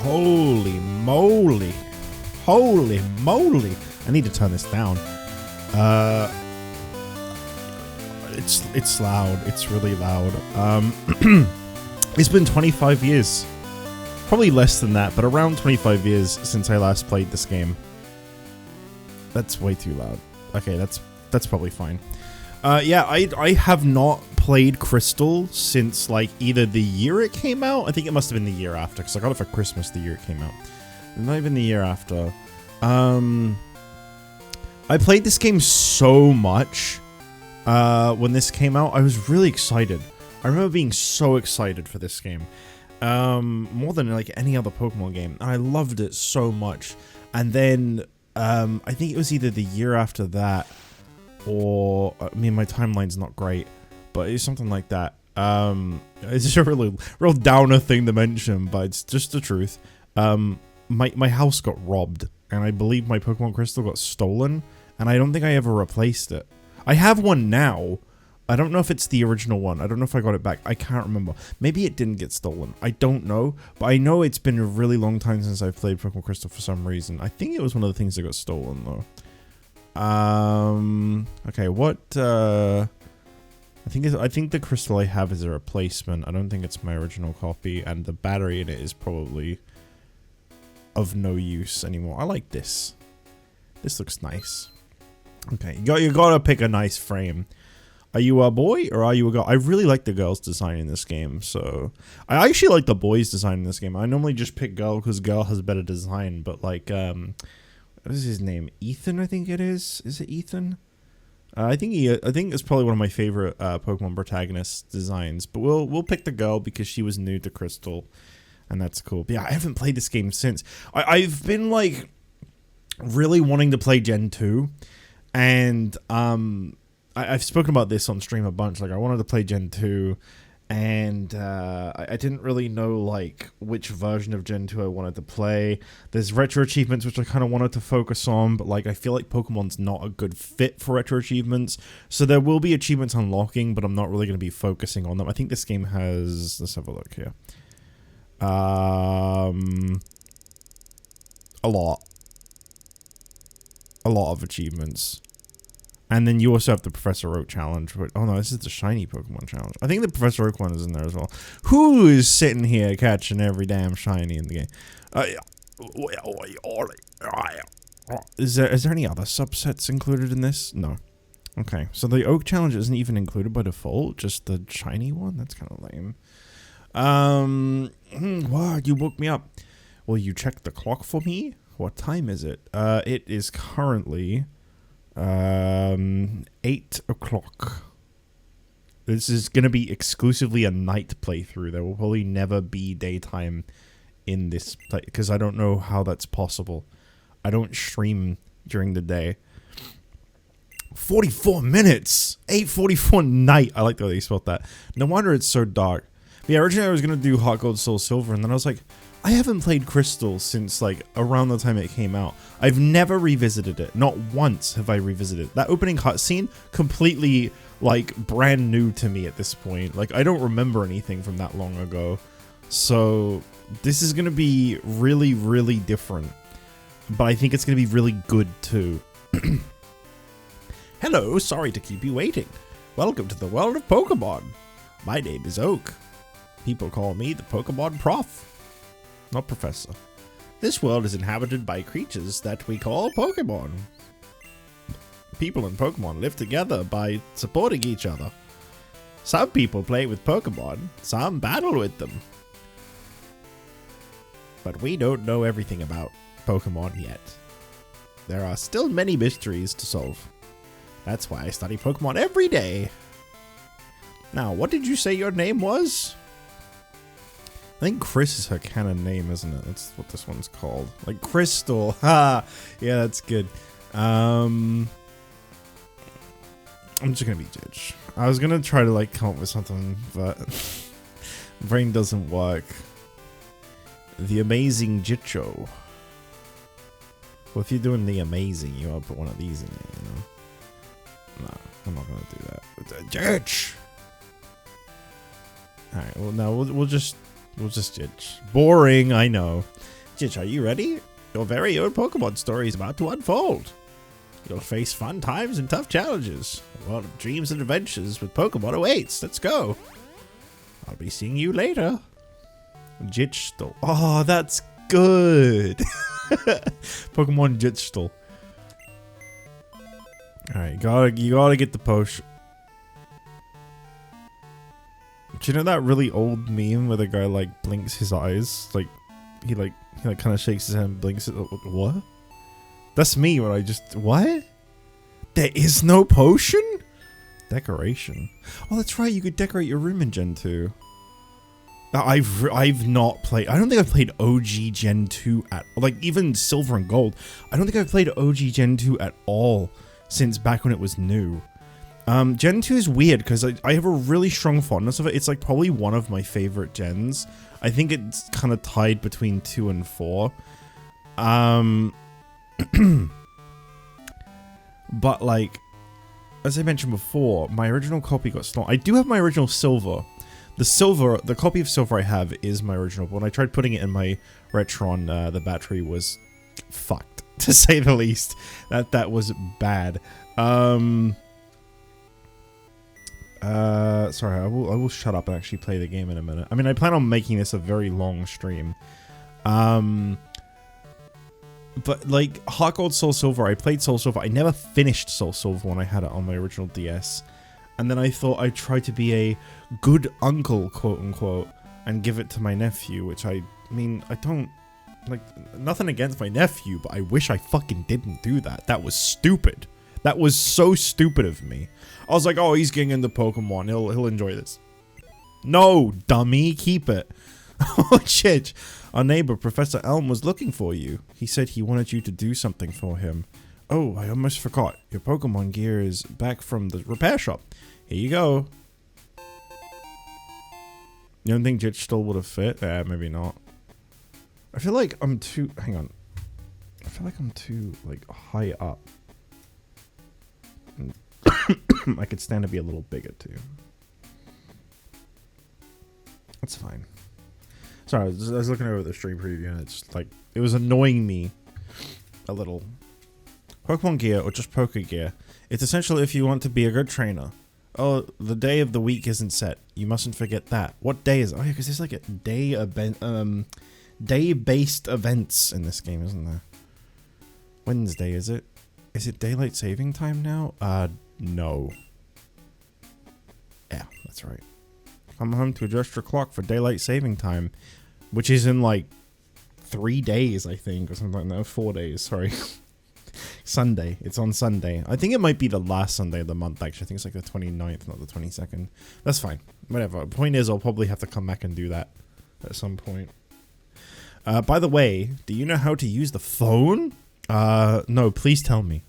Holy moly. Holy moly. I need to turn this down. It's loud. It's really loud. It's been 25 years. Probably less than that, but around 25 years since I last played this game. That's way too loud. Okay, that's probably fine. Yeah, I have not played Crystal since like either the year it came out. I think it must have been the year after, because I got it for Christmas the year it came out. Not even the year after. I played this game so much when this came out. I was really excited. I remember being so excited for this game. More than like any other Pokemon game. And I loved it so much. And then I think it was either the year after that, or I mean, my timeline's not great, but it's something like that. It's just a real downer thing to mention, but it's just the truth. My house got robbed, and I believe my Pokemon Crystal got stolen, and I don't think I ever replaced it. I have one now. I don't know if it's the original one. I don't know if I got it back. I can't remember. Maybe it didn't get stolen. I don't know. But I know it's been a really long time since I've played Pokemon Crystal for some reason. I think it was one of the things that got stolen, though. Okay, what, I think the crystal I have is a replacement. I don't think it's my original copy, and the battery in it is probably of no use anymore. I like this. This looks nice. Okay, you gotta pick a nice frame. Are you a boy or are you a girl? I really like the girl's design in this game, so I actually like the boy's design in this game. I normally just pick girl because girl has better design, but like what is his name? Ethan, I think it is. Is it Ethan? I think it's probably one of my favorite Pokemon protagonist designs. But we'll pick the girl because she was new to Crystal, and that's cool. But yeah, I haven't played this game since. I've been like really wanting to play Gen 2, and I've spoken about this on stream a bunch. Like, I wanted to play Gen 2, and I didn't really know like which version of Gen 2 I wanted to play. There's retro achievements which I kind of wanted to focus on, but like I feel like Pokemon's not a good fit for retro achievements. So there will be achievements unlocking, but I'm not really going to be focusing on them. I think this game has, let's have a look here. A lot of achievements. And then you also have the Professor Oak challenge. Oh no, this is the shiny Pokemon challenge. I think the Professor Oak one is in there as well. Who is sitting here catching every damn shiny in the game? Is there any other subsets included in this? No. Okay, so the Oak challenge isn't even included by default, just the shiny one? That's kind of lame. Wow, you woke me up. Will you check the clock for me? What time is it? It is currently 8 o'clock. This is gonna be exclusively a night playthrough. There will probably never be daytime in this play because I don't know how that's possible. I don't stream during the day. 44 minutes! 8:44 night! I like the way they spelled that. No wonder it's so dark. But yeah, originally I was gonna do Heart Gold Soul Silver, and then I was like, I haven't played Crystal since like around the time it came out. I've never revisited it. Not once have I revisited it. That opening cutscene, completely like brand new to me at this point. Like I don't remember anything from that long ago. So this is gonna be really, really different. But I think it's gonna be really good too. Hello, sorry to keep you waiting. Welcome to the world of Pokemon. My name is Oak. People call me the Pokemon Prof. Not Professor. This world is inhabited by creatures that we call Pokemon. People and Pokemon live together by supporting each other. Some people play with Pokemon, some battle with them. But we don't know everything about Pokemon yet. There are still many mysteries to solve. That's why I study Pokemon every day. Now, what did you say your name was? I think Chris is her canon name, isn't it? That's what this one's called. Like Crystal. Ha! Yeah, that's good. I'm just gonna be Judge. I was gonna try to like come up with something, but brain doesn't work. The Amazing Jicho. Well, if you're doing the amazing, you ought to put one of these in there, you know? No, I'm not gonna do that. Judge! Alright, well, no, we'll just Judge. Boring, I know. JustJich, are you ready? Your very own Pokemon story is about to unfold. You'll face fun times and tough challenges. A world of dreams and adventures with Pokemon awaits. Let's go. I'll be seeing you later. JustJich. Oh, that's good. Pokemon JustJich. Alright, you gotta get the potion. Do you know that really old meme where the guy like blinks his eyes? Like he kind of shakes his head and blinks it. What? That's me when I just what? There is no potion? Decoration. Oh, that's right. You could decorate your room in Gen 2. I've not played. I don't think I've played OG Gen 2 at like even Silver and Gold. I don't think I've played OG Gen 2 at all since back when it was new. Gen 2 is weird because I have a really strong fondness of it. It's like probably one of my favorite gens. I think it's kind of tied between 2 and 4. But like, as I mentioned before, my original copy got stolen. I do have my original Silver. The copy of Silver I have is my original. But when I tried putting it in my Retron, the battery was fucked, to say the least. That was bad. Sorry, I will shut up and actually play the game in a minute. I mean, I plan on making this a very long stream. But like Heart Gold, Soul Silver, I played Soul Silver. I never finished Soul Silver when I had it on my original DS. And then I thought I'd try to be a good uncle, quote unquote, and give it to my nephew, which I mean, I don't like nothing against my nephew, but I wish I fucking didn't do that. That was stupid. That was so stupid of me. I was like, oh, he's getting into Pokemon. He'll enjoy this. No, dummy, keep it. Oh, shit. Our neighbor, Professor Elm, was looking for you. He said he wanted you to do something for him. Oh, I almost forgot. Your Pokemon gear is back from the repair shop. Here you go. You don't think Jitch still would have fit? Maybe not. I feel like I'm too... Hang on. I feel like I'm too, like, high up. I could stand to be a little bigger, too. That's fine. Sorry, I was looking over the stream preview and it's like, it was annoying me a little. Pokemon gear or just Poke gear. It's essential if you want to be a good trainer. Oh, the day of the week isn't set. You mustn't forget that. What day is it? Oh yeah, because there's like a day event, day-based events in this game, isn't there? Wednesday, is it? Is it daylight saving time now? No. Yeah, that's right. Come home to adjust your clock for daylight saving time, which is in like 3 days, I think, or something like that. 4 days, sorry. Sunday. It's on Sunday. I think it might be the last Sunday of the month, actually. I think it's like the 29th, not the 22nd. That's fine. Whatever. The point is, I'll probably have to come back and do that at some point. By the way, do you know how to use the phone? No, please tell me.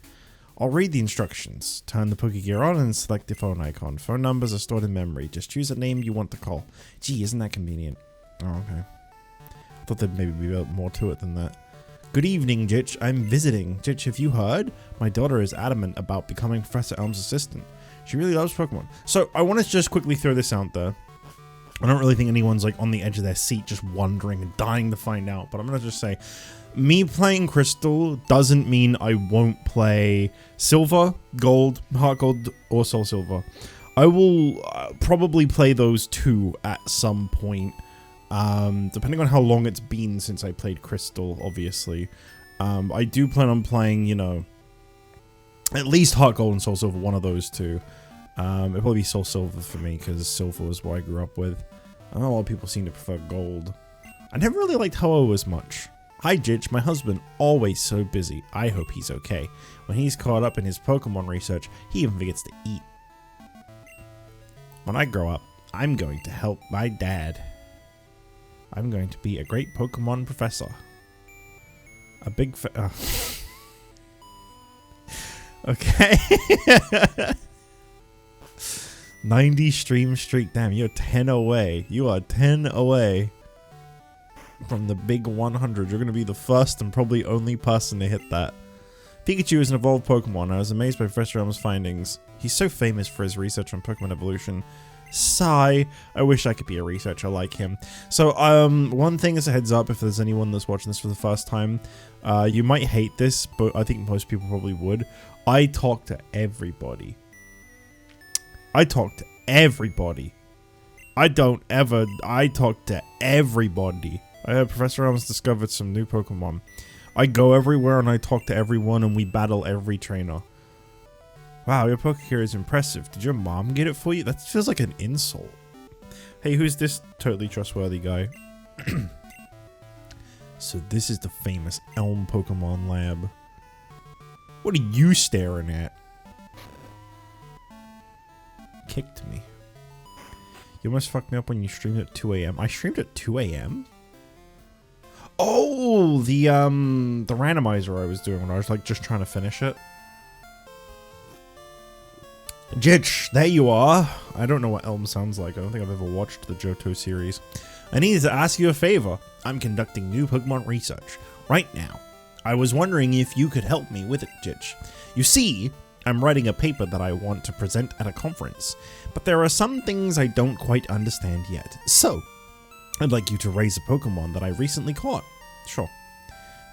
I'll read the instructions. Turn the Pokegear on and select the phone icon. Phone numbers are stored in memory. Just choose a name you want to call. Gee, isn't that convenient? Oh, okay. I thought there'd maybe be more to it than that. Good evening, Jitch. I'm visiting. Jitch, have you heard? My daughter is adamant about becoming Professor Elm's assistant. She really loves Pokemon. So, I want to just quickly throw this out there. I don't really think anyone's like on the edge of their seat just wondering and dying to find out. But I'm going to just say, me playing Crystal doesn't mean I won't play Silver, Gold, Heart Gold, or Soul Silver. I will probably play those two at some point. Depending on how long it's been since I played Crystal, obviously. I do plan on playing, you know, at least Heart Gold and Soul Silver, one of those two. It'll probably be Soul Silver for me, because Silver was what I grew up with. I know a lot of people seem to prefer Gold. I never really liked Ho-Oh as much. Hi Jitch, my husband, always so busy. I hope he's okay. When he's caught up in his Pokemon research, he even forgets to eat. When I grow up, I'm going to help my dad. I'm going to be a great Pokemon professor. A big Okay. 90 stream streak. Damn, you're 10 away. You are 10 away from the big 100. You're going to be the first and probably only person to hit that. Pikachu is an evolved Pokemon. I was amazed by Professor Elm's findings. He's so famous for his research on Pokemon evolution. Sigh. I wish I could be a researcher like him. So, one thing as a heads up, if there's anyone that's watching this for the first time, you might hate this, but I think most people probably would. I talk to everybody. I talk to everybody. I talk to everybody. Professor Elms discovered some new Pokemon. I go everywhere and I talk to everyone and we battle every trainer. Wow, your Pokecure is impressive. Did your mom get it for you? That feels like an insult. Hey, who's this totally trustworthy guy? So this is the famous Elm Pokemon Lab. What are you staring at? Kicked me. You almost fucked me up when you streamed at 2 AM. I streamed at 2 AM? Oh, the randomizer I was doing when I was like just trying to finish it. JustJich, there you are. I don't know what Elm sounds like. I don't think I've ever watched the Johto series. I needed to ask you a favor. I'm conducting new Pokemon research right now. I was wondering if you could help me with it, JustJich. You see, I'm writing a paper that I want to present at a conference, but there are some things I don't quite understand yet. So, I'd like you to raise a Pokemon that I recently caught. Sure.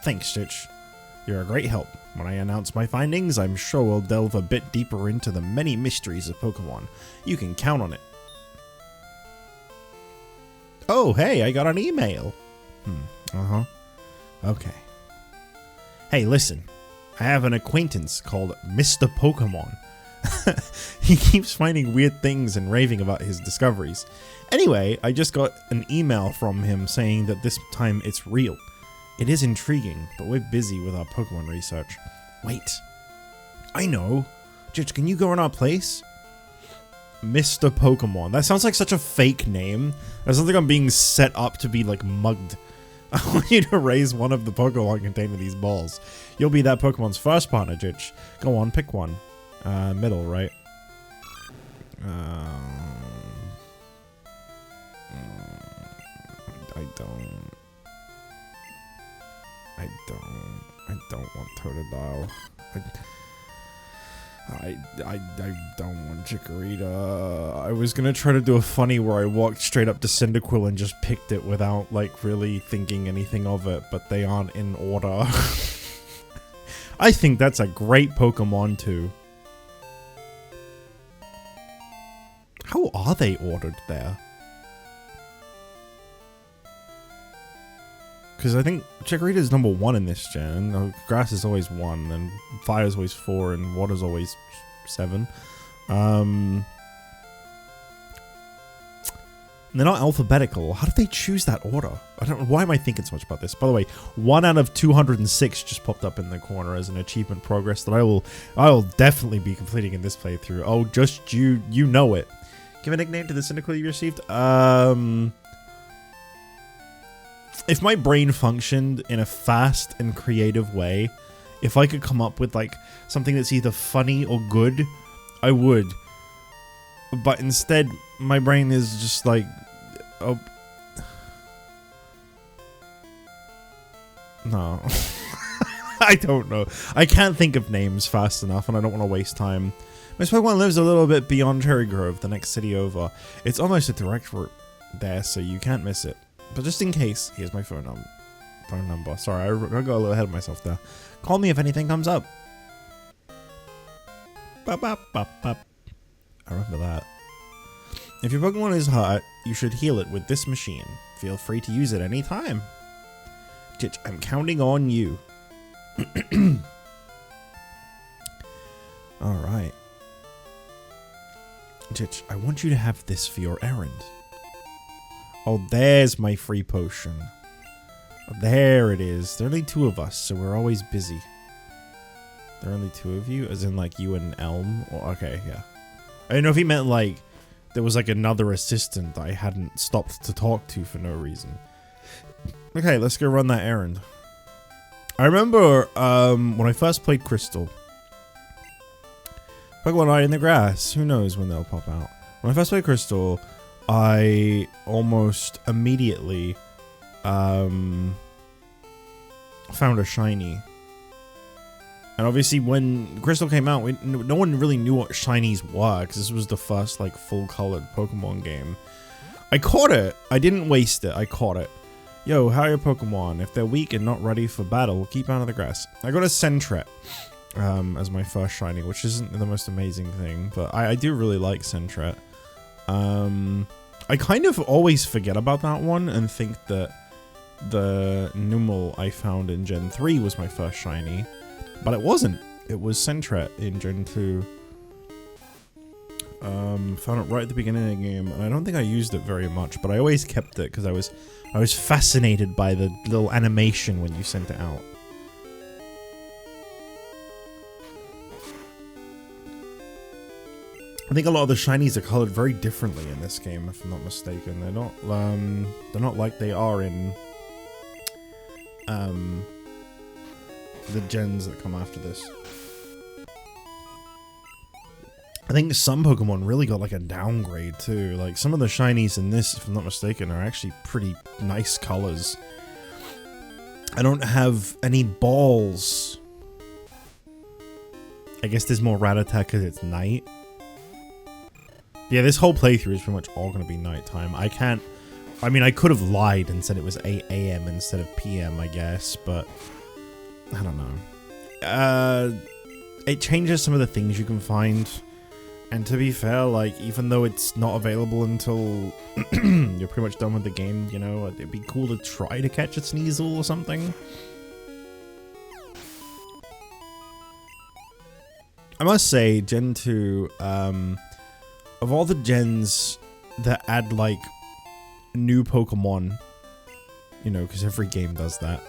Thanks, JustJich. You're a great help. When I announce my findings, I'm sure we'll delve a bit deeper into the many mysteries of Pokemon. You can count on it. Oh, hey, I got an email. Okay. Hey, listen. I have an acquaintance called Mr. Pokemon. He keeps finding weird things and raving about his discoveries. Anyway, I just got an email from him saying that this time it's real. It is intriguing, but we're busy with our Pokemon research. Wait. I know. JustJich, can you go in our place? Mr. Pokemon. That sounds like such a fake name. That sounds like I'm being set up to be, like, mugged. I want you to raise one of the Pokemon contained in these balls. You'll be that Pokemon's first partner, JustJich. Go on, pick one. Middle, right? I don't want Totodile. I don't want Chikorita. I was gonna try to do a funny where I walked straight up to Cyndaquil and just picked it without, like, really thinking anything of it, but they aren't in order. I think that's a great Pokemon too. How are they ordered there? Because I think Chikorita is number 1 in this gen. Grass is always 1, and Fire is always 4, and Water is always 7. They're not alphabetical. How did they choose that order? I don't know. Why am I thinking so much about this? By the way, 1 out of 206 just popped up in the corner as an achievement progress that I will definitely be completing in this playthrough. Oh, just you know it. Give a nickname to the Cyndaquil you received. If my brain functioned in a fast and creative way, if I could come up with, like, something that's either funny or good, I would. But instead, my brain is just like, oh. No. I don't know. I can't think of names fast enough, and I don't want to waste time. My Pokemon lives a little bit beyond Cherry Grove, the next city over. It's almost a direct route there, so you can't miss it. But just in case, here's my phone number. Sorry, I got a little ahead of myself there. Call me if anything comes up. Bop, bop, bop, bop. I remember that. If your Pokemon is hurt, you should heal it with this machine. Feel free to use it anytime. JustJich, I'm counting on you. Alright. JustJich, I want you to have this for your errand. Oh, there's my free potion. There it is. There are only 2 of us, so we're always busy. There are only 2 of you? As in, like, you and Elm? Oh, okay, yeah. I didn't know if he meant, like, there was, like, another assistant I hadn't stopped to talk to for no reason. Okay, let's go run that errand. I remember, when I first played Crystal. Pokemon hide in the grass. Who knows when they'll pop out. When I first played Crystal, I almost immediately found a shiny. And obviously when Crystal came out, no one really knew what shinies were, because this was the first, like, full-colored Pokemon game. I caught it. I didn't waste it. I caught it. Yo, how are your Pokemon? If they're weak and not ready for battle, keep out of the grass. I got a Sentret as my first shiny, which isn't the most amazing thing, but I do really like Sentret. I kind of always forget about that one and think that the Numel I found in Gen 3 was my first shiny, but it wasn't. It was Sentret in Gen 2. Found it right at the beginning of the game, and I don't think I used it very much, but I always kept it because I was fascinated by the little animation when you sent it out. I think a lot of the shinies are colored very differently in this game, if I'm not mistaken. They're not like they are in the gens that come after this. I think some Pokemon really got like a downgrade too. Like some of the shinies in this, if I'm not mistaken, are actually pretty nice colors. I don't have any balls. I guess there's more Rattata because it's night. Yeah, this whole playthrough is pretty much all going to be nighttime. I mean, I could have lied and said it was 8 AM instead of PM, I guess, but I don't know. It changes some of the things you can find. And to be fair, like, even though it's not available until you're pretty much done with the game, you know, it'd be cool to try to catch a Sneasel or something. I must say, Gen 2, of all the gens that add, like, new Pokemon, you know, because every game does that,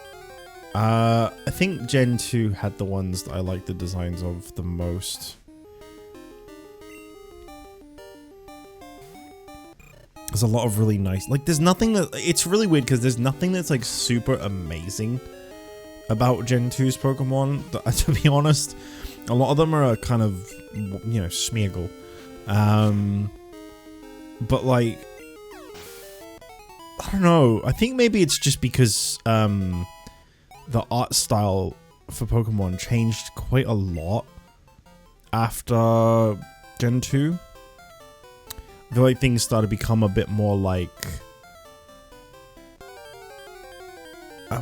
I think Gen 2 had the ones that I like the designs of the most. There's a lot of really nice, like, there's nothing that, it's really weird because there's nothing that's like super amazing about Gen 2's Pokemon. To be honest, a lot of them are kind of, you know, Smeargle. But like, I don't know, I think maybe it's just because the art style for Pokemon changed quite a lot after Gen 2. I feel like things started to become a bit more like...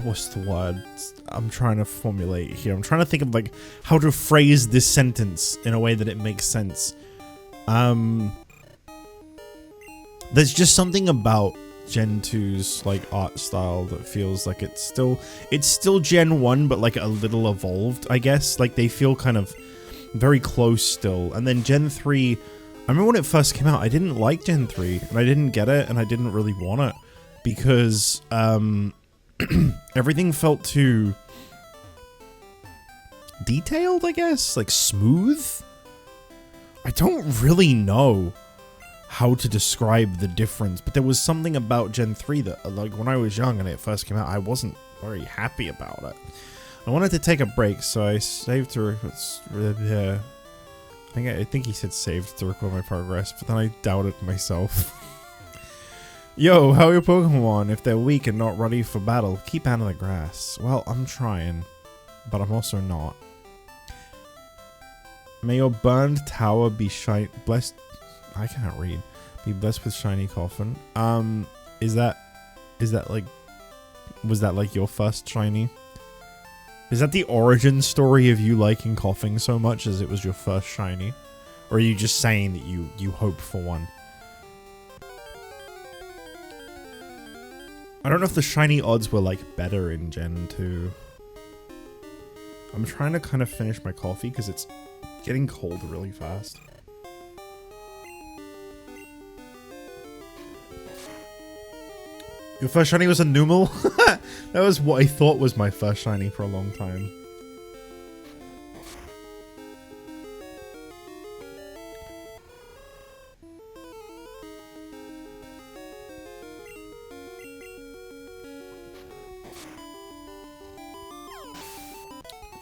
what's the word? I'm trying to formulate here. I'm trying to think of like how to phrase this sentence in a way that it makes sense. There's just something about Gen 2's like art style that feels like it's still Gen 1, but like a little evolved, I guess. Like they feel kind of very close still. And then Gen 3... I remember when it first came out, I didn't like Gen 3, and I didn't get it, and I didn't really want it, because, everything felt too detailed, I guess? Like, smooth? I don't really know how to describe the difference, but there was something about Gen 3 that, like, when I was young and it first came out, I wasn't very happy about it. I wanted to take a break, so I saved to... I think he said saved to record my progress, but then I doubted myself. Yo, how are your Pokemon? If they're weak and not ready for battle, keep out of the grass. Well, I'm trying, but I'm also not. May your burned tower be blessed. I can't read. Be blessed with shiny coffin. Is that like, was that like your first shiny? Is that the origin story of you liking coughing so much as it was your first shiny? Or are you just saying that you hope for one? I don't know if the shiny odds were like better in Gen 2. I'm trying to kind of finish my coffee because it's getting cold really fast. Your first shiny was a Numel? That was what I thought was my first shiny for a long time.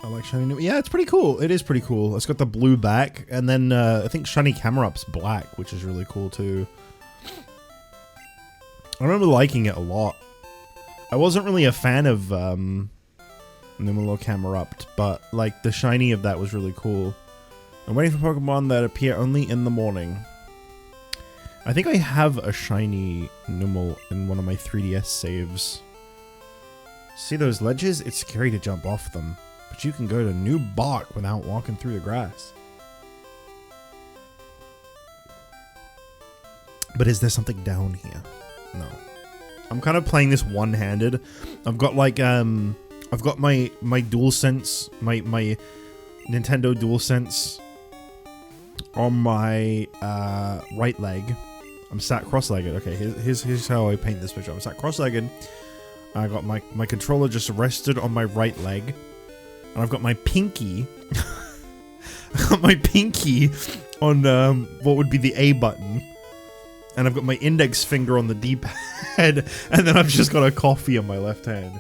I like shiny Numel. Yeah, it's pretty cool. It is pretty cool. It's got the blue back, and then I think shiny Camerup's black, which is really cool too. I remember liking it a lot. I wasn't really a fan of Numel Camerupt, but like the shiny of that was really cool. I'm waiting for Pokemon that appear only in the morning. I think I have a shiny Numel in one of my 3DS saves. See those ledges? It's scary to jump off them, but you can go to New Bark without walking through the grass. But is there something down here? No. I'm kind of playing this one-handed. I've got like I've got my DualSense, my Nintendo DualSense on my right leg. I'm sat cross-legged. Okay, here's how I paint this picture. I'm sat cross-legged. I got my controller just rested on my right leg, and I've got my pinky. I got my pinky on what would be the A button, and I've got my index finger on the D-pad, and then I've just got a coffee on my left hand.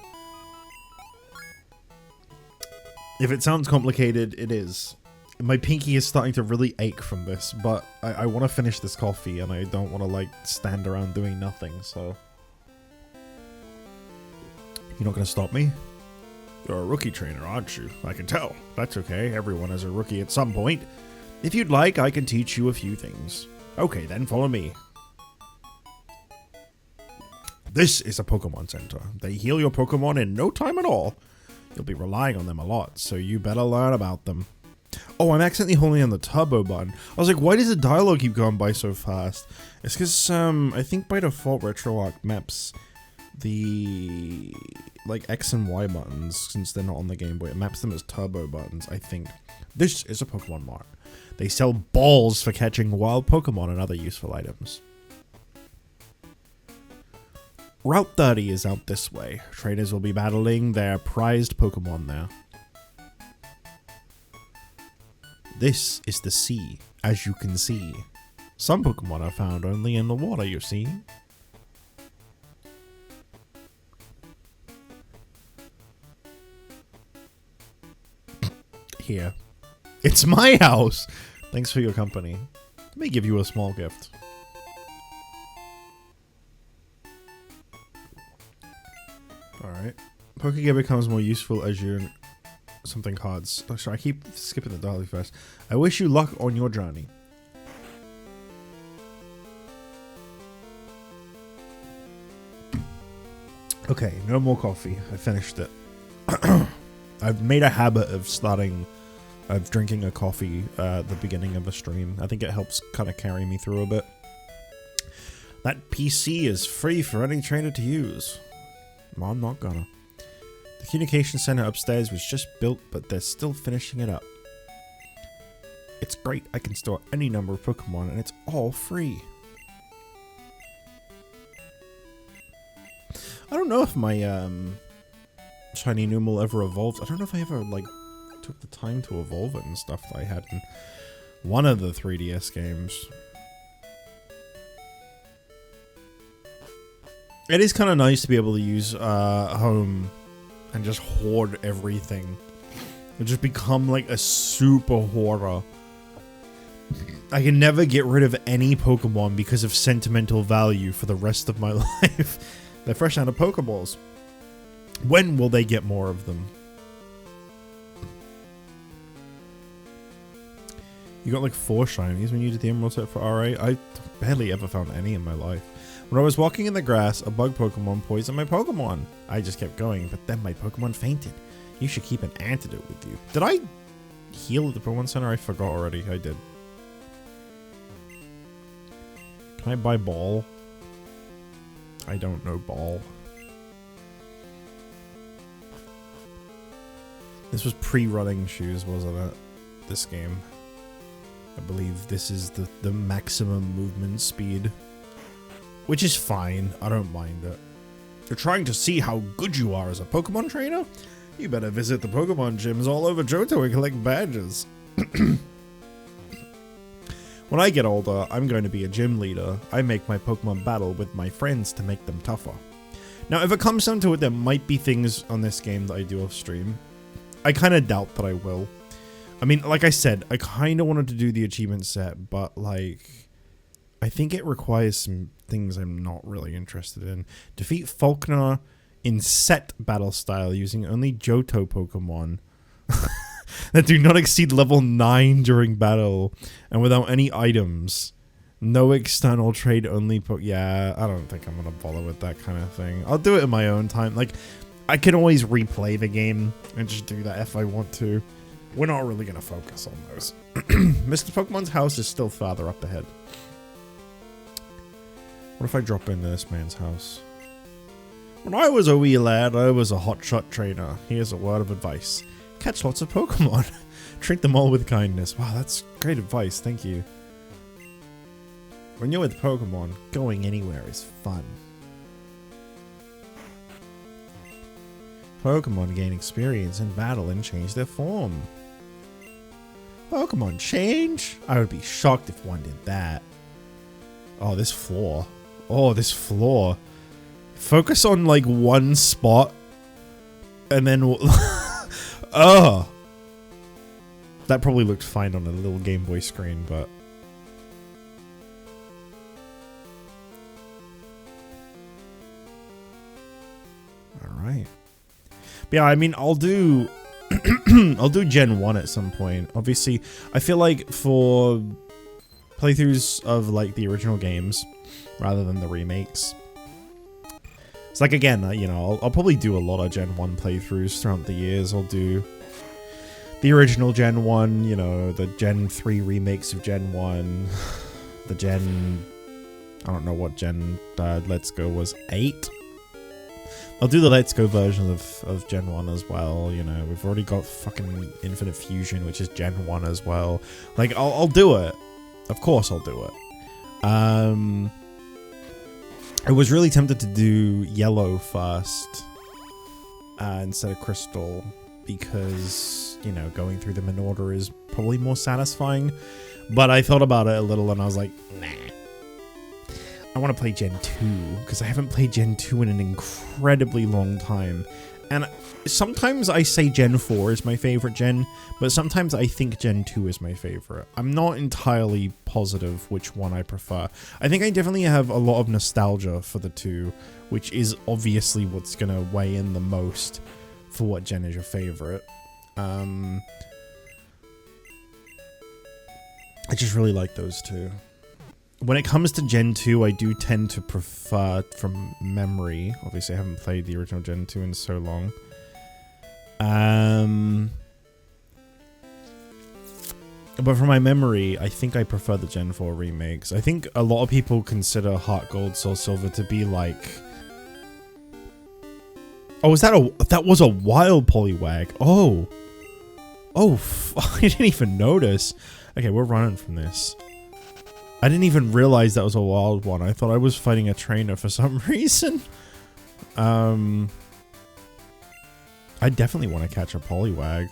If it sounds complicated, it is. My pinky is starting to really ache from this, but I want to finish this coffee, and I don't want to, like, stand around doing nothing, so... You're not going to stop me? You're a rookie trainer, aren't you? I can tell. That's okay, everyone is a rookie at some point. If you'd like, I can teach you a few things. Okay, then follow me. This is a Pokemon Center. They heal your Pokemon in no time at all. You'll be relying on them a lot, so you better learn about them. Oh, I'm accidentally holding on the turbo button. I was like, why does the dialogue keep going by so fast? It's because, I think by default RetroArch maps the, like, X and Y buttons, since they're not on the Game Boy, it maps them as turbo buttons, I think. This is a Pokemon Mart. They sell balls for catching wild Pokemon and other useful items. Route 30 is out this way. Trainers will be battling their prized Pokemon there. This is the sea, as you can see. Some Pokemon are found only in the water, you see. Here. It's my house! Thanks for your company. Let me give you a small gift. Alright. Pokegear becomes more useful as you... something cards. Oh, sorry, I keep skipping the dialogue first. I wish you luck on your journey. Okay, no more coffee. I finished it. I've made a habit of drinking a coffee at the beginning of a stream. I think it helps kind of carry me through a bit. That PC is free for any trainer to use. Well, I'm not gonna. The communication center upstairs was just built, but they're still finishing it up. It's great. I can store any number of Pokemon, and it's all free. I don't know if my shiny Numel ever evolved. I don't know if I ever like took the time to evolve it and stuff that I had in one of the 3DS games. It is kind of nice to be able to use home and just hoard everything. And just become like a super hoarder. I can never get rid of any Pokemon because of sentimental value for the rest of my life. They're fresh out of Pokeballs. When will they get more of them? You got like 4 shinies when you did the Emerald set for RA? I barely ever found any in my life. When I was walking in the grass, a bug Pokemon poisoned my Pokemon. I just kept going, but then my Pokemon fainted. You should keep an antidote with you. Did I heal at the Pokemon Center? I forgot already. I did. Can I buy Ball? I don't know Ball. This was pre-running shoes, wasn't it? This game. I believe this is the maximum movement speed. Which is fine. I don't mind it. You're trying to see how good you are as a Pokemon trainer? You better visit the Pokemon gyms all over Johto and collect badges. When I get older, I'm going to be a gym leader. I make my Pokemon battle with my friends to make them tougher. Now, if it comes down to it, there might be things on this game that I do off stream. I kind of doubt that I will. I mean, like I said, I kind of wanted to do the achievement set, but like, I think it requires some things I'm not really interested in. Defeat Falkner in set battle style using only Johto Pokemon that do not exceed level 9 during battle and without any items. No external trade, only yeah, I don't think I'm gonna bother with that kind of thing. I'll do it in my own time. Like, I can always replay the game and just do that if I want to. We're not really gonna focus on those. Mr. Pokemon's house is still farther up ahead. What if I drop into this man's house? When I was a wee lad, I was a hotshot trainer. Here's a word of advice. Catch lots of Pokemon. Treat them all with kindness. Wow, that's great advice. Thank you. When you're with Pokemon, going anywhere is fun. Pokemon gain experience in battle and change their form. Pokemon change? I would be shocked if one did that. Oh, this floor. Oh, this floor. Focus on like one spot and then oh, that probably looked fine on a little Game Boy screen, but all right. But yeah, I mean, I'll do I'll do Gen 1 at some point. Obviously, I feel like for playthroughs of like the original games rather than the remakes, it's like, again, you know, I'll probably do a lot of Gen 1 playthroughs throughout the years. I'll do the original Gen 1, you know, the Gen 3 remakes of Gen 1, the Gen, I don't know what Gen Let's Go was, 8? I'll do the Let's Go version of Gen 1 as well, you know, we've already got fucking Infinite Fusion, which is Gen 1 as well. Like, I'll do it. Of course I'll do it. I was really tempted to do Yellow first instead of Crystal because, you know, going through them in order is probably more satisfying. But I thought about it a little and I was like, nah. I want to play Gen 2 because I haven't played Gen 2 in an incredibly long time. And sometimes I say Gen 4 is my favorite gen, but sometimes I think Gen 2 is my favorite. I'm not entirely positive which one I prefer. I think I definitely have a lot of nostalgia for the two, which is obviously what's going to weigh in the most for what gen is your favorite. I just really like those two. When it comes to Gen 2, I do tend to prefer, from memory, obviously I haven't played the original Gen 2 in so long. But from my memory, I think I prefer the Gen 4 remakes. I think a lot of people consider Heart Gold, Soul Silver to be like... Oh, that was a wild Poliwag. Oh. Oh, I didn't even notice. Okay, we're running from this. I didn't even realize that was a wild one. I thought I was fighting a trainer for some reason. I definitely want to catch a Poliwag.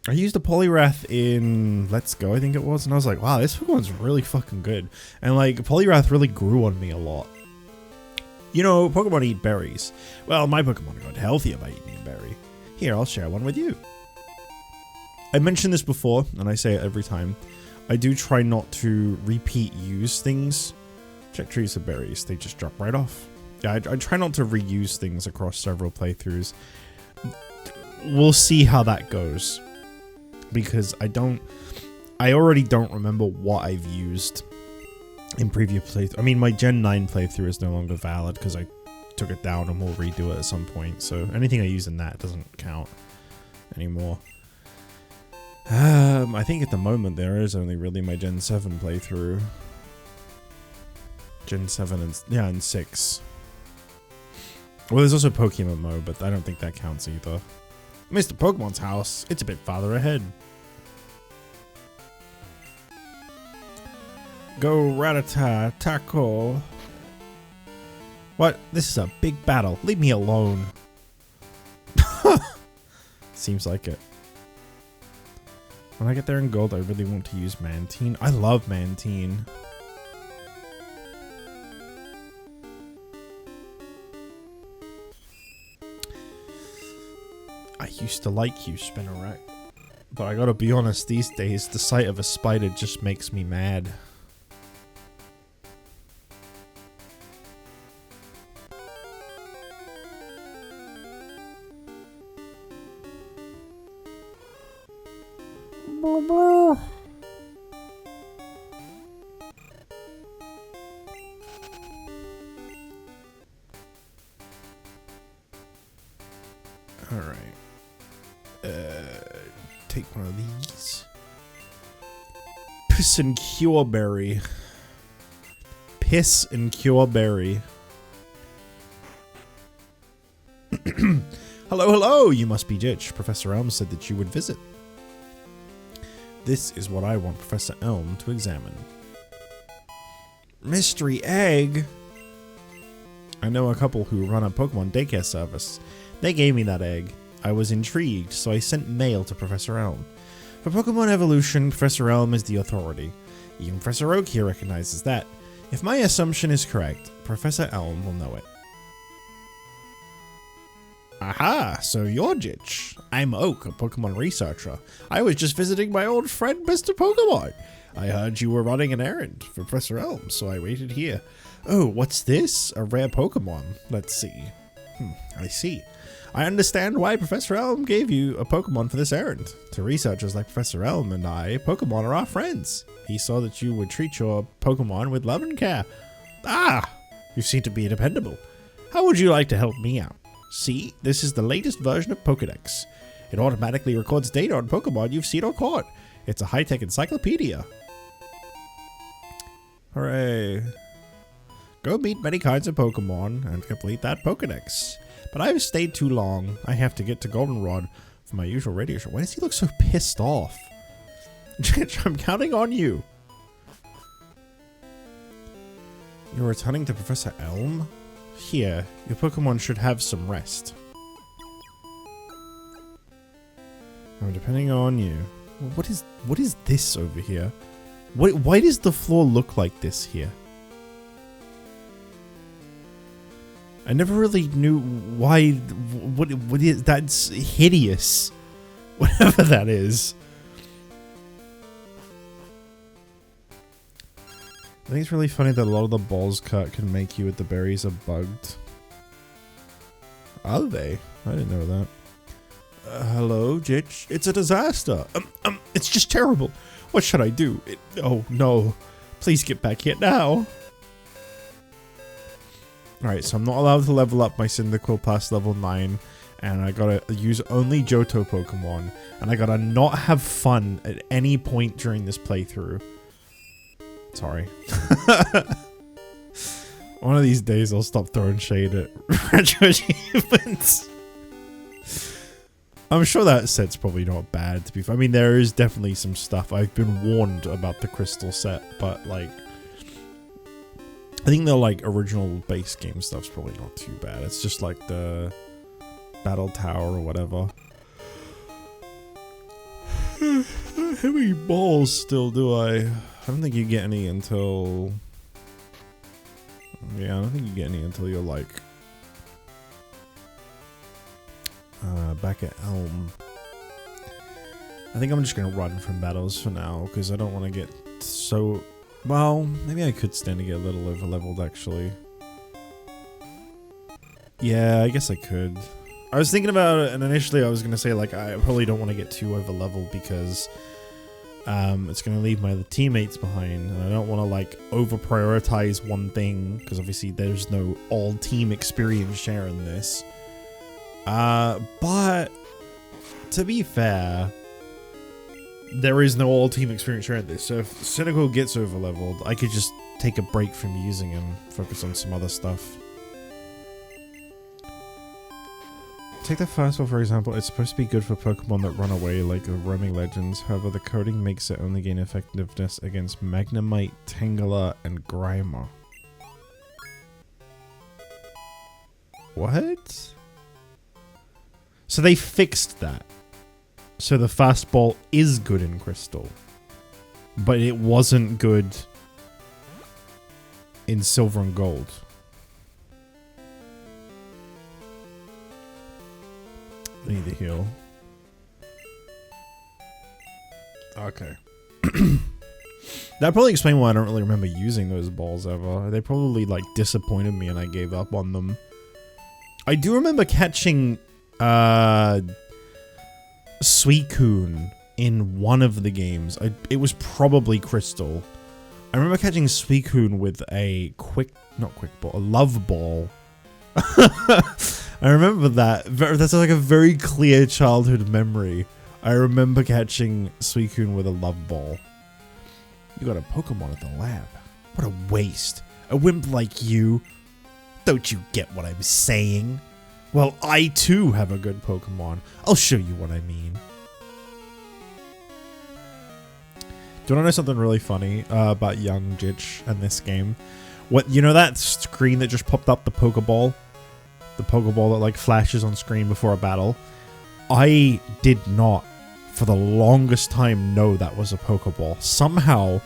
I used a Poliwrath in Let's Go, I think it was, and I was like, wow, this Pokemon's really fucking good. And like, Poliwrath really grew on me a lot. You know, Pokemon eat berries. Well, my Pokemon got healthier by eating a berry. Here, I'll share one with you. I mentioned this before, and I say it every time. I do try not to repeat use things. Check trees of berries, they just drop right off. Yeah, I try not to reuse things across several playthroughs. We'll see how that goes. Because I already don't remember what I've used in previous playthroughs. I mean, my Gen 9 playthrough is no longer valid because I took it down and we'll redo it at some point. So anything I use in that doesn't count anymore. I think at the moment there is only really my Gen 7 playthrough. Gen 7 and 6. Well, there's also Pokemon mode, but I don't think that counts either. Mr. Pokemon's house, it's a bit farther ahead. Go Rattata Taco. What? This is a big battle. Leave me alone. Seems like it. When I get there in gold, I really want to use Mantine. I love Mantine. I used to like you, Spinnerack. But I gotta be honest, these days, the sight of a spider just makes me mad. Alright. Take one of these. Piss and Cure Berry. Piss and Cure Berry. Hello, hello! You must be JustJich. Professor Elm said that you would visit. This is what I want Professor Elm to examine. Mystery egg? I know a couple who run a Pokemon daycare service. They gave me that egg. I was intrigued, so I sent mail to Professor Elm. For Pokemon evolution, Professor Elm is the authority. Even Professor Oak here recognizes that. If my assumption is correct, Professor Elm will know it. Aha, so you're JustJich. I'm Oak, a Pokemon researcher. I was just visiting my old friend, Mr. Pokemon. I heard you were running an errand for Professor Elm, so I waited here. Oh, what's this? A rare Pokemon. Let's see. I see. I understand why Professor Elm gave you a Pokemon for this errand. To researchers like Professor Elm and I, Pokemon are our friends. He saw that you would treat your Pokemon with love and care. Ah, you seem to be dependable. How would you like to help me out? See, this is the latest version of Pokédex. It automatically records data on Pokemon you've seen or caught. It's a high-tech encyclopedia. Hooray. Go meet many kinds of Pokemon and complete that Pokédex. But I've stayed too long. I have to get to Goldenrod for my usual radio show. Why does he look so pissed off? I'm counting on you. You're returning to Professor Elm? Here, your Pokemon should have some rest. I'm depending on you. What is this over here? Why does the floor look like this here? I never really knew why. What is that's hideous? Whatever that is. I think it's really funny that a lot of the balls cut can make you with the berries are bugged. Are they? I didn't know that. Hello, JustJich. It's a disaster. It's just terrible. What should I do? Oh no! Please get back here now. Alright, so I'm not allowed to level up my Cyndaquil past level 9, and I gotta use only Johto Pokemon, and I gotta not have fun at any point during this playthrough. Sorry. One of these days I'll stop throwing shade at retro achievements. I'm sure that set's probably not bad to be fair. I mean, there is definitely some stuff. I've been warned about the crystal set, but like, I think the like original base game stuff's probably not too bad. It's just like the battle tower or whatever. How many balls still do I don't think you get any until... Yeah, I don't think you get any until you're like... back at Elm. I think I'm just gonna run from battles for now, because I don't want to get so... Well, maybe I could stand to get a little over leveled actually. Yeah, I guess I could. I was thinking about it, and initially I was gonna say like I probably don't want to get too over leveled because it's gonna leave my other teammates behind, and I don't want to like over prioritize one thing because obviously there's no all team experience share in this. But to be fair, there is no all team experience share in this. So if Cyndaquil gets over leveled, I could just take a break from using him, focus on some other stuff. Take the first one for example, it's supposed to be good for Pokemon that run away like the roaming legends, however the coding makes it only gain effectiveness against Magnemite, Tangela, and Grimer. What? So they fixed that. So the fastball is good in Crystal, but it wasn't good in Silver and Gold. I need to heal. Okay. That probably explains why I don't really remember using those balls ever. They probably like disappointed me and I gave up on them. I do remember catching Suicune in one of the games. It was probably Crystal. I remember catching Suicune with a a love ball. I remember that. That's like a very clear childhood memory. I remember catching Suicune with a love ball. You got a Pokemon at the lab. What a waste. A wimp like you. Don't you get what I'm saying? Well, I too have a good Pokemon. I'll show you what I mean. Do you want to know something really funny about JustJich and this game? You know that screen that just popped up, the Pokeball? The Pokeball that like flashes on screen before a battle? I did not, for the longest time, know that was a Pokeball. Somehow,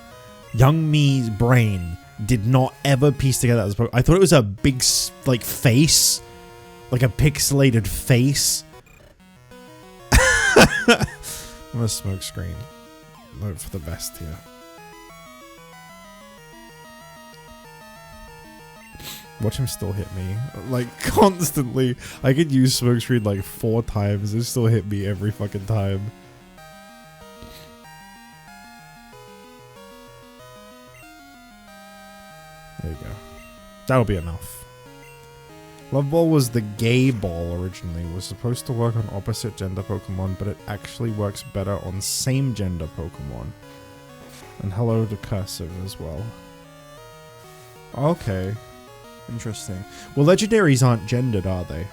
young me's brain did not ever piece together that as a Pokeball. I thought it was a big, like, face. Like a pixelated face. I'm gonna smoke screen. Hope for the best here. Watch him still hit me. Like, constantly. I could use smoke screen like 4 times. It still hit me every fucking time. There you go. That'll be enough. Love Ball was the gay ball originally. It was supposed to work on opposite gender Pokemon, but it actually works better on same gender Pokemon. And hello to Cursive as well. Okay. Interesting. Well, legendaries aren't gendered, are they?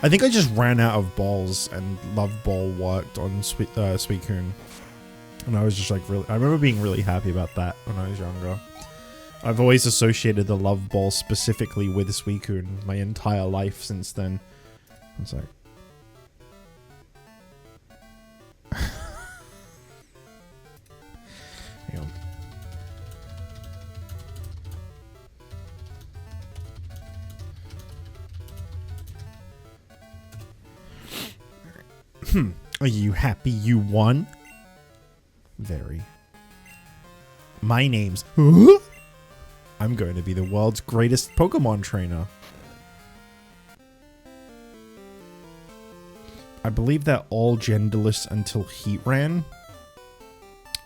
I think I just ran out of balls and Love Ball worked on Suicune. And I was just like I remember being really happy about that when I was younger. I've always associated the Love Ball specifically with Suicune my entire life since then. I'm sorry. Hang on. Are you happy you won? Very. My name's... I'm going to be the world's greatest Pokemon trainer. I believe they're all genderless until Heatran.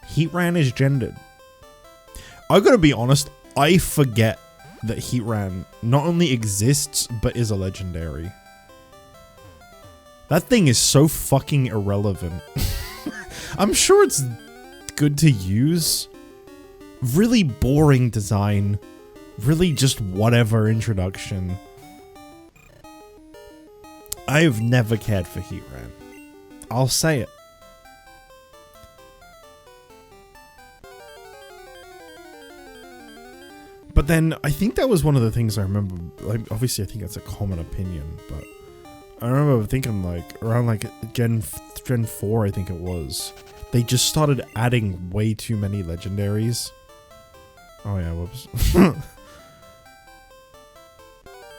Heatran is gendered. I gotta be honest, I forget that Heatran not only exists, but is a legendary. That thing is so fucking irrelevant. I'm sure it's good to use. Really boring design. Really just whatever introduction. I've never cared for Heatran. I'll say it. But then, I think that was one of the things I remember, like, obviously I think that's a common opinion, but I remember thinking like, around like Gen 4 I think it was, they just started adding way too many legendaries. Oh yeah, whoops.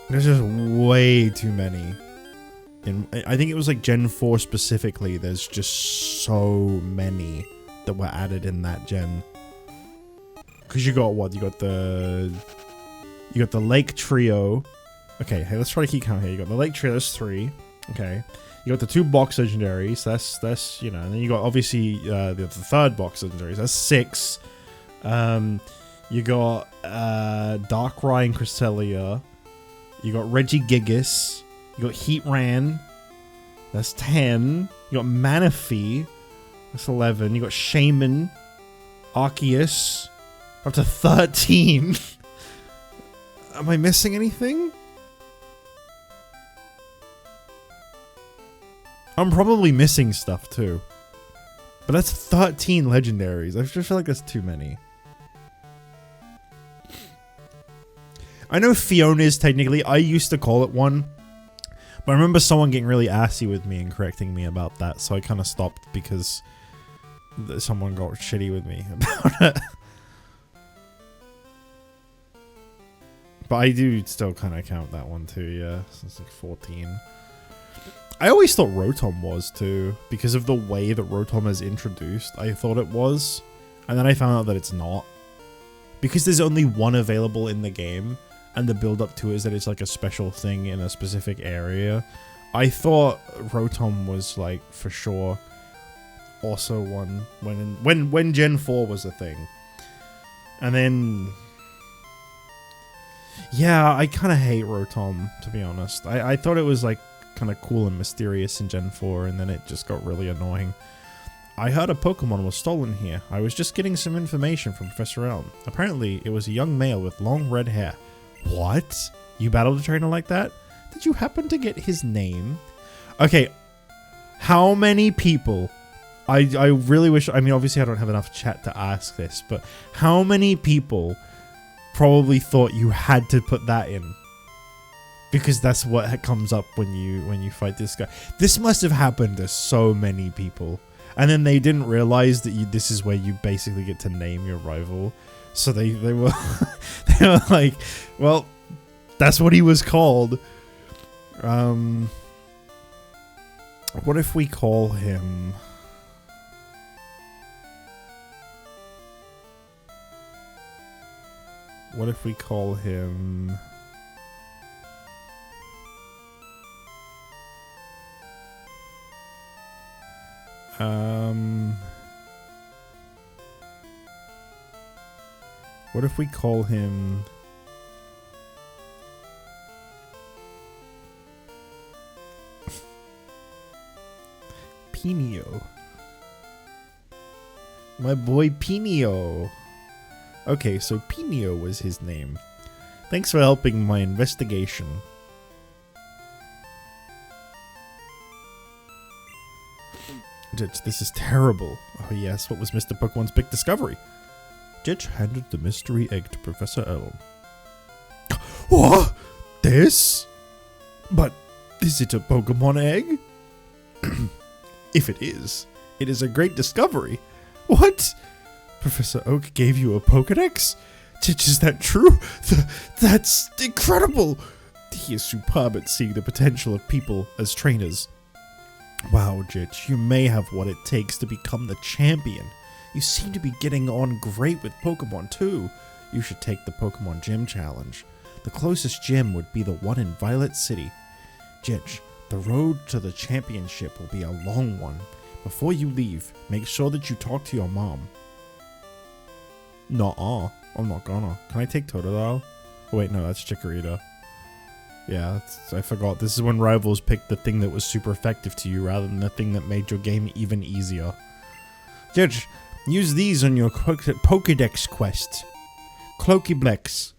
There's just way too many. And I think it was like Gen 4 specifically, there's just so many that were added in that gen. Because you got what? You got the Lake Trio. Okay, hey, let's try to keep count here. You got the Lake Trio, that's 3. Okay. You got the 2 box legendaries, that's you know, and then you got obviously the 3rd box legendaries, that's 6. You got Darkrai and Cresselia. You got Regigigas. You got Heatran. That's 10. You got Manaphy. That's 11. You got Shaman. Arceus. Up to 13. Am I missing anything? I'm probably missing stuff too. But that's 13 legendaries. I just feel like that's too many. I know Fiona is technically, I used to call it one, but I remember someone getting really assy with me and correcting me about that, so I kind of stopped because someone got shitty with me about it. But I do still kind of count that one too, yeah, so it's like 14. I always thought Rotom was too, because of the way that Rotom is introduced, I thought it was, and then I found out that it's not. Because there's only one available in the game, and the build up to it is that it's like a special thing in a specific area, I thought Rotom was like for sure also one when Gen 4 was a thing. And then yeah, I kind of hate Rotom, to be honest. I thought it was like kind of cool and mysterious in Gen 4, and then it just got really annoying. I heard a Pokemon was stolen here. I was just getting some information from Professor Elm. Apparently, it was a young male with long red hair. What? You battled a trainer like that? Did you happen to get his name? Okay, how many people... I really wish... I mean, obviously I don't have enough chat to ask this, but how many people probably thought you had to put that in? Because that's what comes up when you fight this guy. This must have happened to so many people. And then they didn't realize that this is where you basically get to name your rival. So they were they were like, well, that's what he was called. What if we call him... What if we call him... What if we call him... Pinio. My boy Pinio. Okay, so Pinio was his name. Thanks for helping my investigation. Jich, this is terrible. Oh yes, what was Mr. Pokemon's big discovery? Jich handed the mystery egg to Professor Elm. What? This? But is it a Pokemon egg? If it is a great discovery. What? Professor Oak gave you a Pokedex? Jich, is that true? That's incredible! He is superb at seeing the potential of people as trainers. Wow, Jich, you may have what it takes to become the champion. You seem to be getting on great with Pokemon too. You should take the Pokemon Gym Challenge. The closest gym would be the one in Violet City. Jich, the road to the championship will be a long one. Before you leave, make sure that you talk to your mom. Nuh-uh, I'm not gonna. Can I take Totodile? Oh wait, no, that's Chikorita. Yeah, I forgot. This is when rivals picked the thing that was super effective to you rather than the thing that made your game even easier. Judge, use these on your Pokedex quest. Clokyblex.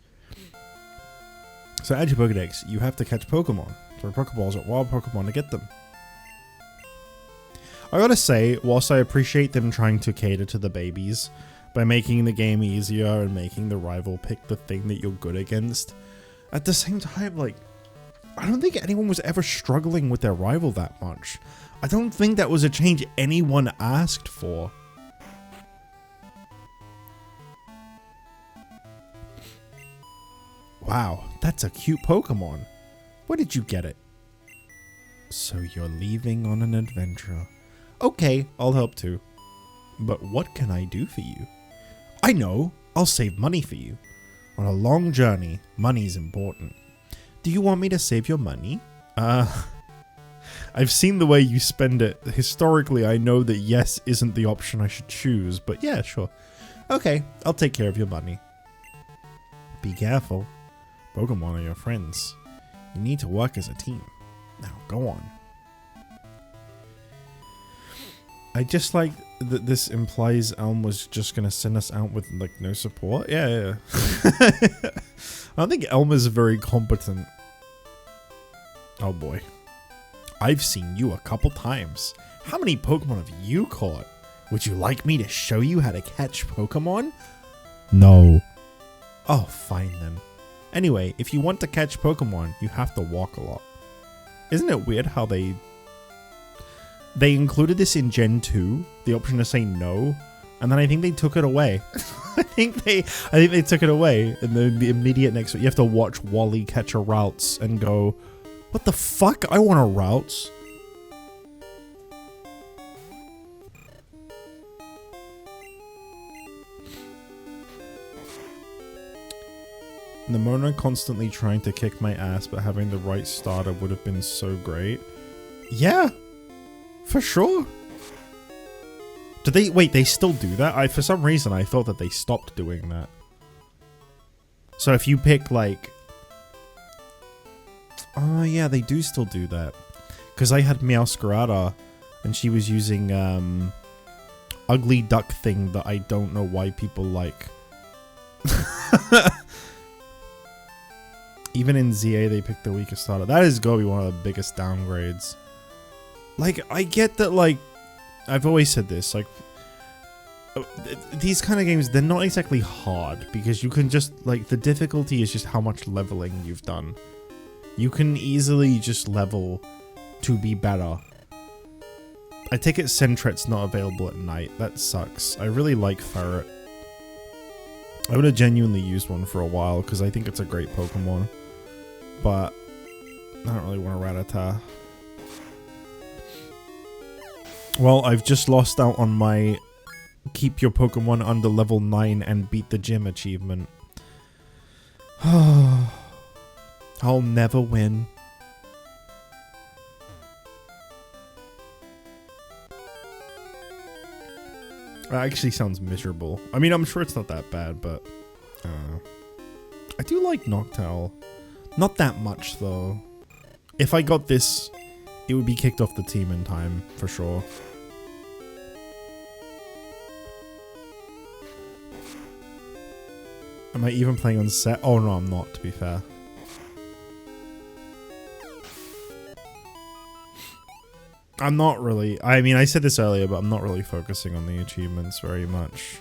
So add your Pokedex, you have to catch Pokemon. Throw Pokeballs at wild Pokemon to get them. I gotta say, whilst I appreciate them trying to cater to the babies by making the game easier and making the rival pick the thing that you're good against, at the same time, like, I don't think anyone was ever struggling with their rival that much. I don't think that was a change anyone asked for. Wow, that's a cute Pokemon. Where did you get it? So you're leaving on an adventure. Okay, I'll help too. But what can I do for you? I know, I'll save money for you. On a long journey, money's important. Do you want me to save your money? I've seen the way you spend it. Historically, I know that yes isn't the option I should choose, but yeah, sure. Okay, I'll take care of your money. Be careful. Pokemon are your friends. You need to work as a team. Now, go on. I just like that this implies Elm was just gonna send us out with, like, no support. Yeah. I don't think Elm is very competent. Oh boy. I've seen you a couple times. How many Pokemon have you caught? Would you like me to show you how to catch Pokemon? No. Oh, fine then. Anyway, if you want to catch Pokemon, you have to walk a lot. Isn't it weird how they included this in Gen 2, the option to say no, and then I think they took it away. I think they took it away, and then the immediate next, you have to watch Wally catch a Routes and go, what the fuck? I want a Routes. Nemona constantly trying to kick my ass, but having the right starter would have been so great. Yeah, for sure. Do they wait? They still do that? For some reason I thought that they stopped doing that. So if you pick like, oh yeah, they do still do that. Because I had Meowscarada, and she was using ugly duck thing that I don't know why people like. Even in ZA, they picked the weakest starter. That is going to be one of the biggest downgrades. Like, I get that, like, I've always said this, like, these kind of games, they're not exactly hard, because you can just, like, the difficulty is just how much leveling you've done. You can easily just level to be better. I take it Sentret's not available at night. That sucks. I really like Ferret. I would have genuinely used one for a while, because I think it's a great Pokemon. But I don't really want a Rattata. Well, I've just lost out on my keep your Pokemon under level 9 and beat the gym achievement. I'll never win. That actually sounds miserable. I mean, I'm sure it's not that bad, but I do like Noctowl. Not that much, though. If I got this, it would be kicked off the team in time, for sure. Am I even playing on set? Oh no, I'm not, to be fair. I'm not really... I mean, I said this earlier, but I'm not really focusing on the achievements very much.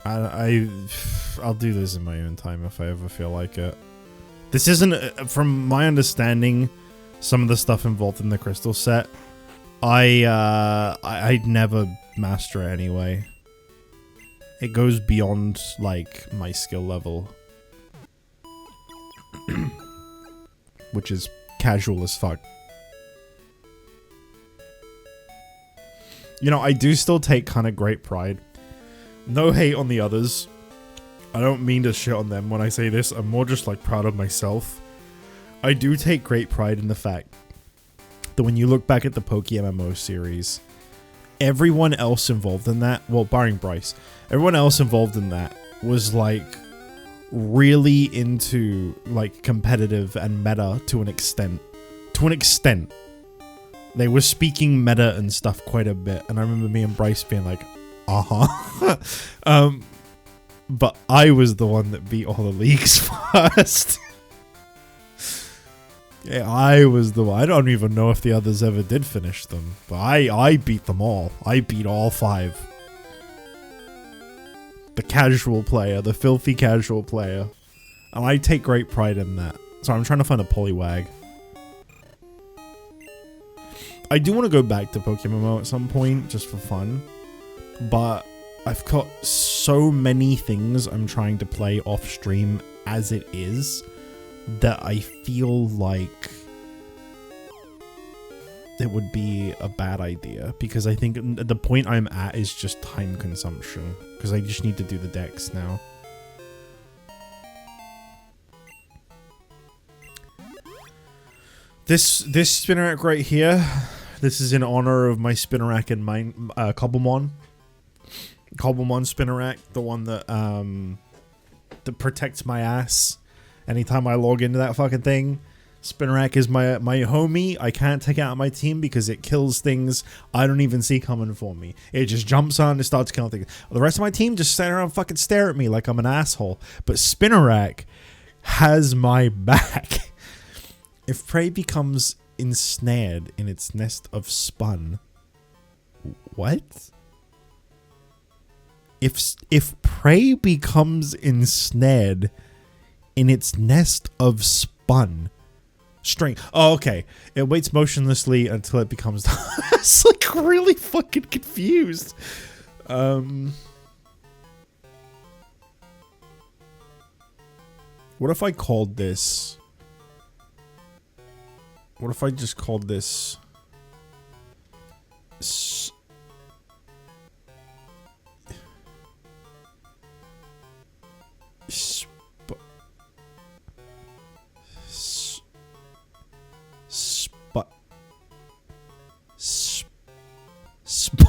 I'll do this in my own time if I ever feel like it. This isn't... From my understanding, some of the stuff involved in the crystal set, I'd never master it anyway. It goes beyond, like, my skill level. Which is casual as fuck. You know, I do still take kind of great pride. No hate on the others. I don't mean to shit on them when I say this. I'm more just, like, proud of myself. I do take great pride in the fact that when you look back at the PokeMMO series, everyone else involved in that, well, barring Bryce, everyone else involved in that was, like, really into, like, competitive and meta to an extent. To an extent. They were speaking meta and stuff quite a bit, and I remember me and Bryce being like, uh-huh. But I was the one that beat all the leagues first. Yeah, I was the one. I don't even know if the others ever did finish them, but I beat them all. I beat all 5. The casual player, the filthy casual player. And I take great pride in that. So I'm trying to find a Poliwag. I do want to go back to Pokémon at some point, just for fun. But I've got so many things I'm trying to play off stream as it is, that I feel like it would be a bad idea. Because I think the point I'm at is just time consumption. Because I just need to do the decks now. This Spinnerack right here, this is in honor of my Spinnerack and my Cobblemon. Cobblemon Spinnerack, the one that protects my ass anytime I log into that fucking thing. Spinnerack is my homie. I can't take it out of my team because it kills things I don't even see coming for me. It just jumps on and starts killing things. The rest of my team just stand around and fucking stare at me like I'm an asshole. But Spinnerack has my back. If prey becomes ensnared in its nest of spun... What? If prey becomes ensnared in its nest of spun... string... Oh, okay. It waits motionlessly until it becomes... It's like really fucking confused. What if I called this... What if I just called this...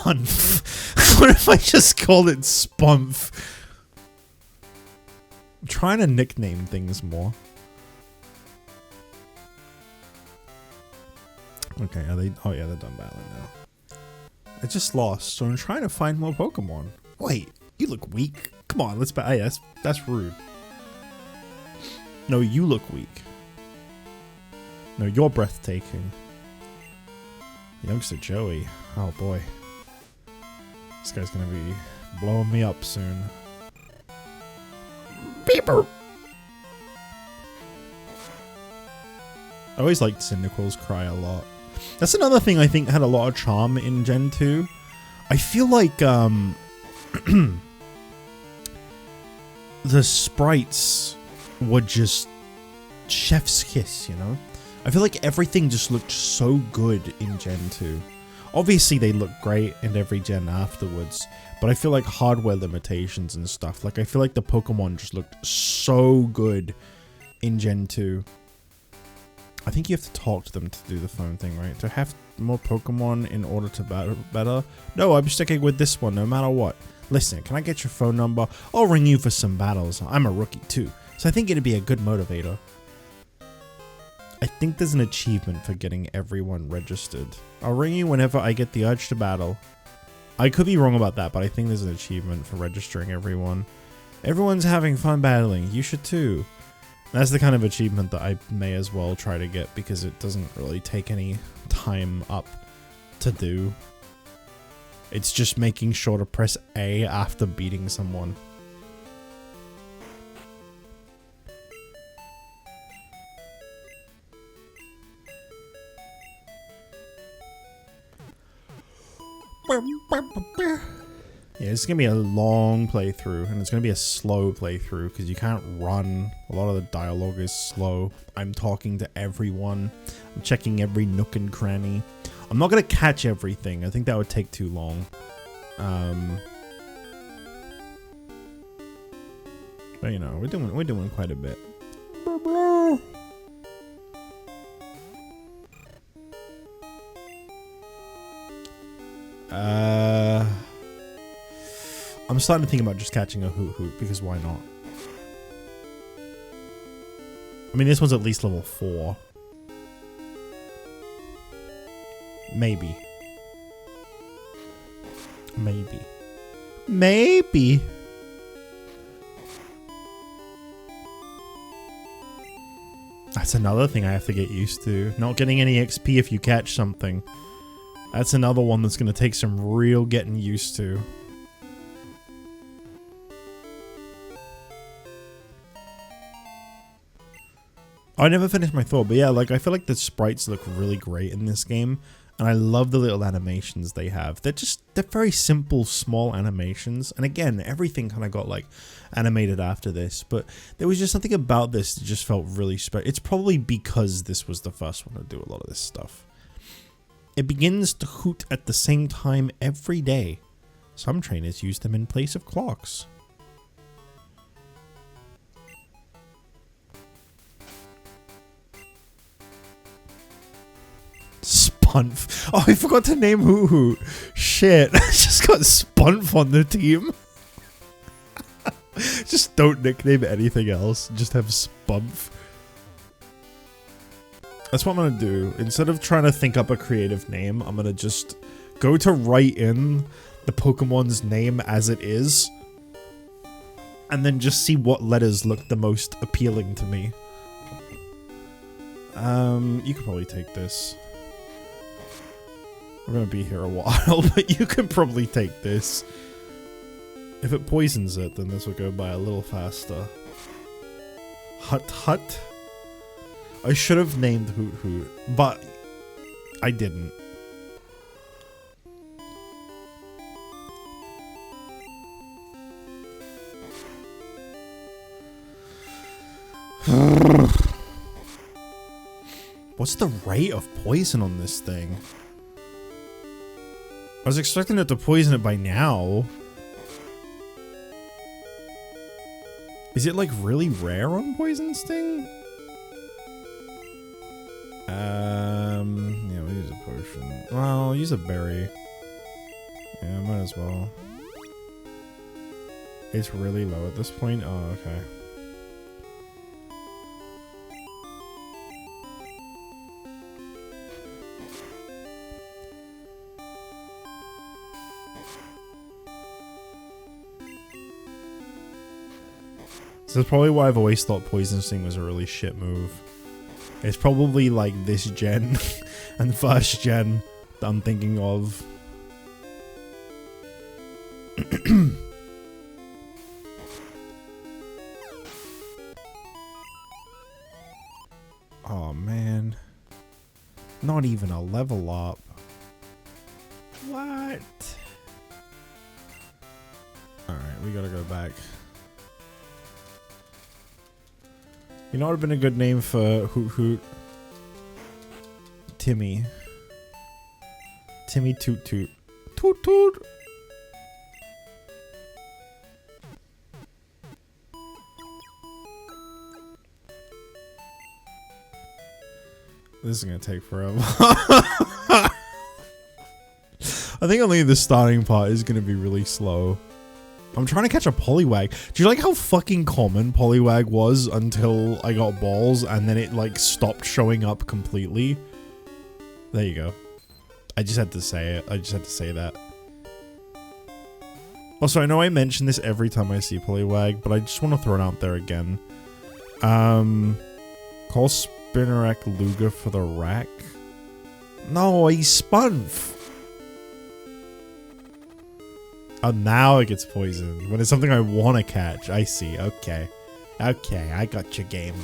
Spunf. What if I just called it Spunf? I'm trying to nickname things more. Okay, are they? Oh yeah, they're done battling now. I just lost, so I'm trying to find more Pokemon. Wait, you look weak. Come on, let's battle. Hey, that's rude. No, you look weak. No, you're breathtaking. Youngster Joey. Oh boy. This guy's gonna be blowing me up soon. Beeper! I always liked Cyndaquil's cry a lot. That's another thing I think had a lot of charm in Gen 2. I feel like the sprites were just chef's kiss, you know? I feel like everything just looked so good in Gen 2. Obviously they look great in every gen afterwards, but I feel like hardware limitations and stuff, like I feel like the Pokemon just looked so good in Gen 2. I think you have to talk to them to do the phone thing, right? To have more Pokemon in order to battle better? No, I'm sticking with this one no matter what. Listen, can I get your phone number? I'll ring you for some battles. I'm a rookie too, so I think it'd be a good motivator. I think there's an achievement for getting everyone registered. I'll ring you whenever I get the urge to battle. I could be wrong about that, but I think there's an achievement for registering everyone. Everyone's having fun battling. You should too. That's the kind of achievement that I may as well try to get because it doesn't really take any time up to do. It's just making sure to press A after beating someone. Yeah, it's gonna be a long playthrough, and it's gonna be a slow playthrough because you can't run. A lot of the dialogue is slow. I'm talking to everyone. I'm checking every nook and cranny. I'm not gonna catch everything. I think that would take too long. But you know, we're doing quite a bit. I'm starting to think about just catching a Hoot because why not? I mean, this one's at least level 4. Maybe. That's another thing I have to get used to. Not getting any XP if you catch something. That's another one that's going to take some real getting used to. I never finished my thought, but yeah, like I feel like the sprites look really great in this game, and I love the little animations they have. They're very simple, small animations, and again, everything kind of got like animated after this, but there was just something about this that just felt really special. It's probably because this was the first one to do a lot of this stuff. It begins to hoot at the same time every day. Some trainers use them in place of clocks. Spunf. Oh, I forgot to name Hoo-Hoo. Shit, I just got Spunf on the team. Just don't nickname anything else. Just have Spunf. That's what I'm gonna do. Instead of trying to think up a creative name, I'm gonna just go to write in the Pokemon's name as it is, and then just see what letters look the most appealing to me. You could probably take this. We're gonna be here a while, but you can probably take this. If it poisons it, then this will go by a little faster. Hut. I should have named Hoot, but I didn't. What's the rate of poison on this thing? I was expecting it to poison it by now. Is it like really rare on Poison Sting? Yeah, we'll use a potion. Well, I'll use a berry. might as well. It's really low at this point. Oh, okay. So that's probably why I've always thought Poison Sting was a really shit move. It's probably like this gen and first gen that I'm thinking of. Oh man. Not even a level up. What? Alright, we gotta go back. You know what would have been a good name for Hoot Hoot? Timmy. Timmy Toot Toot. Toot Toot! This is gonna take forever. I think only the starting part is gonna be really slow. I'm trying to catch a Poliwag. Do you like how fucking common Poliwag was until I got balls and then it like stopped showing up completely? There you go. I just had to say it. I just had to say that. Also, I know I mention this every time I see Poliwag, but I just want to throw it out there again. Call Spinnerack Lugia for the rack? No, he's Spunf! Oh, now it gets poisoned. When it's something I want to catch. I see. Okay. Okay, I got your game.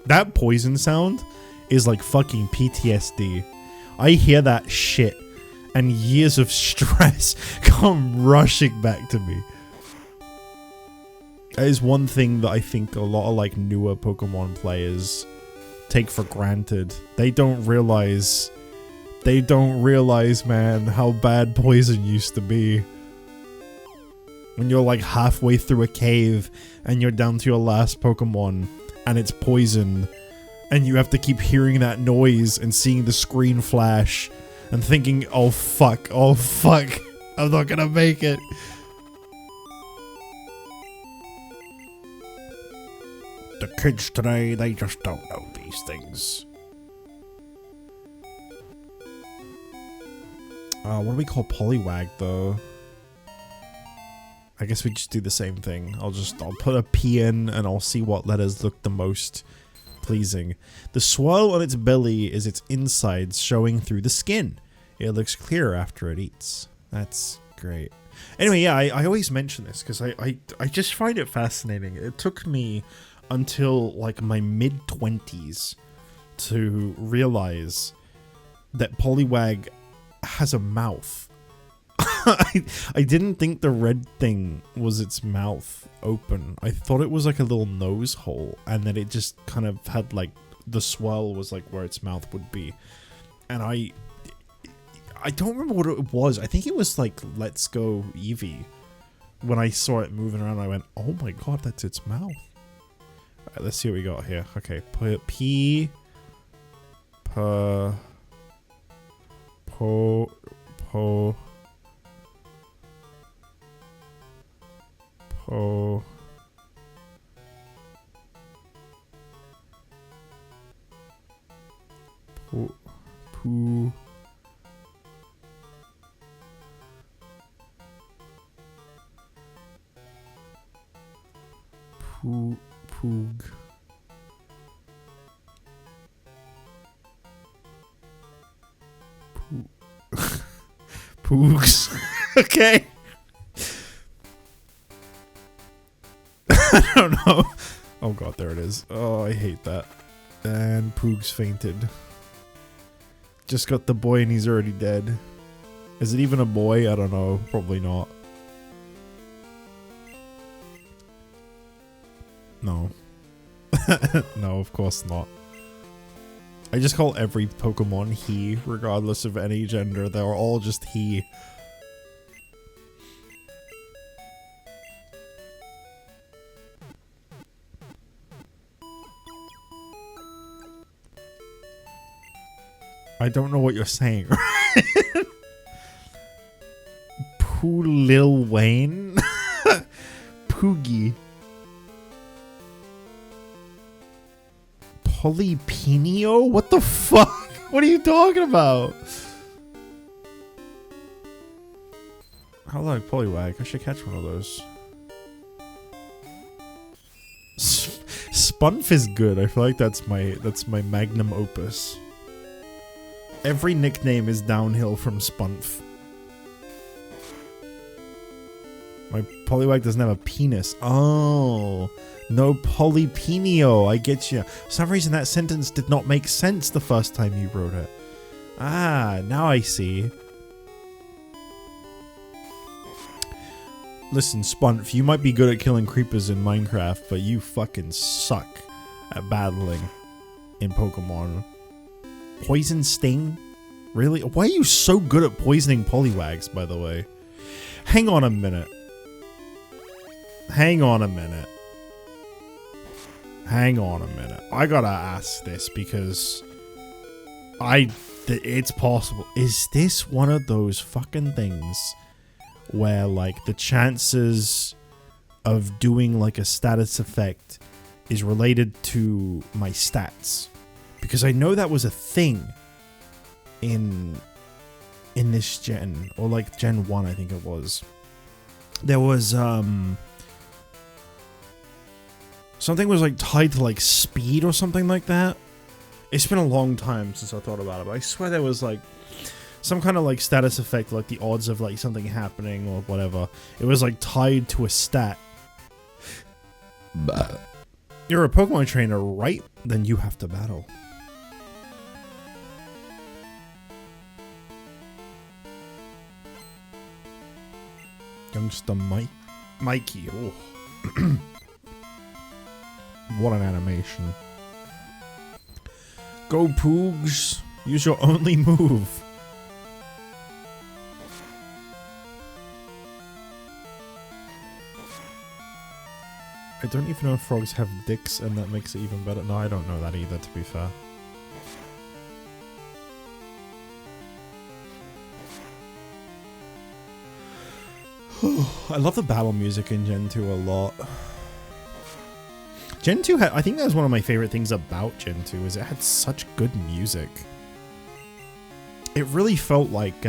That poison sound is like fucking PTSD. I hear that shit and years of stress come rushing back to me. That is one thing that I think a lot of like newer Pokemon players take for granted. They don't realize, man, how bad poison used to be. When you're like halfway through a cave and you're down to your last Pokemon and it's poisoned and you have to keep hearing that noise and seeing the screen flash and thinking, oh fuck, I'm not gonna make it. The kids today, they just don't know these things. What do we call Poliwag though? I guess we just do the same thing. I'll put a P in and I'll see what letters look the most pleasing. The swirl on its belly is its insides showing through the skin. It looks clearer after it eats. That's great. Anyway, yeah, I always mention this because I just find it fascinating. It took me until like my mid-20s to realize that Poliwag has a mouth. I didn't think the red thing was its mouth open. I thought it was like a little nose hole and that it just kind of had like the swirl was like where its mouth would be. And I don't remember what it was. I think it was like Let's Go Eevee. When I saw it moving around, I went, oh my god, that's its mouth. Alright, let's see what we got here. Okay, P Po Pug. Poogs. Okay. I don't know. Oh god, there it is. Oh, I hate that. And Poogs fainted. Just got the boy and he's already dead. Is it even a boy? I don't know. Probably not. No. No, of course not. I just call every Pokemon he, regardless of any gender. They're all just he. I don't know what you're saying. Poo Lil Wayne. Poogie. Polypenio? What the fuck? What are you talking about? I like Poliwag. I should catch one of those. Spunf is good. I feel like that's my magnum opus. Every nickname is downhill from Spunf. My Poliwag doesn't have a penis. Oh, no polypenio. I get you. For some reason that sentence did not make sense the first time you wrote it. Ah, now I see. Listen, Spunf, you might be good at killing creepers in Minecraft, but you fucking suck at battling in Pokemon. Poison Sting? Really? Why are you so good at poisoning Poliwags, by the way? Hang on a minute. Hang on a minute. Hang on a minute. I gotta ask this because it's possible. Is this one of those fucking things where, like, the chances of doing, like, a status effect is related to my stats? Because I know that was a thing in this gen, or, like, Gen 1, I think it was. There was, something was, like, tied to, like, speed or something like that. It's been a long time since I thought about it, but I swear there was, like, some kind of, like, status effect, like the odds of, like, something happening or whatever. It was, like, tied to a stat. You're a Pokemon trainer, right? Then you have to battle. Youngster Mikey. Oh. What an animation. Go Poogs. Use your only move. I don't even know if frogs have dicks, and that makes it even better. No, I don't know that either, to be fair. I love the battle music in Gen 2 a lot. Gen 2 had, I think that was one of my favorite things about Gen 2, is it had such good music. It really felt like,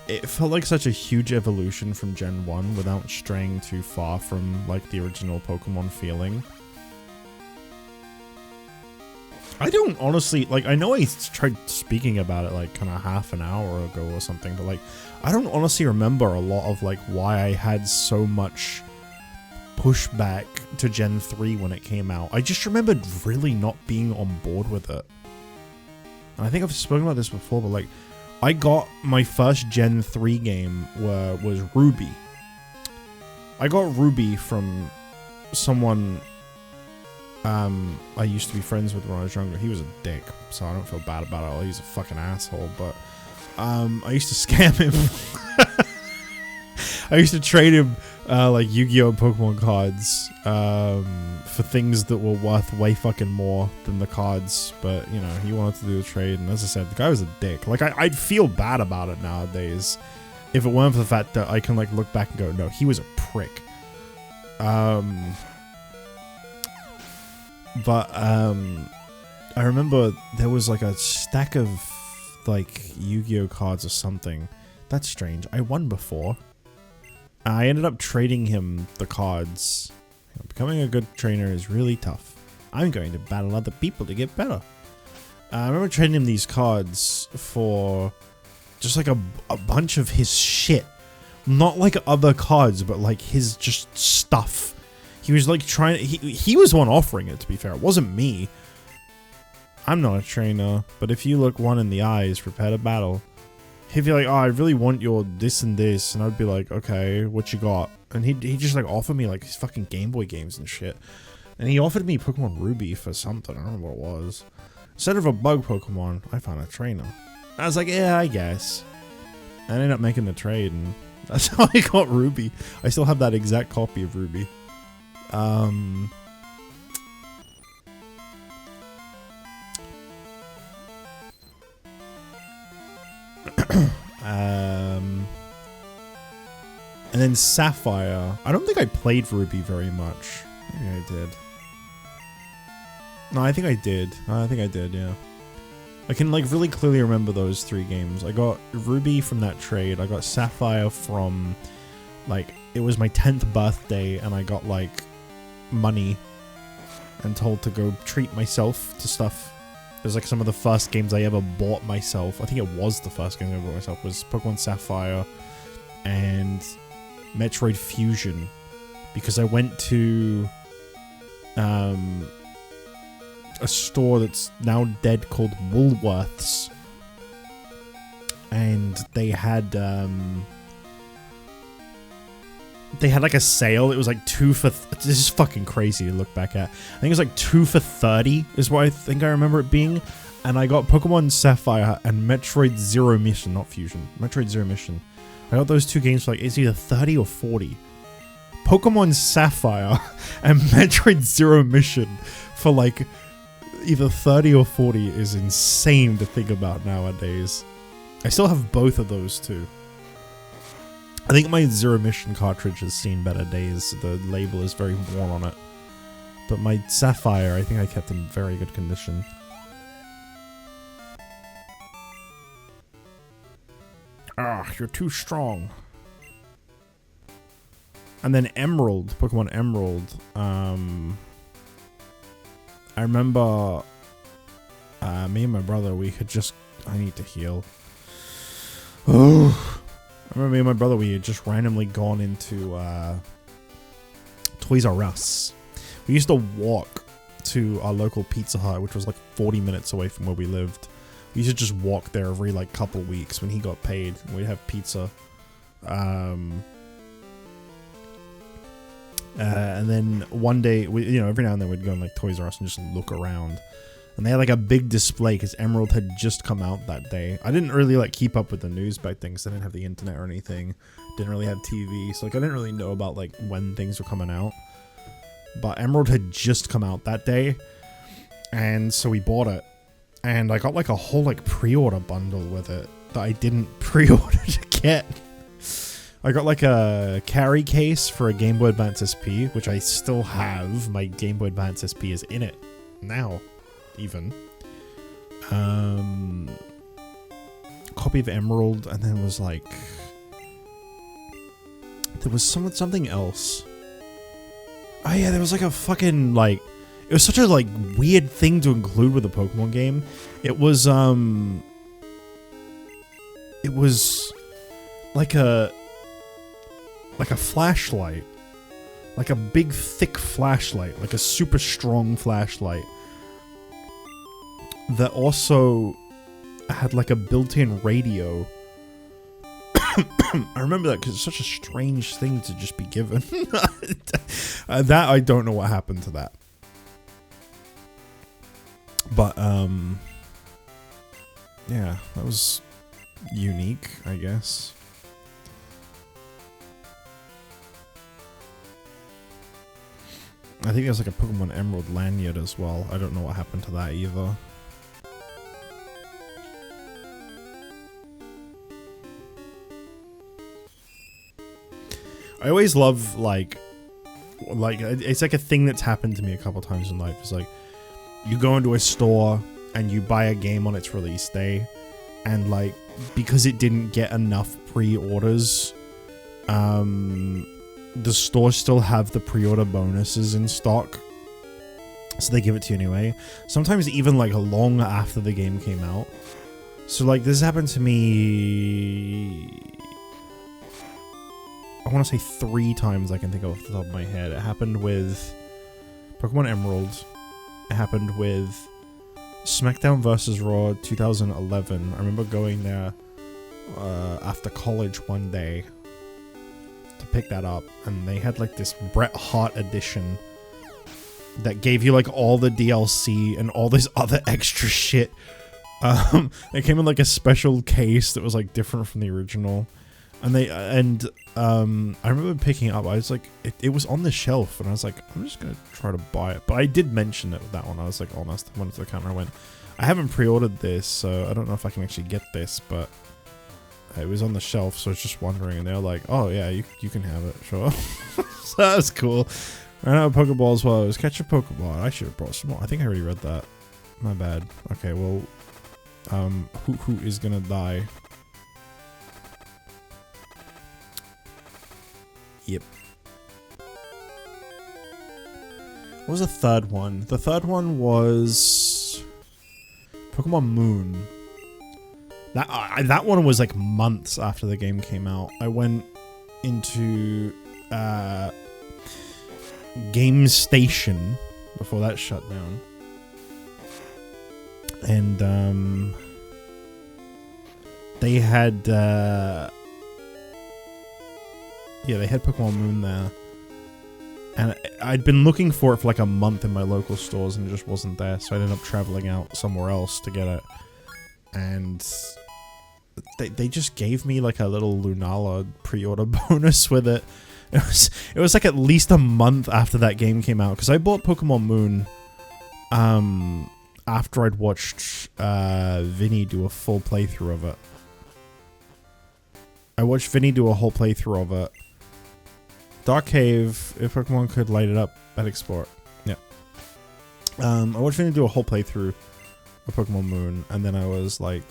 it felt like such a huge evolution from Gen 1 without straying too far from, like, the original Pokemon feeling. I don't honestly, like, I know I tried speaking about it, like, kind of half an hour ago or something, but, like, I don't honestly remember a lot of, like, why I had so much pushback to Gen 3 when it came out. I just remembered really not being on board with it. And I think I've spoken about this before, but, like, I got my first Gen 3 game was Ruby. I got Ruby from someone I used to be friends with when I was younger. He was a dick, so I don't feel bad about it. He's a fucking asshole, but I used to scam him. I used to trade him like Yu-Gi-Oh! Pokemon cards for things that were worth way fucking more than the cards, but you know, he wanted to do a trade, and as I said, the guy was a dick. Like, I'd feel bad about it nowadays if it weren't for the fact that I can, like, look back and go, no, he was a prick. But I remember there was, like, a stack of, like, Yu-Gi-Oh! Cards or something. That's strange. I won before. I ended up trading him the cards. Becoming a good trainer is really tough. I'm going to battle other people to get better. I remember trading him these cards for just, like, a bunch of his shit. Not, like, other cards, but, like, his just stuff. He was, like, trying... He was the one offering it, to be fair. It wasn't me. I'm not a trainer, but if you look one in the eyes, prepare to battle. He'd be like, oh, I really want your this and this, and I'd be like, okay, what you got? And he'd just, like, offer me, like, his fucking Game Boy games and shit. And he offered me Pokemon Ruby for something. I don't remember what it was. Instead of a bug Pokemon, I found a trainer. I was like, yeah, I guess. I ended up making the trade, and that's how I got Ruby. I still have that exact copy of Ruby. And then Sapphire. I don't think I played Ruby very much. Maybe I did. No, I think I did. Yeah. I can, like, really clearly remember those 3 games. I got Ruby from that trade. I got Sapphire from, like, it was my 10th birthday, and I got, like, money and told to go treat myself to stuff. It was, like, some of the first games I ever bought myself. I think it was the first game I ever bought myself, was Pokemon Sapphire and Metroid Fusion. Because I went to a store that's now dead called Woolworths, and they had like a sale. It was like 2 for this is fucking crazy to look back at. I think it was like 2 for 30 is what I think I remember it being, and I got Pokemon Sapphire and Metroid Zero Mission, not Fusion, Metroid Zero Mission. I got those 2 games for like, it's either 30 or 40. Pokemon Sapphire and Metroid Zero Mission for like either 30 or 40 is insane to think about nowadays. I still have both of those too. I think my Zero Mission cartridge has seen better days. The label is very worn on it. But my Sapphire, I think I kept in very good condition. Ah, you're too strong. And then Emerald, Pokemon Emerald. I remember me and my brother, we had just... I need to heal. Oh. I remember me and my brother, we had just randomly gone into Toys R Us. We used to walk to our local Pizza Hut, which was like 40 minutes away from where we lived. We used to just walk there every like couple weeks when he got paid. We'd have pizza. And then one day, every now and then we'd go in like Toys R Us and just look around. And they had like a big display because Emerald had just come out that day. I didn't really like keep up with the news back then because I didn't have the internet or anything. Didn't really have TV. So like I didn't really know about like when things were coming out. But Emerald had just come out that day. And so we bought it. And I got like a whole like pre-order bundle with it that I didn't pre-order to get. I got like a carry case for a Game Boy Advance SP, which I still have. My Game Boy Advance SP is in it now, even. Copy of Emerald, and then was like... There was something else. Oh yeah, there was like a fucking like... It was such a like weird thing to include with a Pokemon game. It was like a flashlight. Like a big thick flashlight. Like a super strong flashlight. That also had like a built-in radio. I remember that because it's such a strange thing to just be given. That, I don't know what happened to that. But, yeah, that was unique, I guess. I think there's like a Pokemon Emerald lanyard as well. I don't know what happened to that either. I always love, like, it's like a thing that's happened to me a couple times in life. It's like, you go into a store and you buy a game on its release day, and like, because it didn't get enough pre-orders, the store still have the pre-order bonuses in stock, so they give it to you anyway. Sometimes even like long after the game came out. So like, this happened to me, I want to say 3 times I can think of off the top of my head. It happened with Pokemon Emerald. It happened with SmackDown vs. Raw 2011. I remember going there after college one day to pick that up, and they had like this Bret Hart edition that gave you like all the DLC and all this other extra shit. It came in like a special case that was like different from the original. And I remember picking it up. I was like, it was on the shelf, and I was like, I'm just gonna try to buy it. But I did mention it with that one. I was like honest. I went to the counter. I went, I haven't pre-ordered this, so I don't know if I can actually get this. But It was on the shelf, so I was just wondering, and they're like, "Oh yeah, you can have it, sure." So that was cool. Ran out of Pokeballs while I was catch a Pokemon. I should have brought some more. I think I already read that. My bad. Okay, well, who is gonna die? Yep. What was the third one? The third one was Pokemon Moon. That one was like months after the game came out. I went into Game Station before that shut down, and they had they had Pokemon Moon there, and I'd been looking for it for like a month in my local stores, and it just wasn't there. So I ended up traveling out somewhere else to get it, and they just gave me like a little Lunala pre-order bonus with it. It was like at least a month after that game came out, because I bought Pokemon Moon after I'd watched Vinny do a full playthrough of it. I watched Vinny do a whole playthrough of it. Dark Cave, if Pokemon could light it up, I'd explore. Yeah. I watched Vinny do a whole playthrough of Pokemon Moon, and then I was like,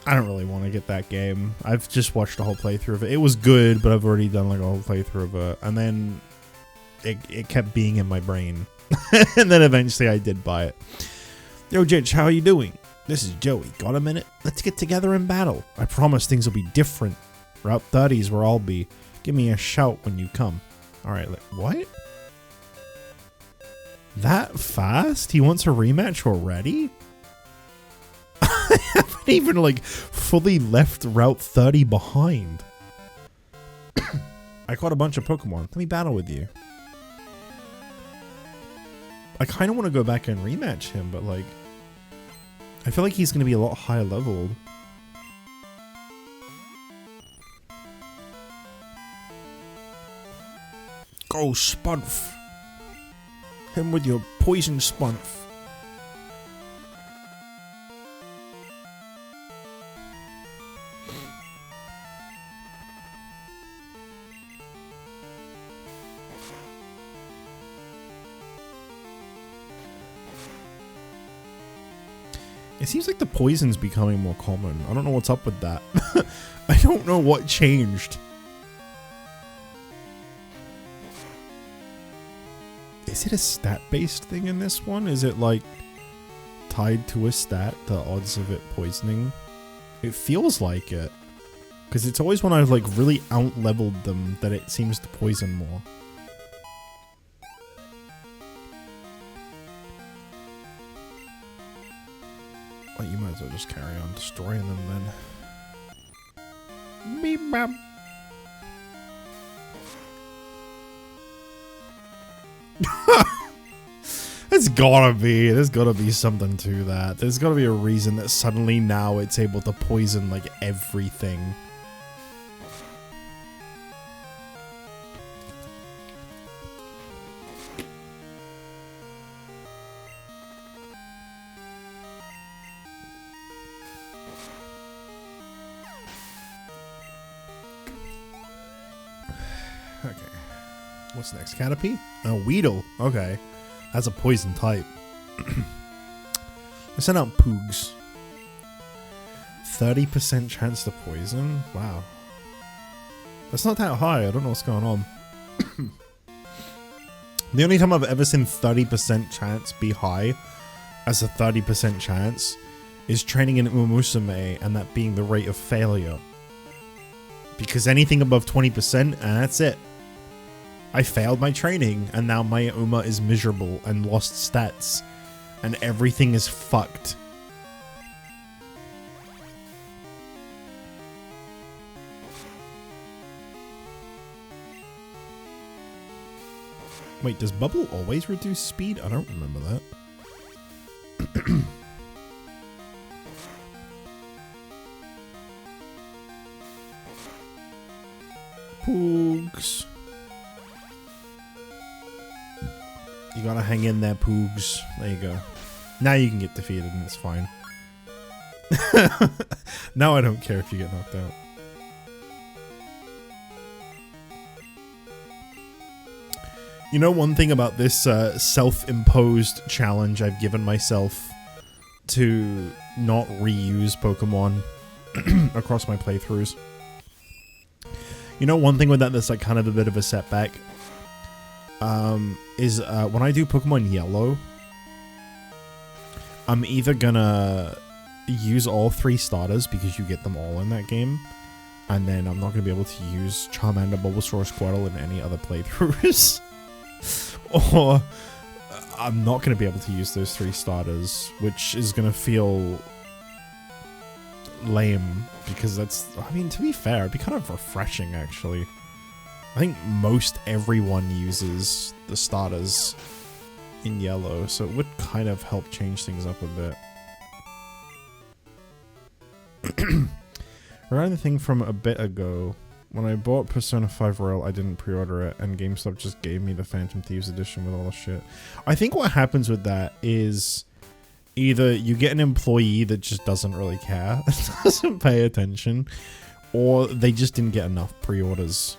I don't really want to get that game. I've just watched a whole playthrough of it. It was good, but I've already done like a whole playthrough of it. And then it kept being in my brain. And then eventually I did buy it. Yo, Jitch, how are you doing? This is Joey. Got a minute? Let's get together and battle. I promise things will be different. Route 30 is where I'll be. Give me a shout when you come. Alright, what? That fast? He wants a rematch already? I haven't even, like, fully left Route 30 behind. I caught a bunch of Pokemon. Let me battle with you. I kind of want to go back and rematch him, but, like, I feel like he's going to be a lot higher leveled. Go, Spunf. Him with your poison Spunf. It seems like the poison's becoming more common. I don't know what's up with that. I don't know what changed. Is it a stat-based thing in this one? Is it like tied to a stat, the odds of it poisoning? It feels like it. Because it's always when I've like really out-leveled them that it seems to poison more. Well, you might as well just carry on destroying them then. Beep bop. There's gotta be something to that. There's gotta be a reason that suddenly now it's able to poison like everything. Okay. What's next? Caterpie? Oh, Weedle. Okay. That's a poison type. I sent out Poogs. 30% chance to poison? Wow. That's not that high. I don't know what's going on. The only time I've ever seen 30% chance be high as a 30% chance is training in Umusume and that being the rate of failure. Because anything above 20% and that's it. I failed my training, and now my Uma is miserable and lost stats, and everything is fucked. Wait, does Bubble always reduce speed? I don't remember that. Poogs. You gotta hang in there, Poogs. There you go. Now you can get defeated and it's fine. Now I don't care if you get knocked out. You know, one thing about this self-imposed challenge I've given myself to not reuse Pokemon across my playthroughs. You know, one thing with that that's like kind of a bit of a setback is when I do Pokemon Yellow, I'm either gonna use all 3 starters because you get them all in that game, and then I'm not gonna be able to use Charmander, Bulbasaur, Squirtle in any other playthroughs. Or I'm not going to be able to use those 3 starters, which is going to feel lame, because that's, I mean, to be fair, it'd be kind of refreshing, actually. I think most everyone uses the starters in Yellow, so it would kind of help change things up a bit. Regarding the thing from a bit ago, when I bought Persona 5 Royal, I didn't pre-order it, and GameStop just gave me the Phantom Thieves edition with all the shit. I think what happens with that is either you get an employee that just doesn't really care, doesn't pay attention, or they just didn't get enough pre-orders.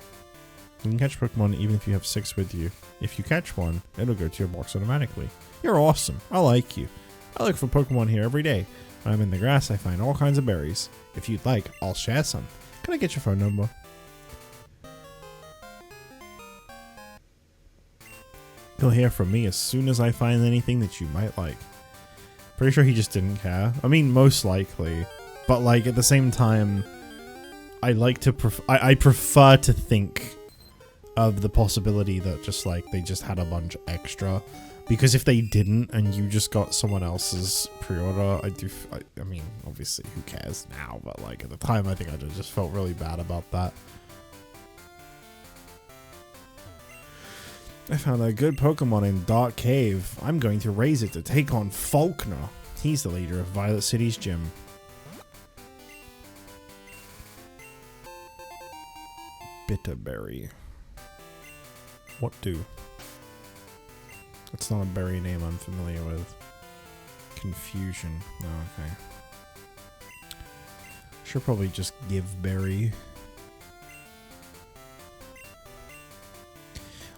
You can catch Pokemon even if you have 6 with you. If you catch one, it'll go to your box automatically. You're awesome. I like you. I look for Pokemon here every day. When I'm in the grass, I find all kinds of berries. If you'd like, I'll share some. Can I get your phone number? You'll hear from me as soon as I find anything that you might like. Pretty sure he just didn't care. I mean, most likely. But, like, at the same time, I like to I prefer to think of the possibility that just, like, they just had a bunch extra. Because if they didn't and you just got someone else's pre-order, I mean, obviously, who cares now? But, like, at the time, I think I just felt really bad about that. I found a good Pokemon in Dark Cave. I'm going to raise it to take on Faulkner. He's the leader of Violet City's gym. Bitterberry. What do? It's not a berry name I'm familiar with. Confusion. Oh, okay. Should probably just give berry.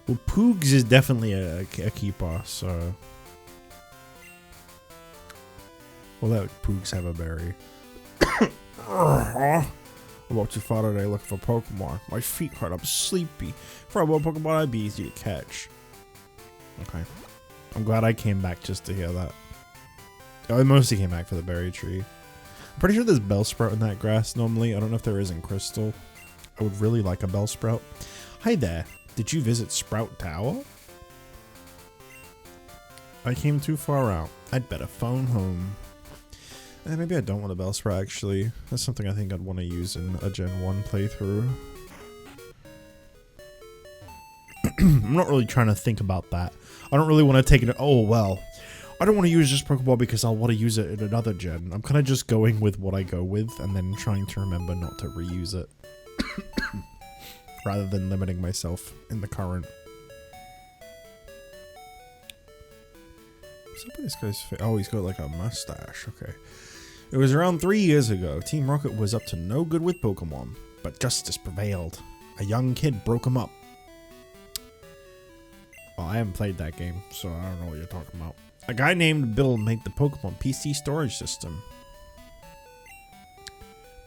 Well, Poogs is definitely a keeper, so we'll let Poogs have a berry. About too far today looking for Pokemon. My feet hurt, I'm sleepy. For a Pokemon, I'd be easy to catch. Okay. I'm glad I came back just to hear that. I mostly came back for the berry tree. I'm pretty sure there's Bellsprout in that grass normally. I don't know if there is in Crystal. I would really like a Bellsprout. Hi there. Did you visit Sprout Tower? I came too far out. I'd better phone home. Maybe I don't want a Bellsprout, actually. That's something I think I'd want to use in a Gen 1 playthrough. I'm not really trying to think about that. I don't really want to take it. Oh, well. I don't want to use this Pokeball because I'll want to use it in another gen. I'm kind of just going with what I go with and then trying to remember not to reuse it. Rather than limiting myself in the current. What's up with this guy's face? Oh, he's got like a mustache. Okay. It was around 3 years ago. Team Rocket was up to no good with Pokemon, but justice prevailed. A young kid broke him up. Well, I haven't played that game, so I don't know what you're talking about. A guy named Bill made the Pokemon PC storage system.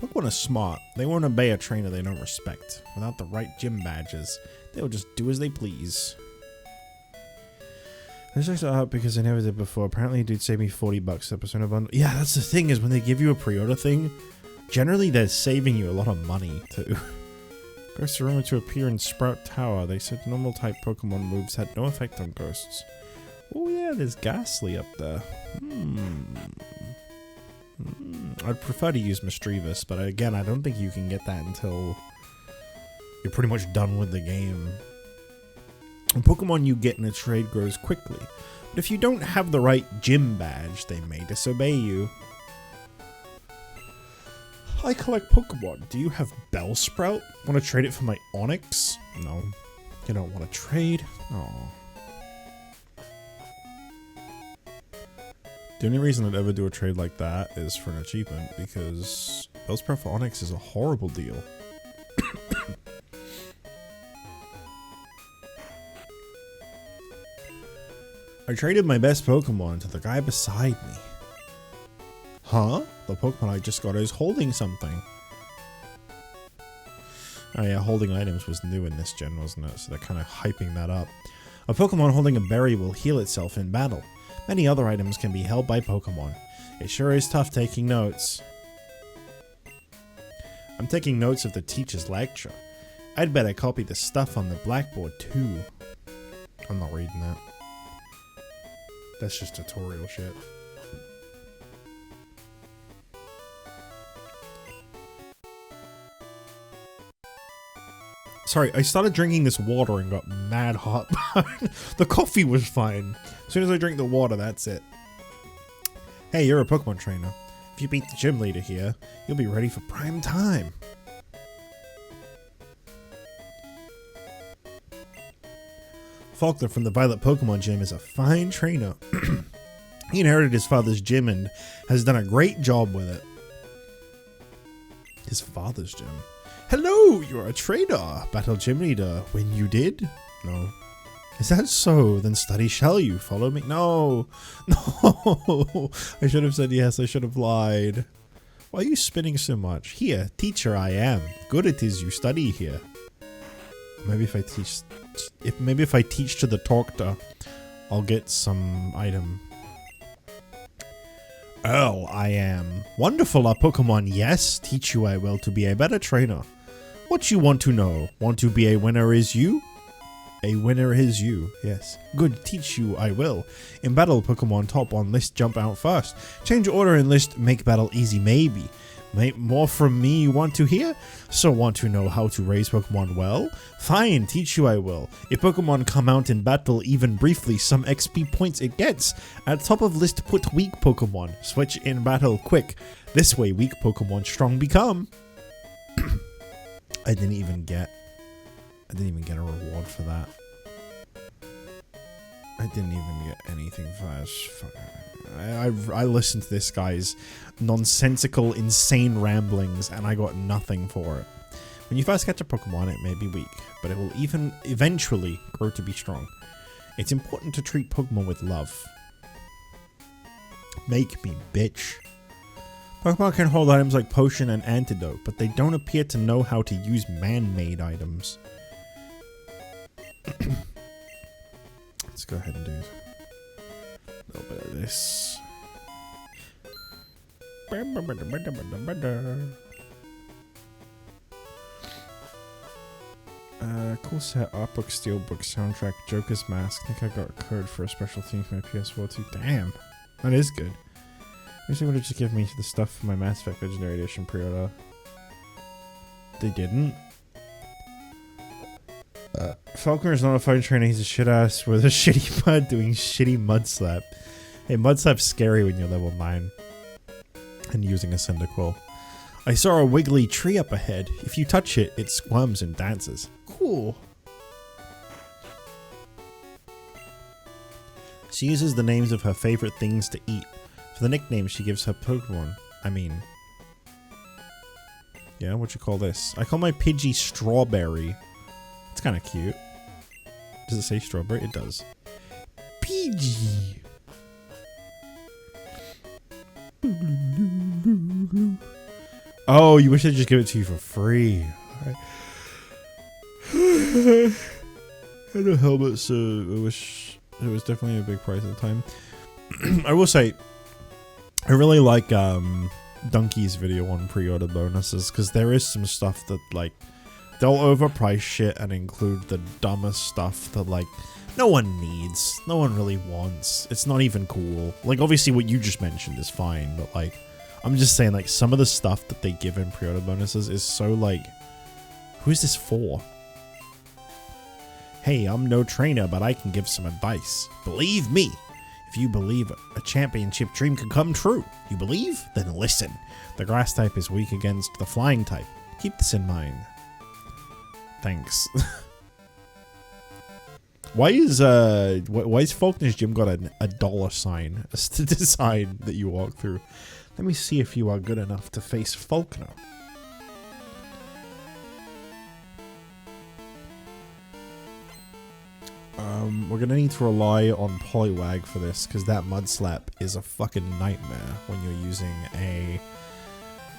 Pokemon are smart. They won't obey a trainer they don't respect. Without the right gym badges, they'll just do as they please. This is out because I never did before. Apparently, dude saved me $40 a Persona bundle. Yeah, that's the thing, is when they give you a pre-order thing, generally they're saving you a lot of money too. Ghosts are rumored to appear in Sprout Tower. They said normal type Pokemon moves had no effect on ghosts. Oh yeah, there's Ghastly up there. I'd prefer to use Misdreavus, but again, I don't think you can get that until you're pretty much done with the game. A Pokemon you get in a trade grows quickly, but if you don't have the right gym badge, they may disobey you. I collect Pokemon. Do you have Bellsprout? Want to trade it for my Onix? No. You don't want to trade? Aww. The only reason I'd ever do a trade like that is for an achievement, because Bellsprout for Onyx is a horrible deal. I traded my best Pokemon to the guy beside me. Huh? The Pokemon I just got is holding something. Oh yeah, holding items was new in this gen, wasn't it? So they're kind of hyping that up. A Pokemon holding a berry will heal itself in battle. Many other items can be held by Pokemon. It sure is tough taking notes. I'm taking notes of the teacher's lecture. I'd better copy the stuff on the blackboard too. I'm not reading that. That's just tutorial shit. Sorry, I started drinking this water and got mad hot. The coffee was fine. As soon as I drink the water, that's it. Hey, you're a Pokemon trainer. If you beat the gym leader here, you'll be ready for prime time. Faulkner from the Violet Pokemon Gym is a fine trainer. He inherited his father's gym and has done a great job with it. His father's gym? Hello, you're a trainer, battle gym leader. When you did? No. Is that so? Then study shall you. Follow me? No. No. I should have said yes. I should have lied. Why are you spinning so much? Here, teacher I am. Good it is you study here. Maybe if I teach... Maybe if I teach to the doctor, I'll get some item. Earl, I am. Wonderful, our Pokemon, yes. Teach you I will to be a better trainer. What you want to know? Want to be a winner is you? A winner is you, yes. Good, teach you I will. In battle, Pokemon top on list jump out first. Change order in list, make battle easy maybe. More from me you want to hear? So want to know how to raise Pokemon well? Fine, teach you I will. If Pokemon come out in battle even briefly, some XP points it gets. At top of list put weak Pokemon. Switch in battle quick. This way weak Pokemon strong become. I didn't even get a reward for that. I didn't even get anything for that. I listened to this guy's nonsensical, insane ramblings, and I got nothing for it. When you first catch a Pokemon, it may be weak, but it will even eventually grow to be strong. It's important to treat Pokemon with love. Make me, bitch. Pokemon can hold items like Potion and Antidote, but they don't appear to know how to use man-made items. Let's go ahead and do a little bit of this. Cool set, artbook, steelbook, soundtrack, Joker's mask. I think I got a code for a special theme for my PS4 too. Damn, that is good. I wish they would have just given me the stuff for my Mass Effect Legendary Edition pre-order. They didn't. Falconer is not a fine trainer, he's a shit ass with a shitty mud doing shitty mud slap. Hey, mud slap's scary when you're level 9 and using a Cyndaquil. I saw a wiggly tree up ahead. If you touch it, it squirms and dances. Cool. She uses the names of her favorite things to eat. For the nickname she gives her Pokemon. I mean... yeah, what you call this? I call my Pidgey Strawberry. It's kind of cute. Does it say strawberry? It does. Pidgey! Oh, you wish I'd just give it to you for free. Right. I know helmets, I wish it was definitely a big price at the time. I will say, I really like Donkey's video on pre-order bonuses, because there is some stuff that, like, they'll overprice shit and include the dumbest stuff that, like, no one needs, no one really wants. It's not even cool. Like, obviously what you just mentioned is fine, but, like, I'm just saying, like, some of the stuff that they give in pre-order bonuses is so, like, who is this for? Hey, I'm no trainer, but I can give some advice. Believe me. If you believe a championship dream can come true, you believe? Then listen. The grass type is weak against the flying type. Keep this in mind. Thanks. Why is Faulkner's Gym got a dollar sign as to the sign that you walk through? Let me see if you are good enough to face Faulkner. We're gonna need to rely on Poliwag for this, because that Mud Slap is a fucking nightmare when you're using a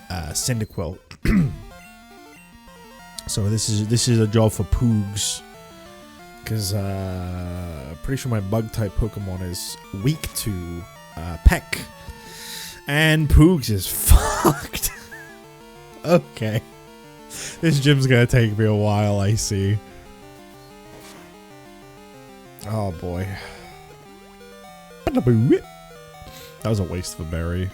Cyndaquil. So this is a job for Poogs, because pretty sure my bug type Pokemon is weak to Peck, and Poogs is fucked. Okay, this gym's gonna take me a while, I see. Oh boy. That was a waste of a berry.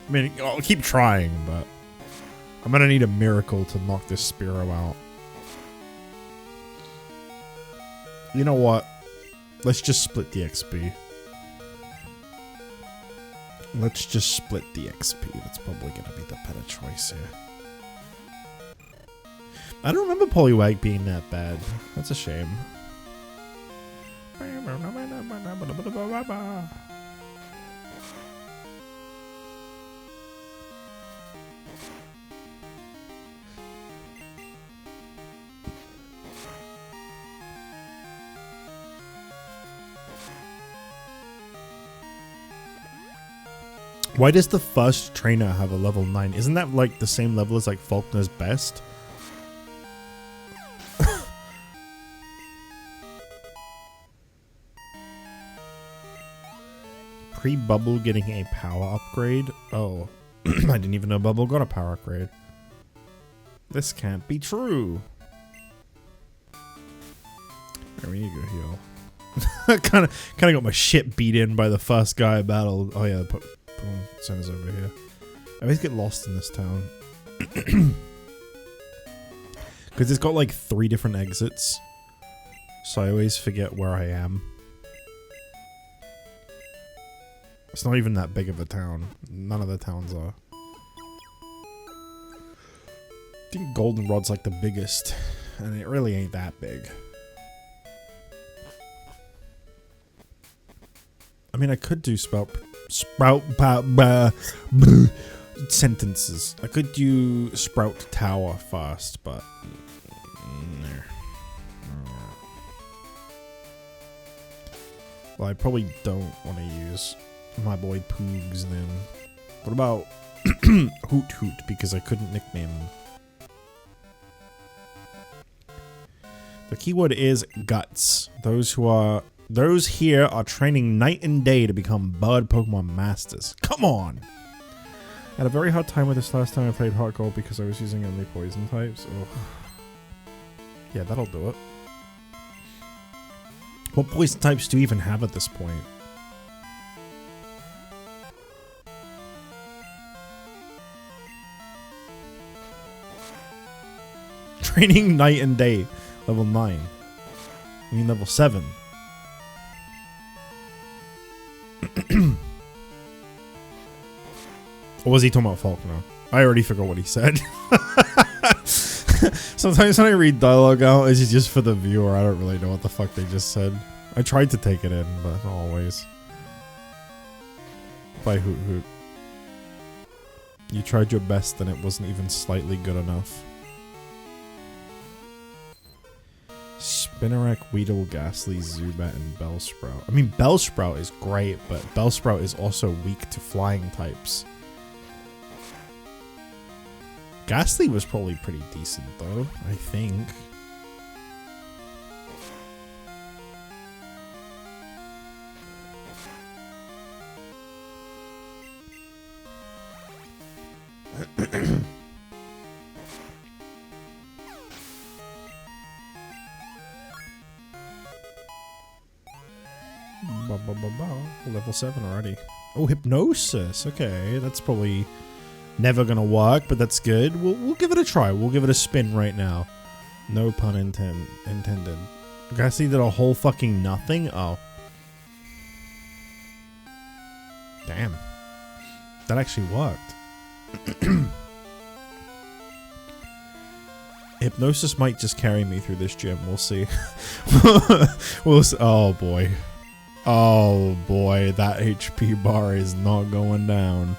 I mean, I'll keep trying, but I'm gonna need a miracle to knock this Spearow out. You know what? Let's just split the XP. Let's just split the XP. That's probably gonna be the better choice here. I don't remember Poliwag being that bad. That's a shame. Why does the first trainer have a level 9? Isn't that like the same level as like Faulkner's best? Pre-Bubble getting a power upgrade? Oh, I didn't even know Bubble got a power upgrade. This can't be true. There, we need to go heal. kind of got my shit beat in by the first guy I battled. Oh yeah, the Pokemon Center's over here. I always get lost in this town. Because it's got like 3 different exits. So I always forget where I am. It's not even that big of a town. None of the towns are. I think Goldenrod's like the biggest, and it really ain't that big. I mean, I could do sentences. I could do Sprout Tower first, but well, I probably don't want to use my boy Poogs then. What about Hoot Hoot, because I couldn't nickname him. The keyword is guts. Those here are training night and day to become bird Pokemon masters. Come on! I had a very hard time with this last time I played Heart Gold because I was using only poison types. Ugh. Yeah, that'll do it. What poison types do you even have at this point? Training night and day. Level 9. I mean level 7. Or was he talking about Faulkner? I already forgot what he said. Sometimes when I read dialogue out, it's just for the viewer. I don't really know what the fuck they just said. I tried to take it in, but not always. By Hoot Hoot. You tried your best and it wasn't even slightly good enough. Spinarak, Weedle, Ghastly, Zubat, and Bellsprout. I mean, Bellsprout is great, but Bellsprout is also weak to flying types. Ghastly was probably pretty decent, though, I think. Level 7 already. Oh, Hypnosis. Okay, that's probably never gonna work, but that's good. We'll give it a try. We'll give it a spin right now. No pun intended. Ghastly did a whole fucking nothing? Oh. Damn. That actually worked. Hypnosis might just carry me through this gym. We'll see. We'll see. Oh boy. Oh boy, that HP bar is not going down.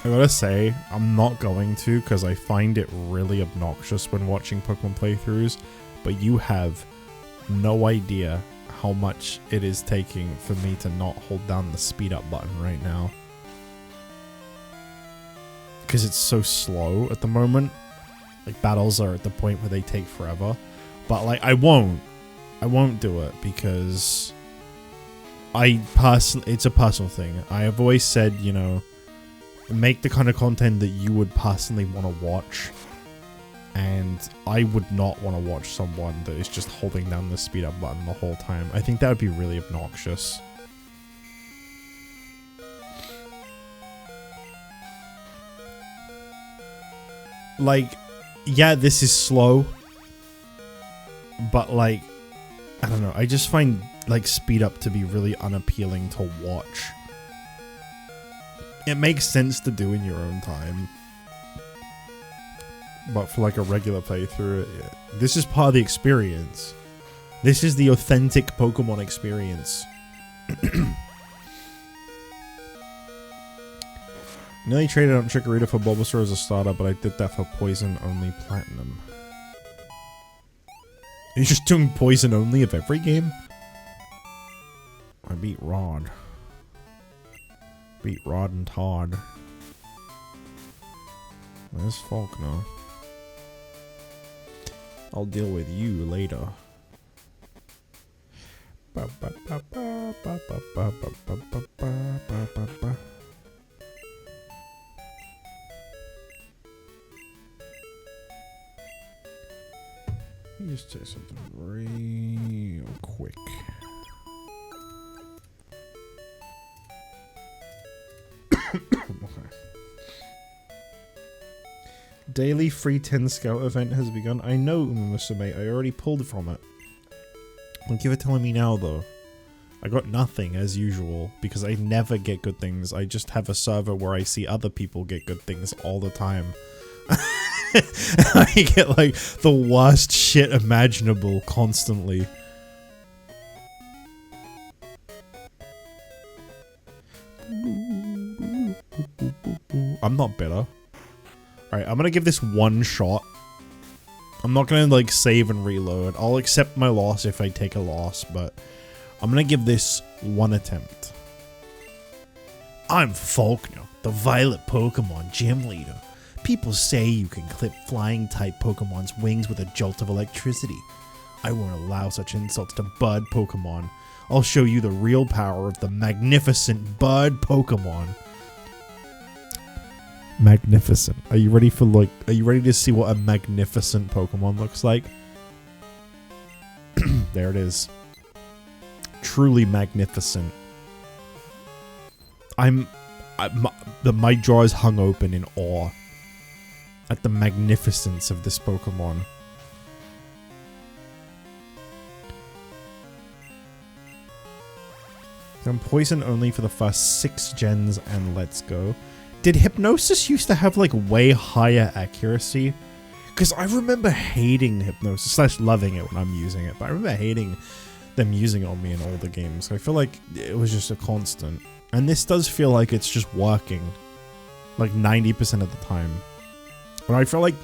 I gotta say, I'm not going to because I find it really obnoxious when watching Pokemon playthroughs, but you have no idea how much it is taking for me to not hold down the speed up button right now. Because it's so slow at the moment. Like, battles are at the point where they take forever. But, like, I won't do it because it's a personal thing. I have always said, you know, make the kind of content that you would personally want to watch, and I would not want to watch someone that is just holding down the speed up button the whole time. I think that would be really obnoxious. Like, yeah, this is slow, but like, I don't know, I just find like speed up to be really unappealing to watch. It makes sense to do in your own time, but for like a regular playthrough, this is part of the experience. This is the authentic Pokemon experience. Nearly traded out Chikorita for Bulbasaur as a starter, but I did that for Poison Only Platinum. Are you just doing Poison Only of every game? I beat Rod. Beat Rod and Todd. Where's Falkner? I'll deal with you later. Let me just say something real quick. Okay. Daily free 10 scout event has begun. I know, Umusume, I already pulled from it. Thank you for telling me now, though. I got nothing, as usual, because I never get good things. I just have a server where I see other people get good things all the time. I get, like, the worst shit imaginable constantly. I'm not bitter. Alright, I'm gonna give this one shot. I'm not gonna, like, save and reload. I'll accept my loss if I take a loss, but I'm gonna give this one attempt. I'm Falkner, the Violet Pokemon Gym Leader. People say you can clip flying-type Pokemon's wings with a jolt of electricity. I won't allow such insults to Bird Pokemon. I'll show you the real power of the magnificent Bird Pokemon. Magnificent. Are you ready for, like, are you ready to see what a magnificent Pokemon looks like? There it is. Truly magnificent. My jaw is hung open in awe at the magnificence of this Pokemon. I'm poison only for the first 6 gens and let's go. Did Hypnosis used to have, like, way higher accuracy? Because I remember hating Hypnosis, / loving it when I'm using it, but I remember hating them using it on me in older games. I feel like it was just a constant. And this does feel like it's just working, like, 90% of the time. But I feel like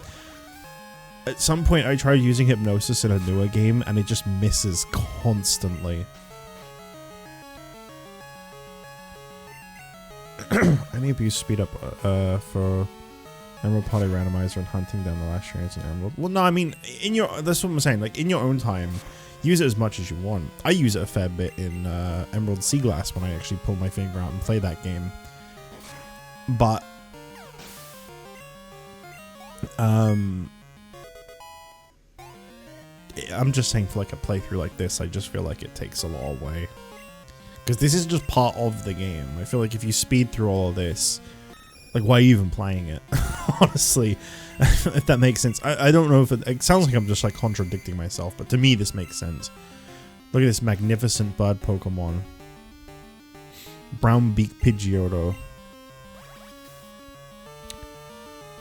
at some point I tried using Hypnosis in a newer game and it just misses constantly. Any abuse speed up for Emerald Party Randomizer and hunting down the last trains in Emerald. Well, no, I mean, that's what I'm saying. Like, in your own time, use it as much as you want. I use it a fair bit in Emerald Sea Glass when I actually pull my finger out and play that game. But I'm just saying, for like a playthrough like this, I just feel like it takes a lot away. Because this is just part of the game. I feel like if you speed through all of this, like, why are you even playing it? Honestly, if that makes sense. I don't know if it sounds like I'm just, like, contradicting myself, but to me this makes sense. Look at this magnificent bird Pokemon. Brown Beak Pidgeotto.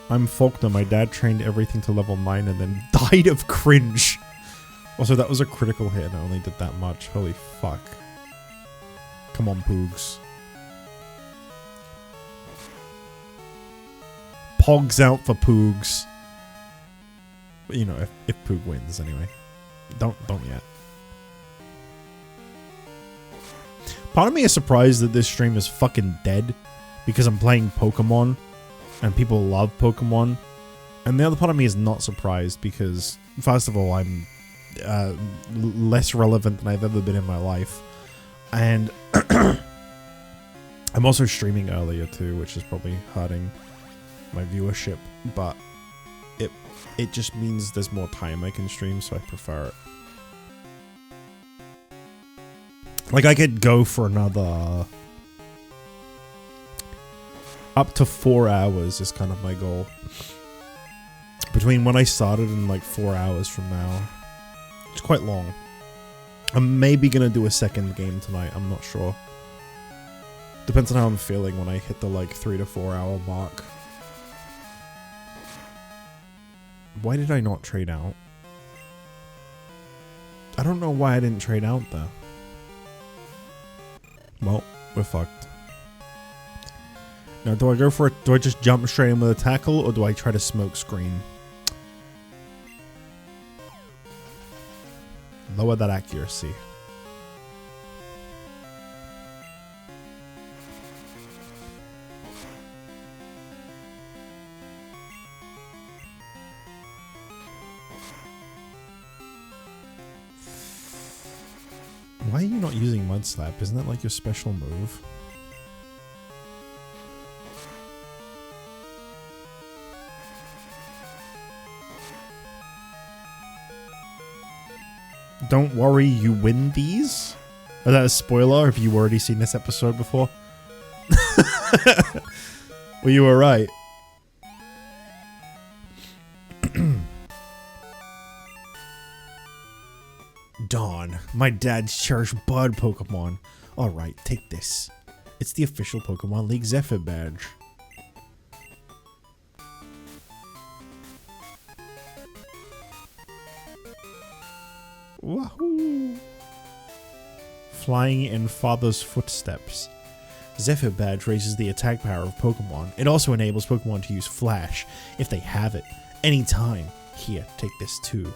I'm Faulkner. My dad trained everything to level 9 and then died of cringe. Also, that was a critical hit and I only did that much. Holy fuck. Come on, Poogs. Pogs out for Poogs. But, you know, if Poog wins, anyway. Don't yet. Part of me is surprised that this stream is fucking dead because I'm playing Pokemon and people love Pokemon. And the other part of me is not surprised because, first of all, I'm less relevant than I've ever been in my life. And I'm also streaming earlier too, which is probably hurting my viewership, but it just means there's more time I can stream, so I prefer it. Like, I could go for another up to 4 hours is kind of my goal. Between when I started and like 4 hours from now. It's quite long. I'm maybe gonna do a second game tonight, I'm not sure. Depends on how I'm feeling when I hit the like 3 to 4 hour mark. Why did I not trade out? I don't know why I didn't trade out there. Well, we're fucked. Now, do I go for it? Do I just jump straight in with a tackle, or do I try to smoke screen? Lower that accuracy. Why are you not using Mud Slap? Isn't that like your special move? Don't worry, you win these? Is that a spoiler? Have you already seen this episode before? Well, you were right. Dawn, my dad's cherished bird Pokemon. Alright, take this. It's the official Pokemon League Zephyr badge. Wahoo! Flying in father's footsteps. Zephyr badge raises the attack power of Pokemon. It also enables Pokemon to use Flash, if they have it, anytime. Here, take this too.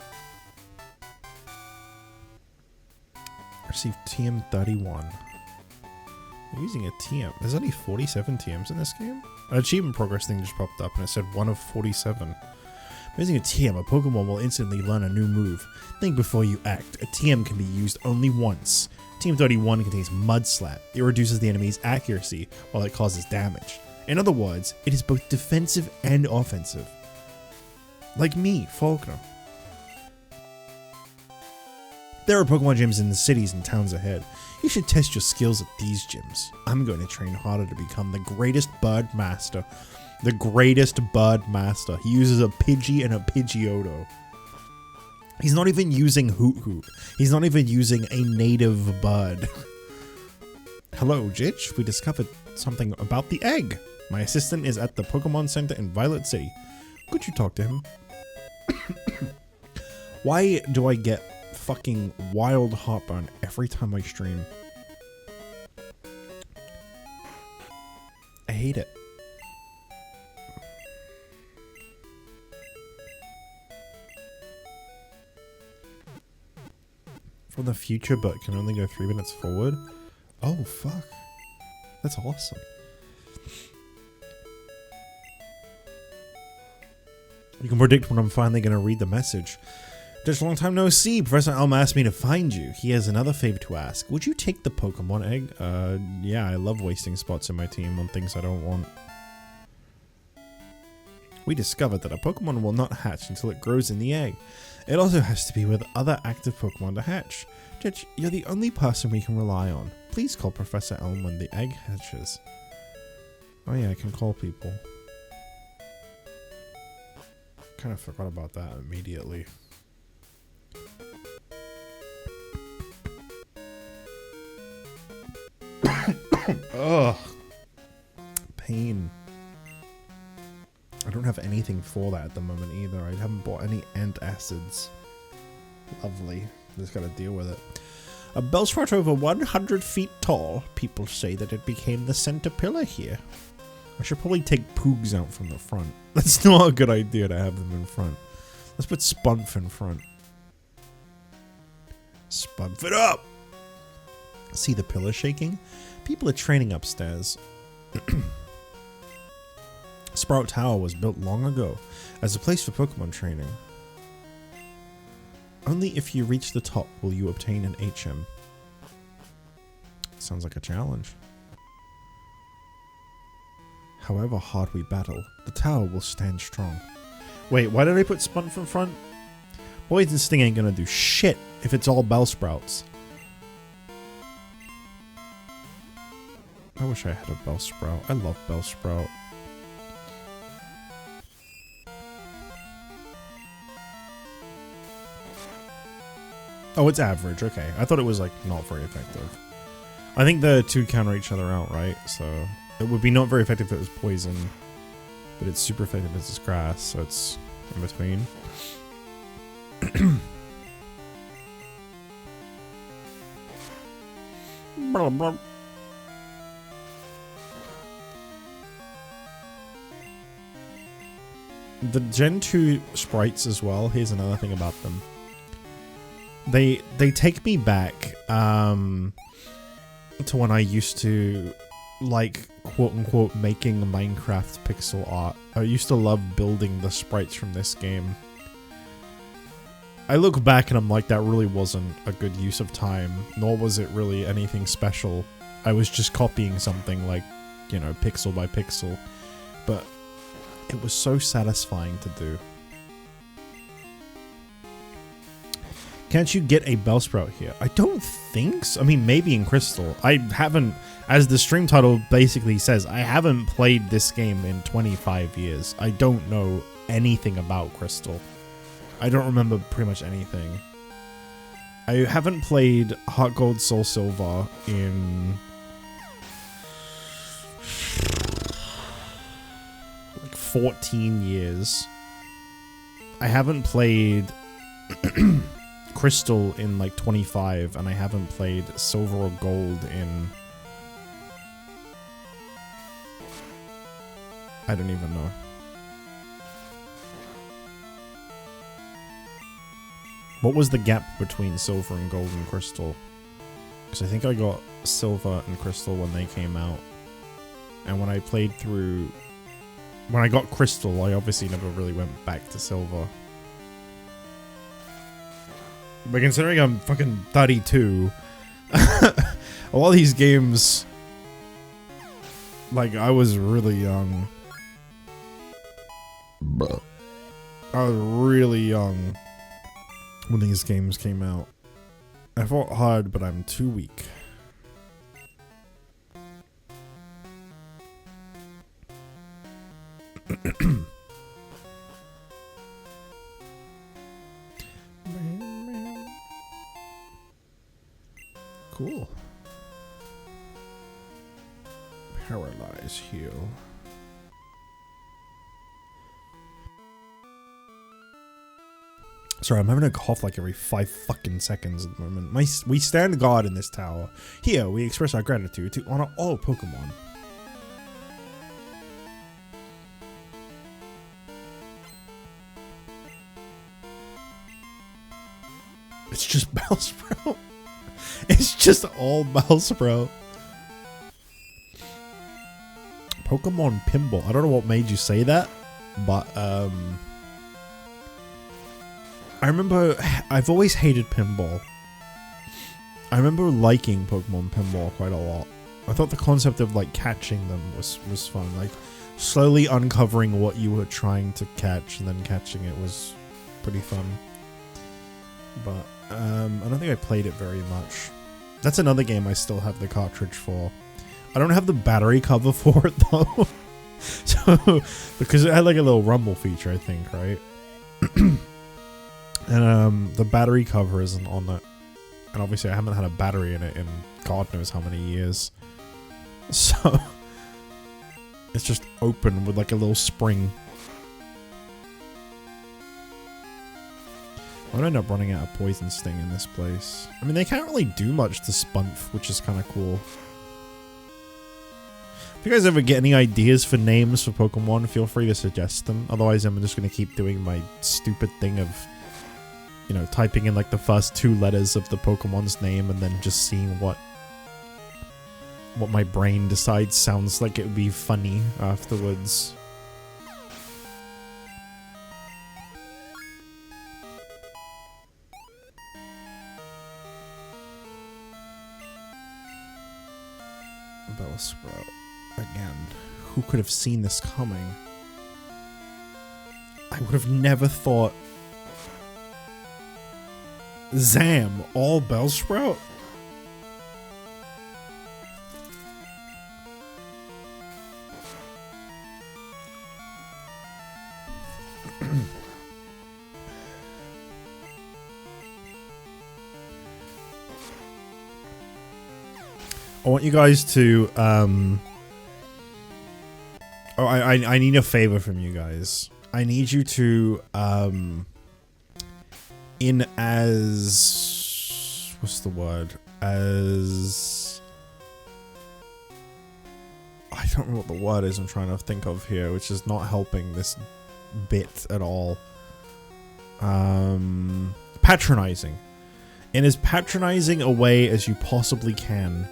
Receive TM31. I'm using a TM. There's only 47 TMs in this game? An achievement progress thing just popped up and it said 1 of 47. By using a TM, a Pokemon will instantly learn a new move. Think before you act. A TM can be used only once. TM31 contains Mud Slap. It reduces the enemy's accuracy while it causes damage. In other words, it is both defensive and offensive. Like me, Faulkner. There are Pokemon gyms in the cities and towns ahead. You should test your skills at these gyms. I'm going to train harder to become the greatest bird master. The greatest bird master. He uses a Pidgey and a Pidgeotto. He's not even using Hoot Hoot. He's not even using a native bird. Hello, Jitch. We discovered something about the egg. My assistant is at the Pokemon Center in Violet City. Could you talk to him? Why do I get fucking wild heartburn every time I stream? I hate it. From the future, but can only go 3 minutes forward. Oh, fuck. That's awesome. You can predict when I'm finally going to read the message. Just a long time no see. Professor Elm asked me to find you. He has another favor to ask. Would you take the Pokemon egg? Yeah, I love wasting spots in my team on things I don't want. We discovered that a Pokemon will not hatch until it grows in the egg. It also has to be with other active Pokemon to hatch. Judge, you're the only person we can rely on. Please call Professor Elm when the egg hatches. Oh yeah, I can call people. Kind of forgot about that immediately. Ugh. Pain. I don't have anything for that at the moment either. I haven't bought any antacids. Lovely. Just gotta deal with it. A Bellsprout over 100 feet tall. People say that it became the center pillar here. I should probably take Poogs out from the front. That's not a good idea to have them in front. Let's put Spunf in front. Spunf it up! See the pillar shaking? People are training upstairs. Sprout Tower was built long ago as a place for Pokemon training. Only if you reach the top will you obtain an HM. Sounds like a challenge. However hard we battle, the tower will stand strong. Wait, why did I put Spunf in front? Poison Sting ain't gonna do shit if it's all Bellsprouts. I wish I had a Bellsprout. I love Bellsprout. Oh, it's average. Okay. I thought it was, like, not very effective. I think the two counter each other out, right? So, it would be not very effective if it was poison. But it's super effective if it's grass, so it's in between. Blah, blah. The Gen 2 sprites as well, here's another thing about them. They take me back to when I used to like quote unquote making Minecraft pixel art. I used to love building the sprites from this game. I look back and I'm like, that really wasn't a good use of time, nor was it really anything special. I was just copying something like, you know, pixel by pixel. But it was so satisfying to do. Can't you get a Bellsprout here? I don't think so. I mean, maybe in Crystal. I haven't, as the stream title basically says, I haven't played this game in 25 years. I don't know anything about Crystal. I don't remember pretty much anything. I haven't played Heart Gold, Soul Silver in like 14 years. I haven't played Crystal in like 25, and I haven't played Silver or Gold in... I don't even know. What was the gap between Silver and Gold and Crystal? Because I think I got Silver and Crystal when they came out. And when I played through... When I got Crystal, I obviously never really went back to Silver. But considering I'm fucking 32, a lot of these games, like, I was really young. I was really young when these games came out. I fought hard, but I'm too weak. Cool. Paralyze heal. Sorry, I'm having a cough like every 5 fucking seconds at the moment. We stand guard in this tower. Here, we express our gratitude to honor all Pokemon. It's just Bellsprout. It's just all Bellsprout. Pokemon Pinball. I don't know what made you say that, but I remember I've always hated pinball. I remember liking Pokemon Pinball quite a lot. I thought the concept of like catching them was fun. Like slowly uncovering what you were trying to catch and then catching it was pretty fun. But I don't think I played it very much. That's another game I still have the cartridge for. I don't have the battery cover for it though. So because it had like a little rumble feature, I think, right? And the battery cover isn't on it. And obviously I haven't had a battery in it in God knows how many years. So it's just open with like a little spring. I'm gonna end up running out of Poison Sting in this place. I mean, they can't really do much to Spunf, which is kind of cool. If you guys ever get any ideas for names for Pokemon, feel free to suggest them. Otherwise, I'm just gonna keep doing my stupid thing of, you know, typing in like the first 2 letters of the Pokemon's name and then just seeing what my brain decides sounds like it would be funny afterwards. Bellsprout. Again, who could have seen this coming? I would have never thought... Zam, all Bellsprout? I want you guys to, Oh, I need a favor from you guys. I need you to, in as... What's the word? As... I don't know what the word is I'm trying to think of here, which is not helping this bit at all. Patronizing. In as patronizing a way as you possibly can,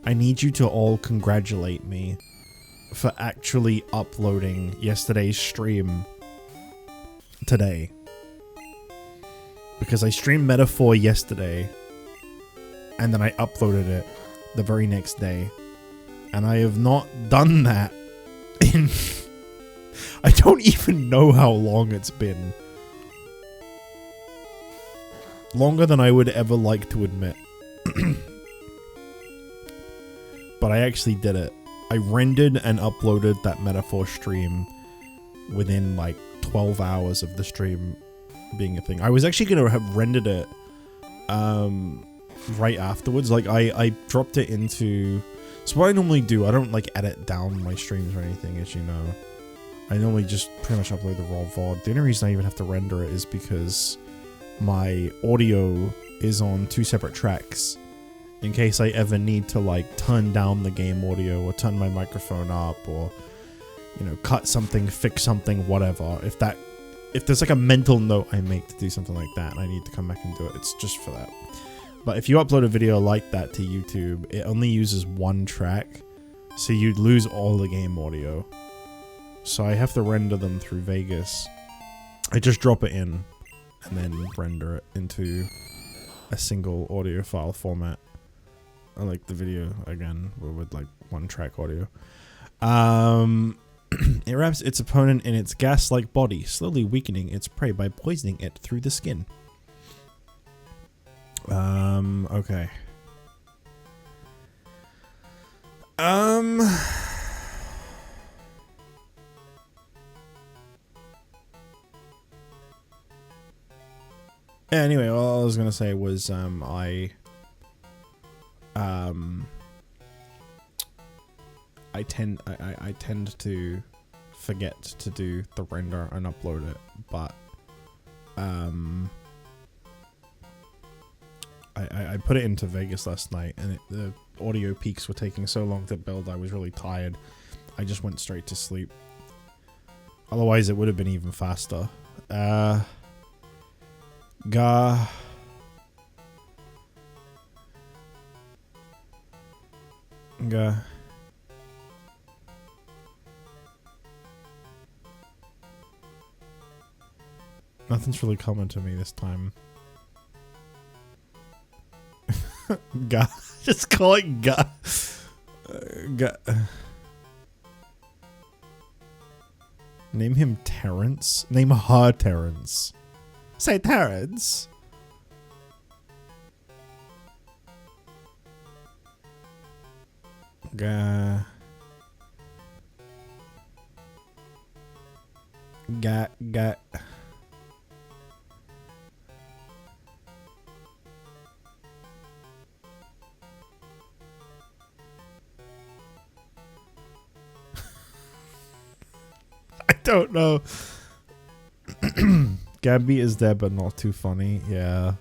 I need you to all congratulate me for actually uploading yesterday's stream today. Because I streamed Metaphor yesterday, and then I uploaded it the very next day. And I have not done that in... I don't even know how long it's been. Longer than I would ever like to admit. But I actually did it. I rendered and uploaded that Metaphor stream within like 12 hours of the stream being a thing. I was actually going to have rendered it right afterwards. Like I dropped it into... So what I normally do, I don't like edit down my streams or anything, as you know. I normally just pretty much upload the raw VOD. The only reason I even have to render it is because my audio is on 2 separate tracks. In case I ever need to like turn down the game audio or turn my microphone up or, you know, cut something, fix something, whatever. If there's like a mental note I make to do something like that and I need to come back and do it, it's just for that. But if you upload a video like that to YouTube, it only uses 1 track, so you'd lose all the game audio. So I have to render them through Vegas. I just drop it in and then render it into a single audio file format. I like the video again with like 1 track audio. It wraps its opponent in its gas-like body, slowly weakening its prey by poisoning it through the skin. Okay. Anyway, all I was gonna say was, I tend to forget to do the render and upload it, but I put it into Vegas last night, and the audio peaks were taking so long to build. I was really tired. I just went straight to sleep. Otherwise, it would have been even faster. Nothing's really coming to me this time. Ga. Just call it Ga. Ga. Name him Terrence. Name her Terrence. Say Terrence. Ga. Ga. Ga. I don't know. Gabby is there, but not too funny. Yeah.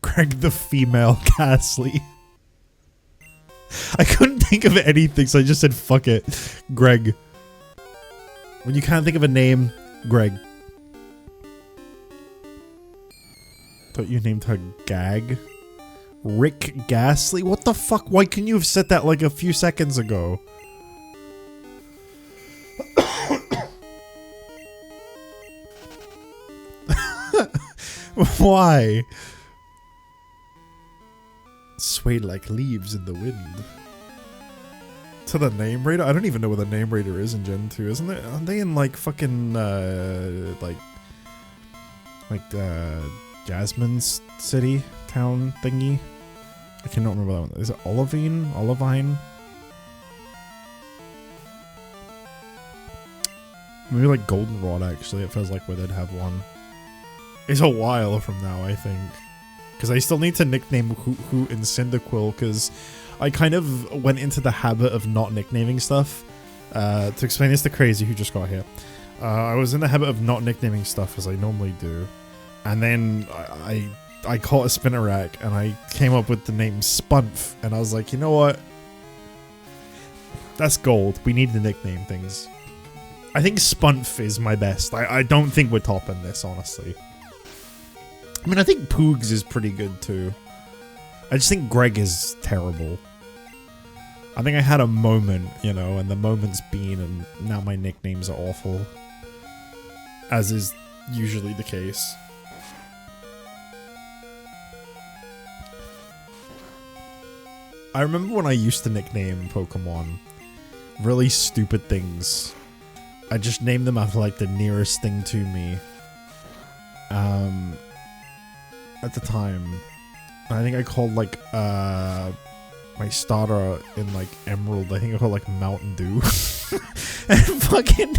Greg the female Ghastly. I couldn't think of anything, so I just said fuck it. Greg. When you can't think of a name, Greg. Thought you named her Gag. Rick Ghastly? What the fuck? Why couldn't you have said that like a few seconds ago? Why? Swayed like leaves in the wind. To the name raider? I don't even know where the name raider is in Gen 2, isn't it? Aren't they in like fucking Jasmine's city town thingy? I cannot remember that one. Is it Olivine? Maybe like Goldenrod actually. It feels like where they'd have one. It's a while from now, I think. Because I still need to nickname Hoot and Cyndaquil, because I kind of went into the habit of not nicknaming stuff. To explain this to Crazy, who just got here. I was in the habit of not nicknaming stuff, as I normally do. And then I caught a Spinnerack, and I came up with the name Spunf, and I was like, you know what? That's gold. We need to nickname things. I think Spunf is my best. I don't think we're topping this, honestly. I mean, I think Poogs is pretty good too. I just think Greg is terrible. I think I had a moment, you know, and the moment's been, and now my nicknames are awful. As is usually the case. I remember when I used to nickname Pokemon really stupid things. I just named them after like the nearest thing to me. At the time, I think I called like my starter in like Emerald, I think I called like Mountain Dew. And fucking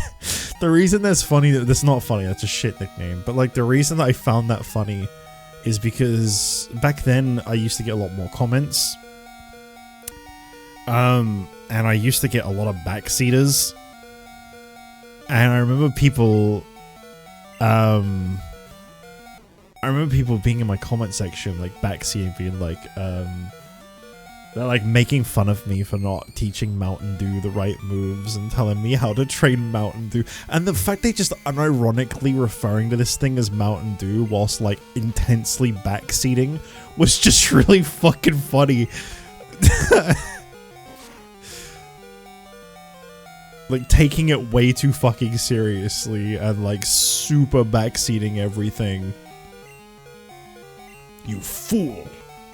the reason that's funny, that's not funny, that's a shit nickname, but like the reason that I found that funny is because back then I used to get a lot more comments. And I used to get a lot of backseaters. And I remember people being in my comment section, like backseating, being like, they're like making fun of me for not teaching Mountain Dew the right moves and telling me how to train Mountain Dew. And the fact they just unironically referring to this thing as Mountain Dew whilst like intensely backseating was just really fucking funny. Like taking it way too fucking seriously and like super backseating everything. You fool!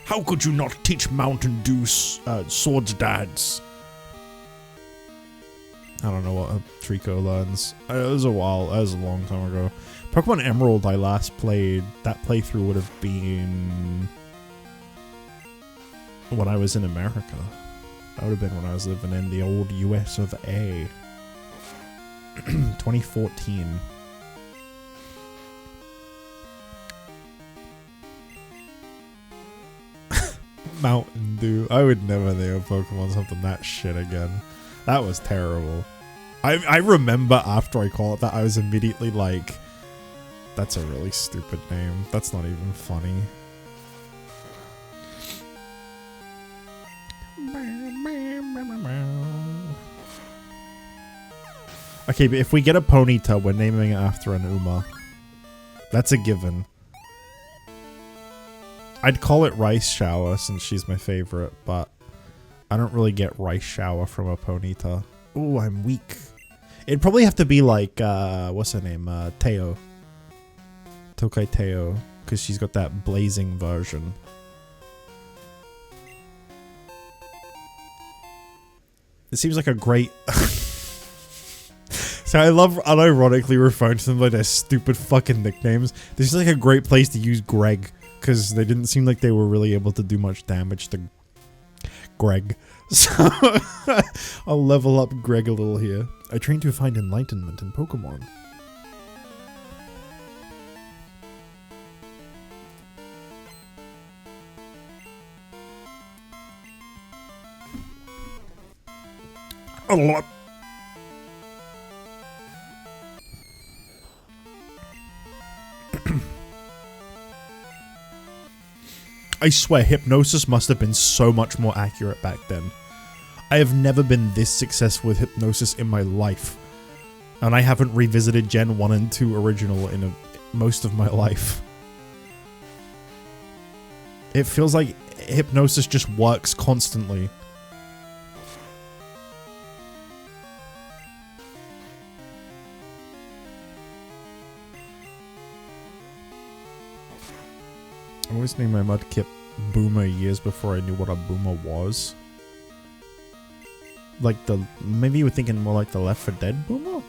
How could you not teach Mountain Dew swords dance? I don't know what a Trico learns. It was a while, that was a long time ago. Pokemon Emerald I last played, that playthrough would have been when I was in America. That would have been when I was living in the old US of A. 2014. Mountain Dew. I would never name a Pokemon something that shit again. That was terrible. I remember after I called it that, I was immediately like, that's a really stupid name. That's not even funny. Okay, but if we get a Ponyta, we're naming it after an Uma. That's a given. I'd call it Rice Shower since she's my favorite, but I don't really get Rice Shower from a Ponyta. Ooh, I'm weak. It'd probably have to be like, what's her name? Teo. Tokai Teo, because she's got that blazing version. It seems like a great... So I love unironically referring to them like their stupid fucking nicknames. This is like a great place to use Greg, because they didn't seem like they were really able to do much damage to Greg. So I'll level up Greg a little here. I train to find enlightenment in Pokemon. A lot. I swear, hypnosis must have been so much more accurate back then. I have never been this successful with hypnosis in my life. And I haven't revisited Gen 1 and 2 original in most of my life. It feels like hypnosis just works constantly. I always named my Mudkip Boomer years before I knew what a Boomer was. Like maybe you were thinking more like the Left 4 Dead Boomer?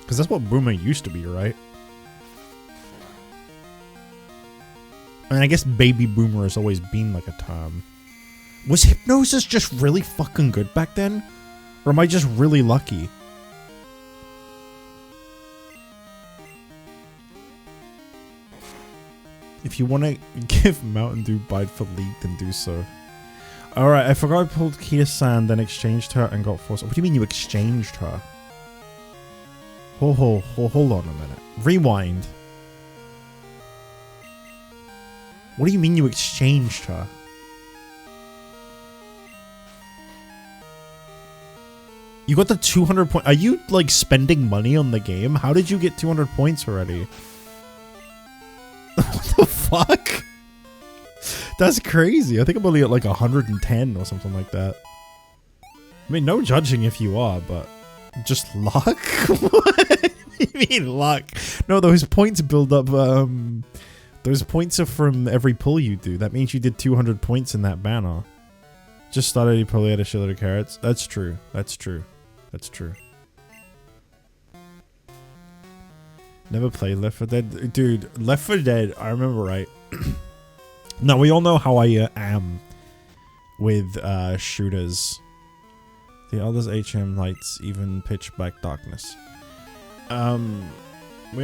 Because that's what Boomer used to be, right? I mean, I guess Baby Boomer has always been like a term. Was hypnosis just really fucking good back then? Or am I just really lucky? If you want to give Mountain Dew Bite for League, then do so. Alright, I forgot I pulled Kia-san, then exchanged her and got forced. What do you mean you exchanged her? Hold on a minute. Rewind. What do you mean you exchanged her? You got the 200 point. Are you like spending money on the game? How did you get 200 points already? What the fuck? That's crazy. I think I'm only at like 110 or something like that. I mean, no judging if you are, but just luck? What? You mean luck? No, those points build up. Those points are from every pull you do. That means you did 200 points in that banner. Just started, you probably had a shitload of carrots. That's true. That's true. That's true. Never played Left 4 Dead. Dude, Left 4 Dead, I remember right. Now, we all know how I am with shooters. The others HM lights, even pitch black darkness. We all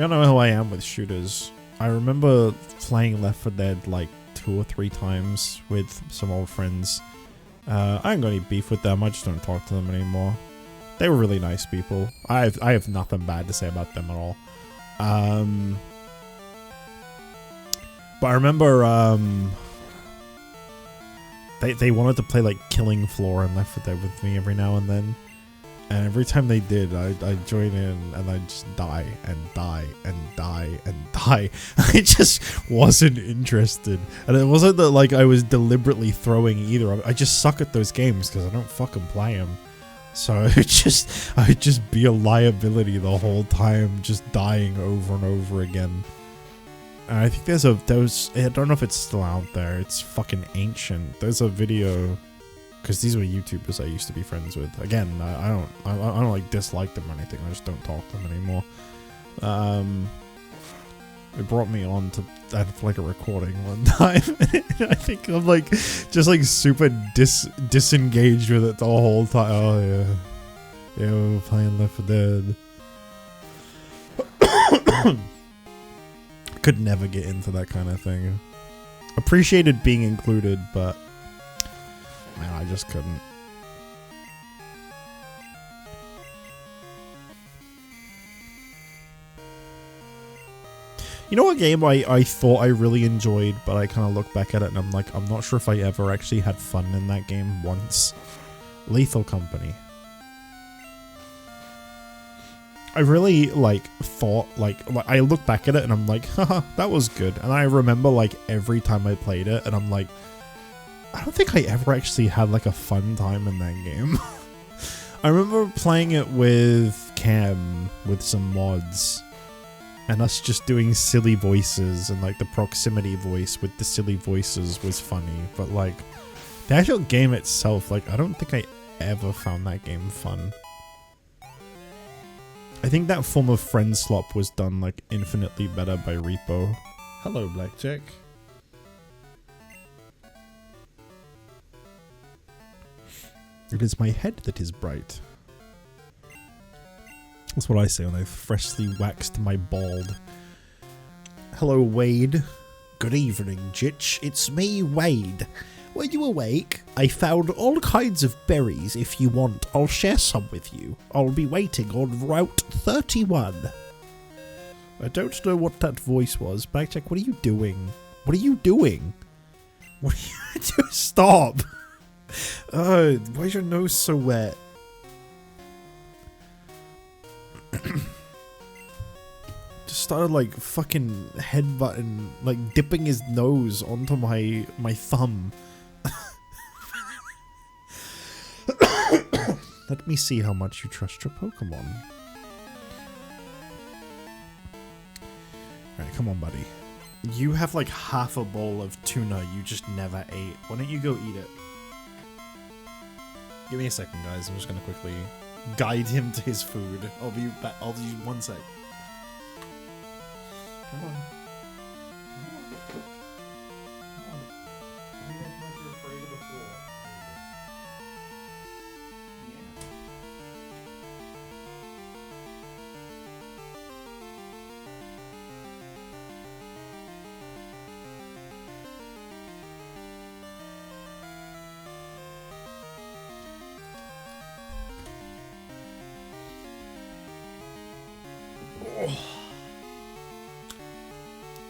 know how I am with shooters. I remember playing Left 4 Dead like 2 or 3 times with some old friends. I ain't got any beef with them, I just don't talk to them anymore. They were really nice people. I have nothing bad to say about them at all. But I remember they wanted to play like Killing Floor and Left 4 Dead with me every now and then. And every time they did, I join in and I just die and die and die and die. I just wasn't interested. And it wasn't that like I was deliberately throwing either. I just suck at those games because I don't fucking play them. So I would just be a liability the whole time, just dying over and over again. And I think I don't know if it's still out there. It's fucking ancient. There's a video, because these were YouTubers I used to be friends with. Again, I don't like dislike them or anything. I just don't talk to them anymore. It brought me on to like a recording one time. I think I'm like just like super disengaged with it the whole time. Oh yeah, yeah, we were playing Left 4 Dead. Could never get into that kind of thing. Appreciated being included, but man, I just couldn't. You know what game I thought I really enjoyed, but I kind of look back at it and I'm like, I'm not sure if I ever actually had fun in that game once. Lethal Company. I really like thought like I look back at it and I'm like, haha, that was good. And I remember like every time I played it and I'm like, I don't think I ever actually had like a fun time in that game. I remember playing it with Cam with some mods. And us just doing silly voices and like the proximity voice with the silly voices was funny. But like the actual game itself, like I don't think I ever found that game fun. I think that form of friend slop was done like infinitely better by Repo. Hello, Blackjack. It is my head that is bright. That's what I say when I've freshly waxed my bald. Hello, Wade. Good evening, Jitch. It's me, Wade. Were you awake? I found all kinds of berries. If you want, I'll share some with you. I'll be waiting on Route 31. I don't know what that voice was. Backcheck, what are you doing? What are you doing? What are you doing? Stop! Why is your nose so wet? Just started like fucking headbutting, like dipping his nose onto my thumb. Let me see how much you trust your Pokemon. Alright, come on, buddy. You have like half a bowl of tuna you just never ate. Why don't you go eat it? Give me a second, guys. I'm just gonna quickly guide him to his food. I'll be back. I'll do 1 sec. Come on.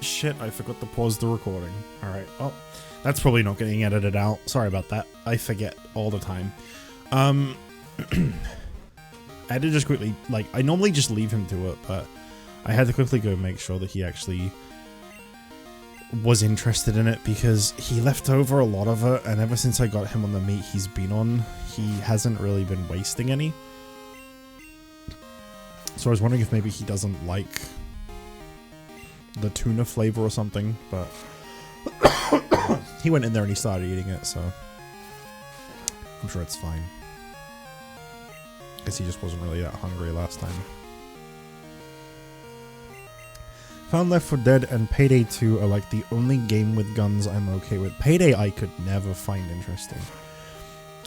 Shit, I forgot to pause the recording. Alright, well, that's probably not getting edited out. Sorry about that. I forget all the time. I had to just quickly, like, I normally just leave him to it, but I had to quickly go make sure that he actually was interested in it, because he left over a lot of it, and ever since I got him on the meat he's been on, he hasn't really been wasting any. So I was wondering if maybe he doesn't like the tuna flavor or something, but he went in there and he started eating it, so I'm sure it's fine. Guess he just wasn't really that hungry last time. Found Left 4 Dead and Payday 2 are like the only game with guns I'm okay with. Payday I could never find interesting.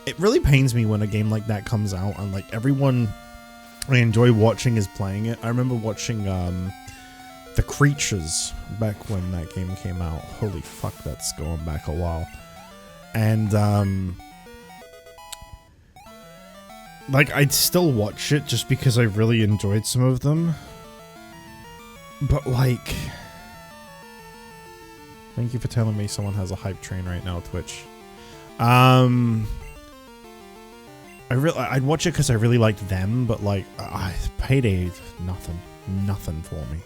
It really pains me when a game like that comes out and like everyone I enjoy watching is playing it. I remember watching The Creatures back when that game came out. Holy fuck, that's going back a while. And like I'd still watch it just because I really enjoyed some of them. But like, thank you for telling me someone has a hype train right now, Twitch. I'd watch it because I really liked them, but like, Payday, nothing for me.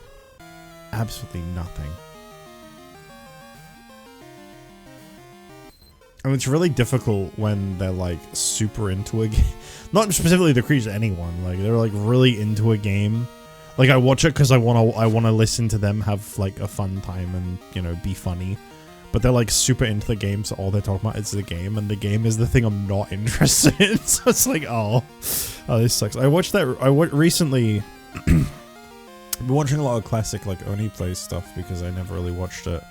Absolutely nothing. And it's really difficult when they're like super into a game. Not specifically The Creatures, anyone. Like they're like really into a game. Like I watch it because I wanna listen to them have like a fun time and, you know, be funny. But they're like super into the game, so all they're talking about is the game, and the game is the thing I'm not interested in. So it's like, oh, this sucks. I watched that. Recently. I've been watching a lot of classic like Oni Play stuff because I never really watched it.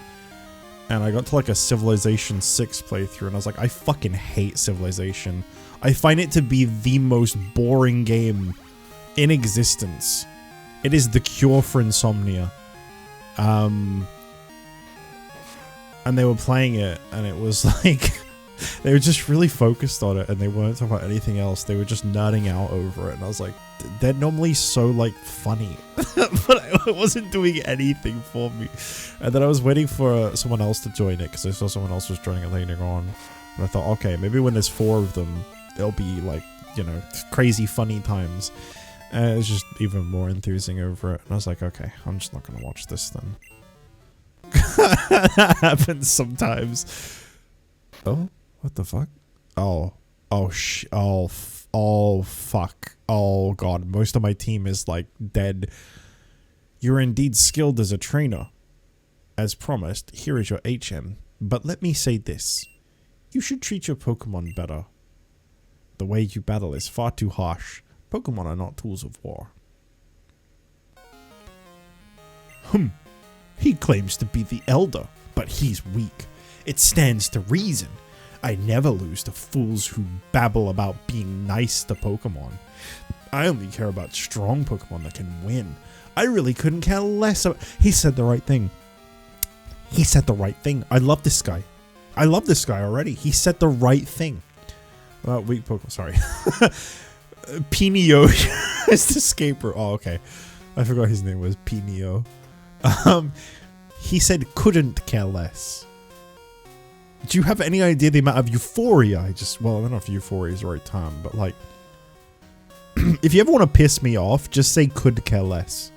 And I got to like a Civilization 6 playthrough and I was like, I fucking hate Civilization. I find it to be the most boring game in existence. It is the cure for insomnia. And they were playing it and it was like, they were just really focused on it and they weren't talking about anything else. They were just nerding out over it. And I was like, they're normally so like funny, but it wasn't doing anything for me. And then I was waiting for someone else to join it because I saw someone else was joining it later on. And I thought, okay, maybe when there's 4 of them, it'll be like, you know, crazy funny times. And it was just even more enthusing over it. And I was like, okay, I'm just not going to watch this then. That happens sometimes. Oh, what the fuck? Oh fuck. Oh god, most of my team is like dead. You're indeed skilled as a trainer. As promised, here is your HM. But let me say this. You should treat your Pokemon better. The way you battle is far too harsh. Pokemon are not tools of war. He claims to be the Elder, but he's weak. It stands to reason. I never lose to fools who babble about being nice to Pokemon. I only care about strong Pokemon that can win. I really couldn't care less about— He said the right thing. He said the right thing. I love this guy. I love this guy already. He said the right thing. About weak Pokemon. Sorry. Pinio is the scaper. Oh, okay. I forgot his name was Pinio. He said couldn't care less. Do you have any idea the amount of euphoria I just— well, I don't know if euphoria is the right term, but like, if you ever want to piss me off, just say could care less.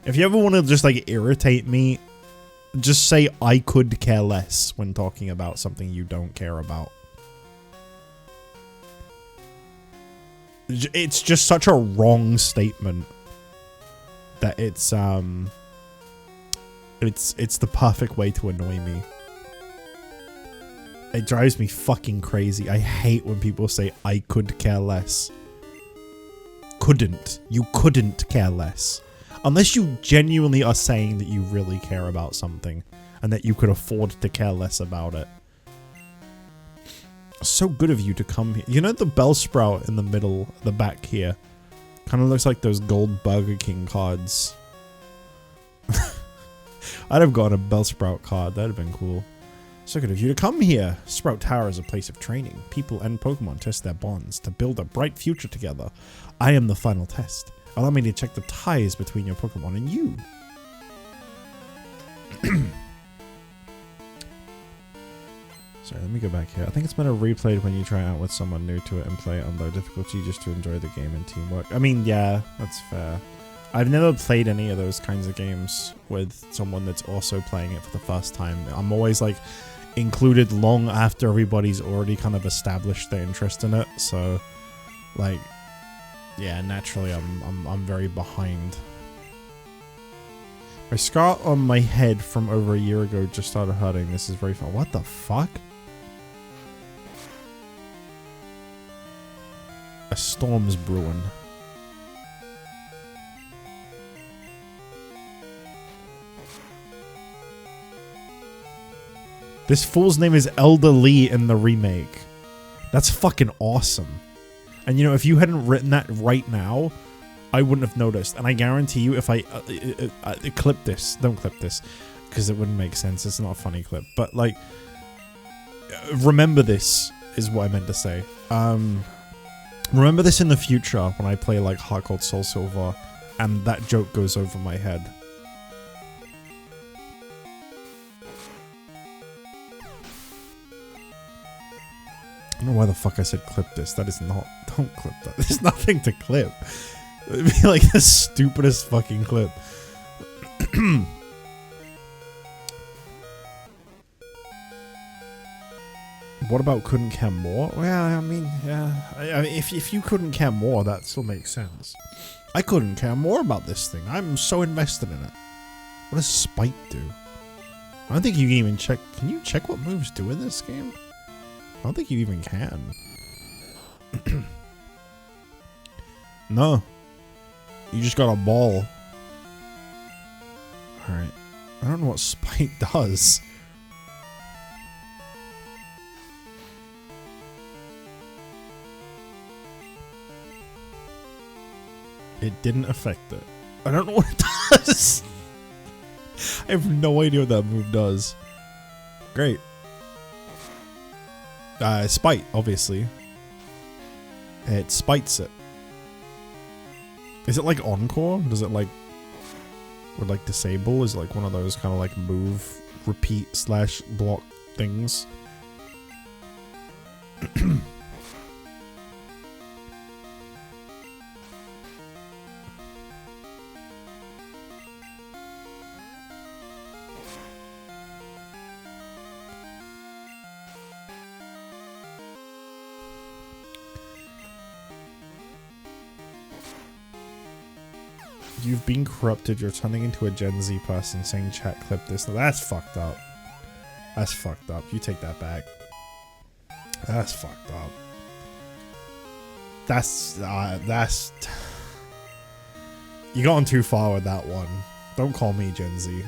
If you ever want to just like irritate me, just say I could care less when talking about something you don't care about. It's just such a wrong statement that it's the perfect way to annoy me. It drives me fucking crazy. I hate when people say I could care less. Couldn't. You couldn't care less. Unless you genuinely are saying that you really care about something and that you could afford to care less about it. So good of you to come here. You know the Bellsprout in the middle, the back here? Kind of looks like those gold Burger King cards. I'd have gotten a Bellsprout card. That'd have been cool. So good of you to come here. Sprout Tower is a place of training. People and Pokemon test their bonds to build a bright future together. I am the final test. Allow me to check the ties between your Pokemon and you. Sorry, let me go back here. I think it's better replayed when you try it out with someone new to it and play it on low difficulty just to enjoy the game and teamwork. I mean, yeah, that's fair. I've never played any of those kinds of games with someone that's also playing it for the first time. I'm always like included long after everybody's already kind of established their interest in it. So, like, yeah, naturally I'm very behind. My scar on my head from over a year ago just started hurting. This is very fun. What the fuck? A storm's brewing. This fool's name is Elder Lee in the remake. That's fucking awesome. And you know, if you hadn't written that right now, I wouldn't have noticed. And I guarantee you, if I clip this, don't clip this, because it wouldn't make sense. It's not a funny clip. But like, remember this is what I meant to say. Remember this in the future when I play like Heart Gold Soul Silver, and that joke goes over my head. I don't know why the fuck I said clip this. That is not... Don't clip that. There's nothing to clip. It would be like the stupidest fucking clip. What about couldn't care more? Well, I mean, yeah. I mean, if you couldn't care more, that still makes sense. I couldn't care more about this thing. I'm so invested in it. What does Spite do? I don't think you can even check... Can you check what moves do in this game? I don't think you even can. No. You just got a ball. Alright. I don't know what Spite does. It didn't affect it. I don't know what it does. I have no idea what that move does. Great. Spite, obviously. It spites it. Is it like Encore? Does it like... Or like disable? Is it like one of those kind of like move, repeat, / block things? You've been corrupted. You're turning into a Gen Z person saying chat clip this. Now, that's fucked up. That's fucked up. You take that back. That's fucked up. That's you gone too far with that one. Don't call me Gen Z.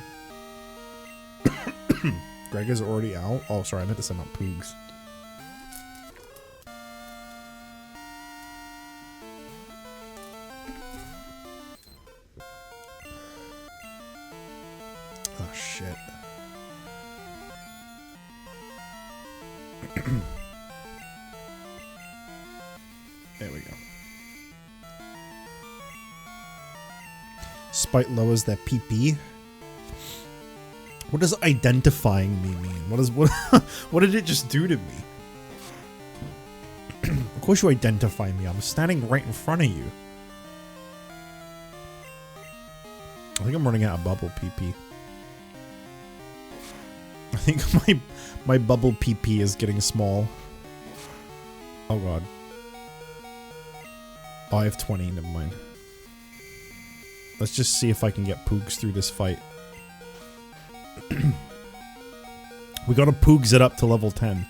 Greg is already out. Oh, sorry. I meant to send out Poogs. shit. There we go. Spite lowers their PP. What does identifying me mean? What did it just do to me? Of course you identify me. I'm standing right in front of you. I think I'm running out of bubble PP. I think my bubble PP is getting small. Oh god. Oh, I have 20, never mind. Let's just see if I can get Poogs through this fight. We gotta Poogs it up to level 10.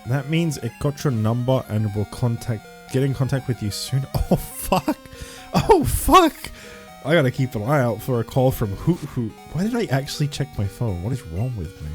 That means it got your number and will get in contact with you soon. Oh fuck! Oh fuck! I gotta keep an eye out for a call from Hoot Hoot. Why did I actually check my phone? What is wrong with me?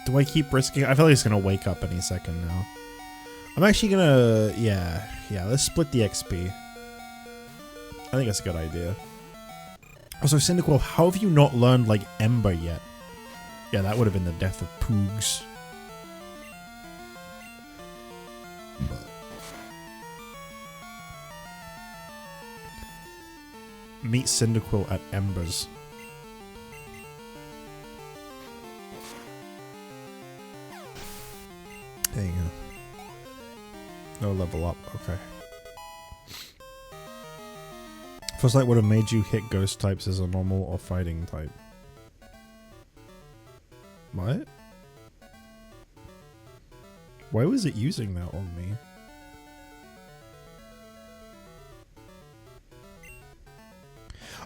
Do I keep risking it? I feel like it's gonna wake up any second now. I'm actually gonna... Yeah, let's split the XP. I think that's a good idea. Also, Cyndaquil, how have you not learned, like, Ember yet? Yeah, that would have been the death of Poogs. Meet Cyndaquil at Embers. There you go. No level up, okay. First Light would have made you hit ghost types as a normal or fighting type. What? Why was it using that on me?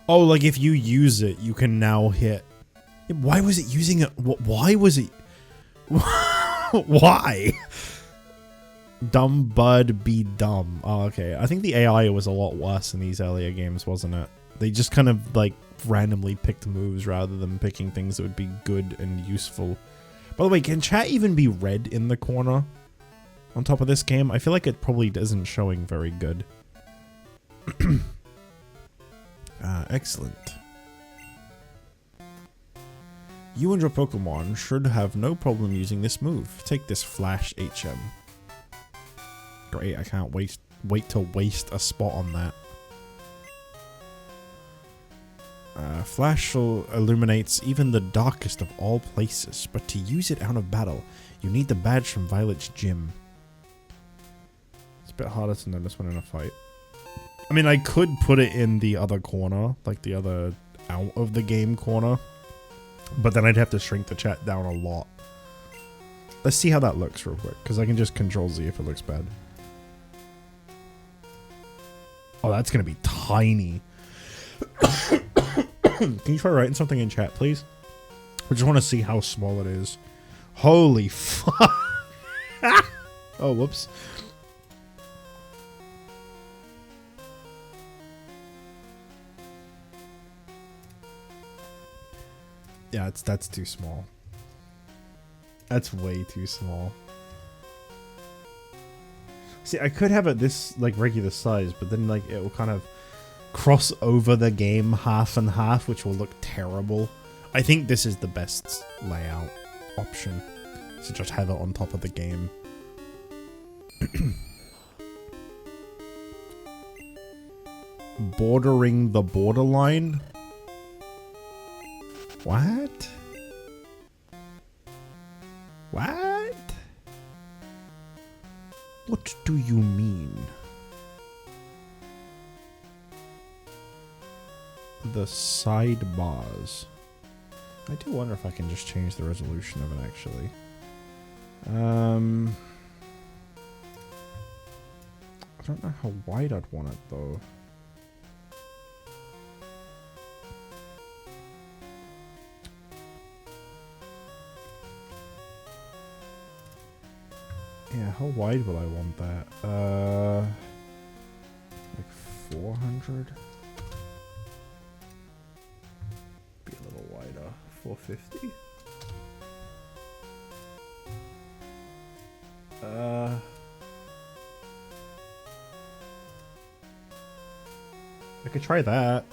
Oh, like if you use it, you can now hit. Why was it using it? Why was it? Why? Dumb bud be dumb. Oh, okay. I think the AI was a lot worse in these earlier games, wasn't it? They just kind of like randomly picked moves rather than picking things that would be good and useful. By the way, can chat even be red in the corner on top of this game? I feel like it probably isn't showing very good. Excellent. You and your Pokemon should have no problem using this move. Take this Flash HM. Great, I can't wait to waste a spot on that. Flash illuminates even the darkest of all places, but to use it out of battle, you need the badge from Violet's gym. It's a bit harder to notice when in a fight. I mean, I could put it in the other corner, like the other out of the game corner, but then I'd have to shrink the chat down a lot. Let's see how that looks real quick, because I can just Control Z if it looks bad. Oh, that's going to be tiny. Can you try writing something in chat, please? I just want to see how small it is. Holy fuck. Oh, whoops. Yeah, that's too small. That's way too small. See, I could have it this, like, regular size, but then, like, it will kind of cross over the game half and half, which will look terrible. I think this is the best layout option, to just have it on top of the game. Bordering the borderline? What? What? What do you mean? The sidebars. I do wonder if I can just change the resolution of it, actually. I don't know how wide I'd want it, though. How wide will I want that? Like 400? Be a little wider. 450? I could try that.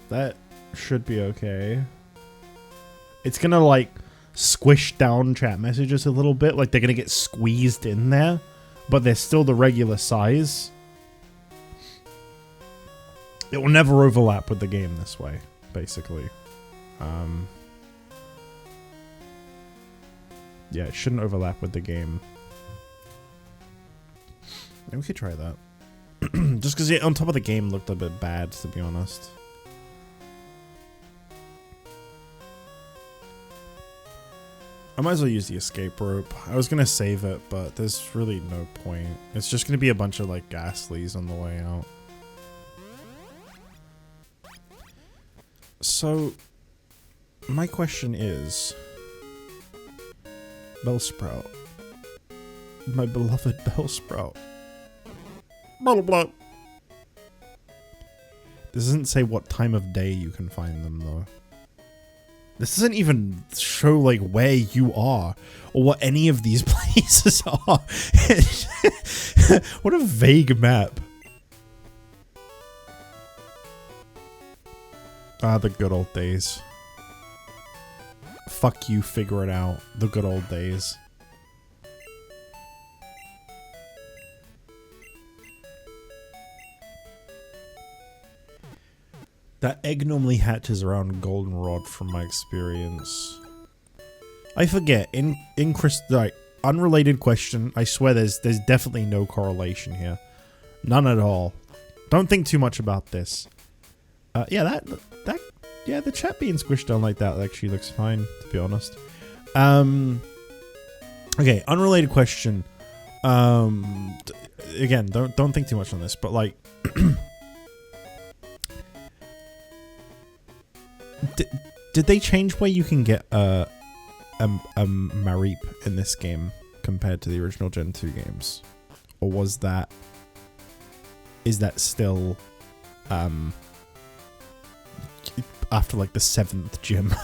That should be okay. It's gonna like squish down chat messages a little bit, like they're gonna get squeezed in there, but they're still the regular size. It will never overlap with the game this way, basically. Yeah, it shouldn't overlap with the game. Yeah, we could try that. Just because on top of the game looked a bit bad, to be honest. I might as well use the escape rope. I was gonna save it, but there's really no point. It's just gonna be a bunch of like ghastlies on the way out. So, my question is, Bellsprout, my beloved Bellsprout. Blah, blah, blah. This doesn't say what time of day you can find them, though. This doesn't even show, like, where you are, or what any of these places are. What a vague map. Ah, the good old days. Fuck you, figure it out. The good old days. That egg normally hatches around goldenrod from my experience. I forget, in like, unrelated question, I swear there's definitely no correlation here. None at all. Don't think too much about this. Yeah, yeah, the chat being squished down like that actually looks fine, to be honest. Okay, unrelated question. Again, don't think too much on this, but like, did they change where you can get a Mareep in this game compared to the original Gen 2 games, or is that still after like the 7th gym?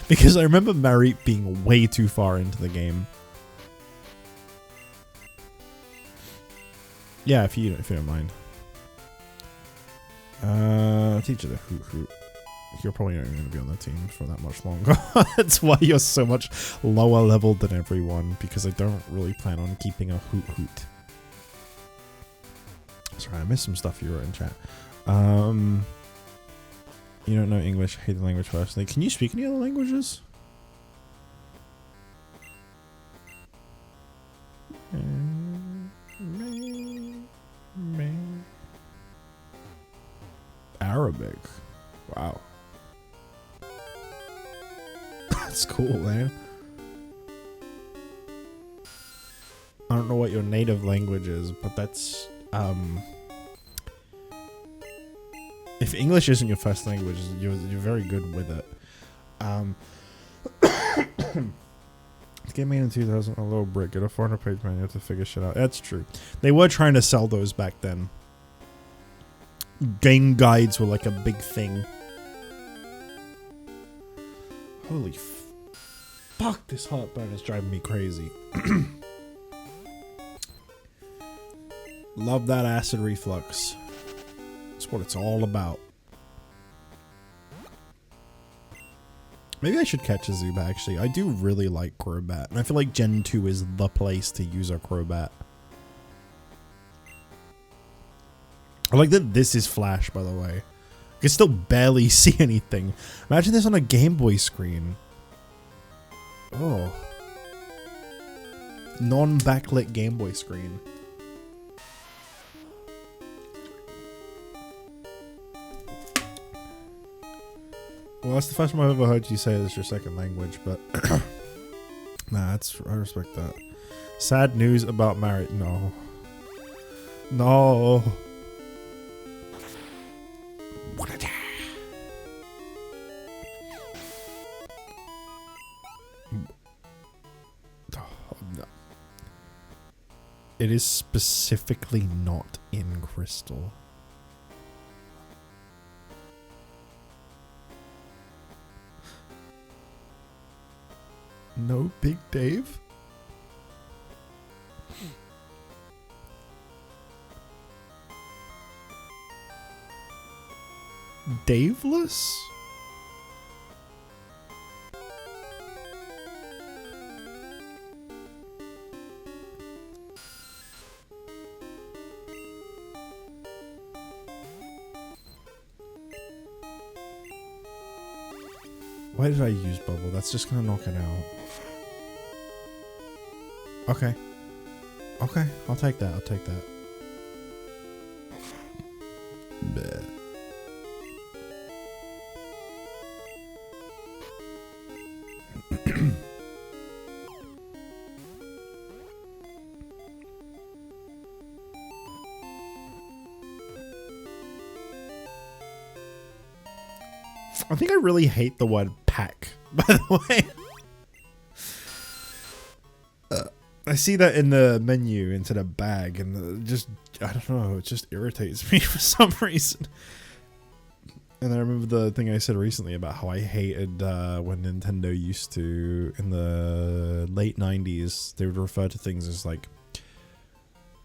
Because I remember Mareep being way too far into the game. Yeah, if you don't mind. Teacher the Hoot Hoot. You're probably not even going to be on the team for that much longer. That's why you're so much lower leveled than everyone, because I don't really plan on keeping a Hoot Hoot. Sorry, I missed some stuff you wrote in chat. You don't know English, hate the language personally. Can you speak any other languages? Arabic. Wow. That's cool, man. I don't know what your native language is, but that's, if English isn't your first language, you're very good with it. The game made in 2000, a low brick, get a 400-page manual to figure shit out. That's true. They were trying to sell those back then. Game guides were like a big thing. Holy fuck, this heartburn is driving me crazy. Love that acid reflux. That's what it's all about. Maybe I should catch a Zubat, actually. I do really like Crobat, and I feel like Gen 2 is the place to use a Crobat. I like that this is Flash, by the way. I can still barely see anything. Imagine this on a Game Boy screen. Oh. Non-backlit Game Boy screen. Well, that's the first time I've ever heard you say this your second language, but nah, I respect that. Sad news about marriage. No. No. It is specifically not in crystal. No Big Dave? Daveless? Why did I use bubble? That's just gonna knock it out. Okay. Okay, I'll take that. I'll take that. Bleh. I think I really hate the word pack, by the way. I see that in the menu instead of bag, and just, I don't know, it just irritates me for some reason. And I remember the thing I said recently about how I hated when Nintendo used to, in the late 90s, they would refer to things as like,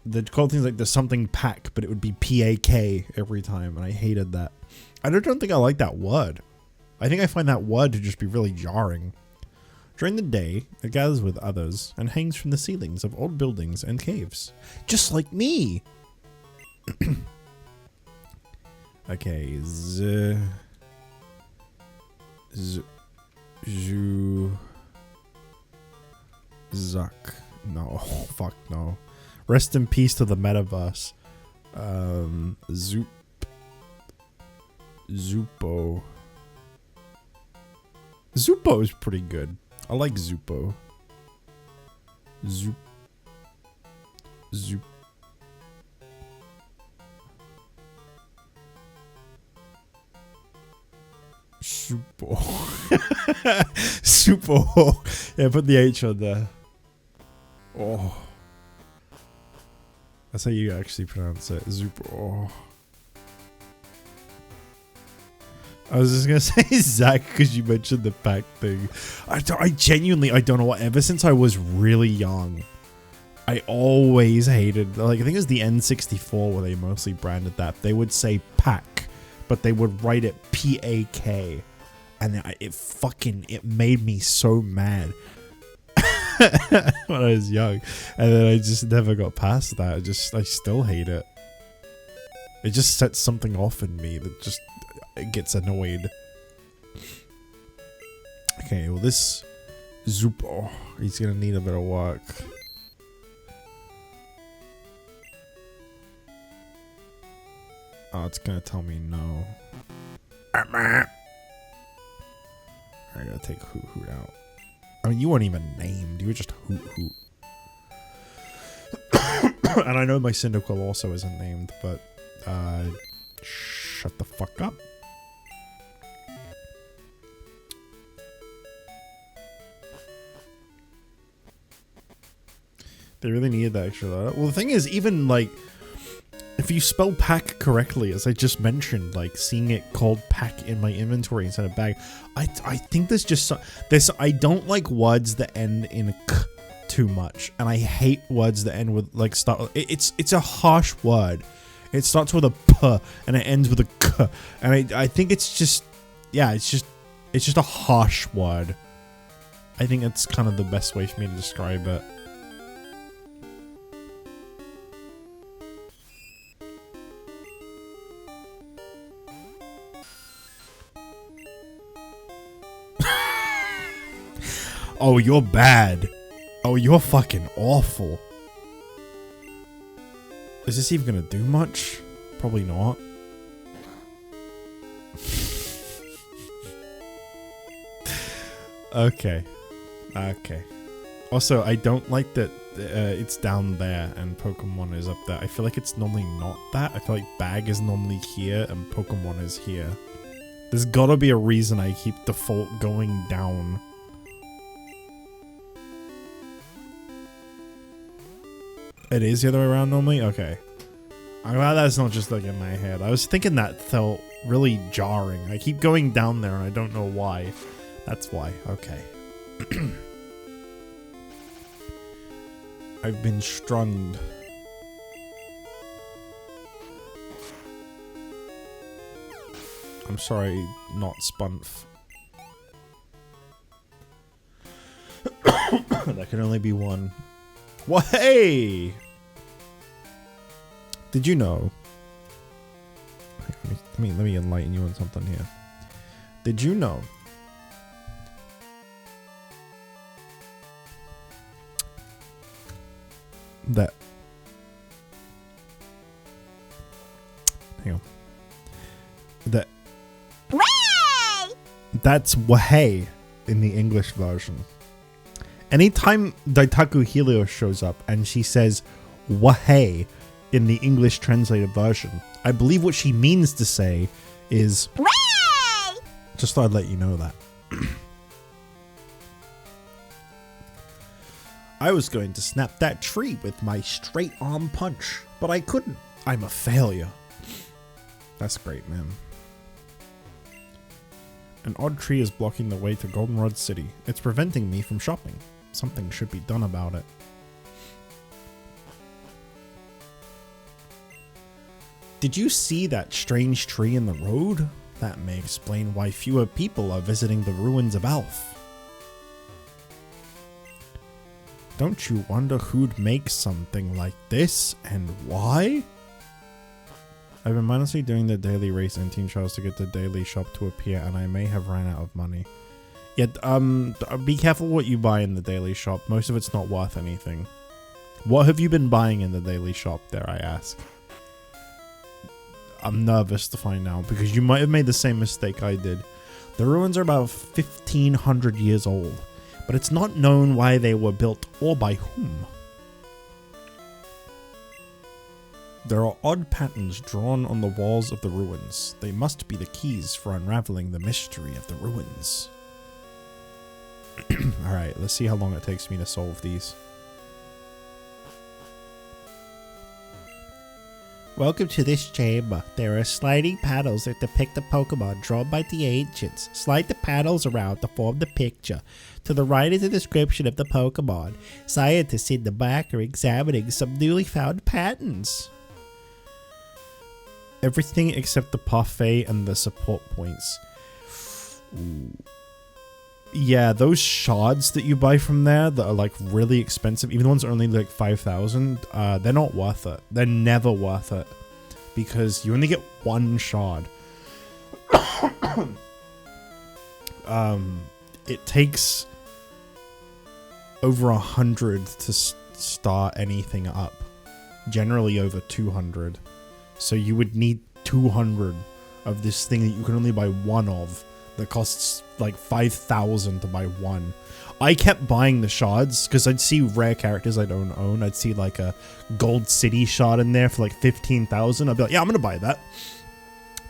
they'd call things like the something pack, but it would be PAK every time, and I hated that. I don't think I like that word. I think I find that word to just be really jarring. During the day, it gathers with others and hangs from the ceilings of old buildings and caves. Just like me! Okay, Zuck. No, fuck no. Rest in peace to the metaverse. Zupo. Zupo is pretty good. I like Zupo. Zupo. Supo. Yeah, put the H on there. Oh. That's how you actually pronounce it. Zupo. Oh. I was just gonna say Zach because you mentioned the pack thing. I genuinely, I don't know what, ever since I was really young, I always hated, like, I think it was the N64 where they mostly branded that. They would say pack, but they would write it P-A-K. And it made me so mad when I was young. And then I just never got past that. I still hate it. It just sets something off in me that just gets annoyed. Okay, well this Zupo, he's gonna need a bit of work. Oh, it's gonna tell me no. I gotta take Hoot Hoot out. I mean, you weren't even named. You were just Hoot Hoot. And I know my Cyndaquil also isn't named, but shut the fuck up. They really needed that extra letter. Well, the thing is, even like, if you spell pack correctly, as I just mentioned, like seeing it called pack in my inventory instead of bag, I think there's just I don't like words that end in k too much, and I hate words that end with like start. It's a harsh word. It starts with a p and it ends with a k, and I think it's just, yeah, it's just a harsh word. I think that's kind of the best way for me to describe it. Oh, you're bad. Oh, you're fucking awful. Is this even gonna do much? Probably not. Okay. Okay. Also, I don't like that it's down there and Pokemon is up there. I feel like it's normally not that. I feel like bag is normally here and Pokemon is here. There's gotta be a reason I keep default going down. It is the other way around normally? Okay. I'm glad that's not just like in my head. I was thinking that felt really jarring. I keep going down there and I don't know why. That's why. Okay. I've been strung. I'm sorry, not Spunf. That can only be one. Well, hey! Did you know? Let me enlighten you on something here. Did you know that? Hang on. That. That's wahey in the English version. Anytime Daitaku Helios shows up and she says wahey in the English translated version, I believe what she means to say is wahey! Just thought I'd let you know that. I was going to snap that tree with my straight arm punch, but I couldn't. I'm a failure. That's great, man. An odd tree is blocking the way to Goldenrod City. It's preventing me from shopping. Something should be done about it. Did you see that strange tree in the road? That may explain why fewer people are visiting the ruins of Alf. Don't you wonder who'd make something like this and why? I've been mindlessly doing the daily race and team trials to get the daily shop to appear, and I may have ran out of money. Yet, be careful what you buy in the daily shop. Most of it's not worth anything. What have you been buying in the daily shop, dare I ask? I'm nervous to find out, because you might have made the same mistake I did. The ruins are about 1,500 years old, but it's not known why they were built or by whom. There are odd patterns drawn on the walls of the ruins. They must be the keys for unraveling the mystery of the ruins. Alright, let's see how long it takes me to solve these. Welcome to this chamber. There are sliding paddles that depict the Pokemon drawn by the ancients. Slide the paddles around to form the picture. To the right is a description of the Pokemon. Scientists in the back are examining some newly found patterns. Everything except the parfait and the support points. Ooh. Yeah, those shards that you buy from there that are like really expensive, even the ones that are only like 5,000, they're not worth it. They're never worth it because you only get one shard. It takes over 100 to start anything up, generally over 200. So you would need 200 of this thing that you can only buy one of. That costs like 5,000 to buy one. I kept buying the shards because I'd see rare characters I don't own. I'd see like a Gold City shard in there for like 15,000. I'd be like, yeah, I'm gonna buy that.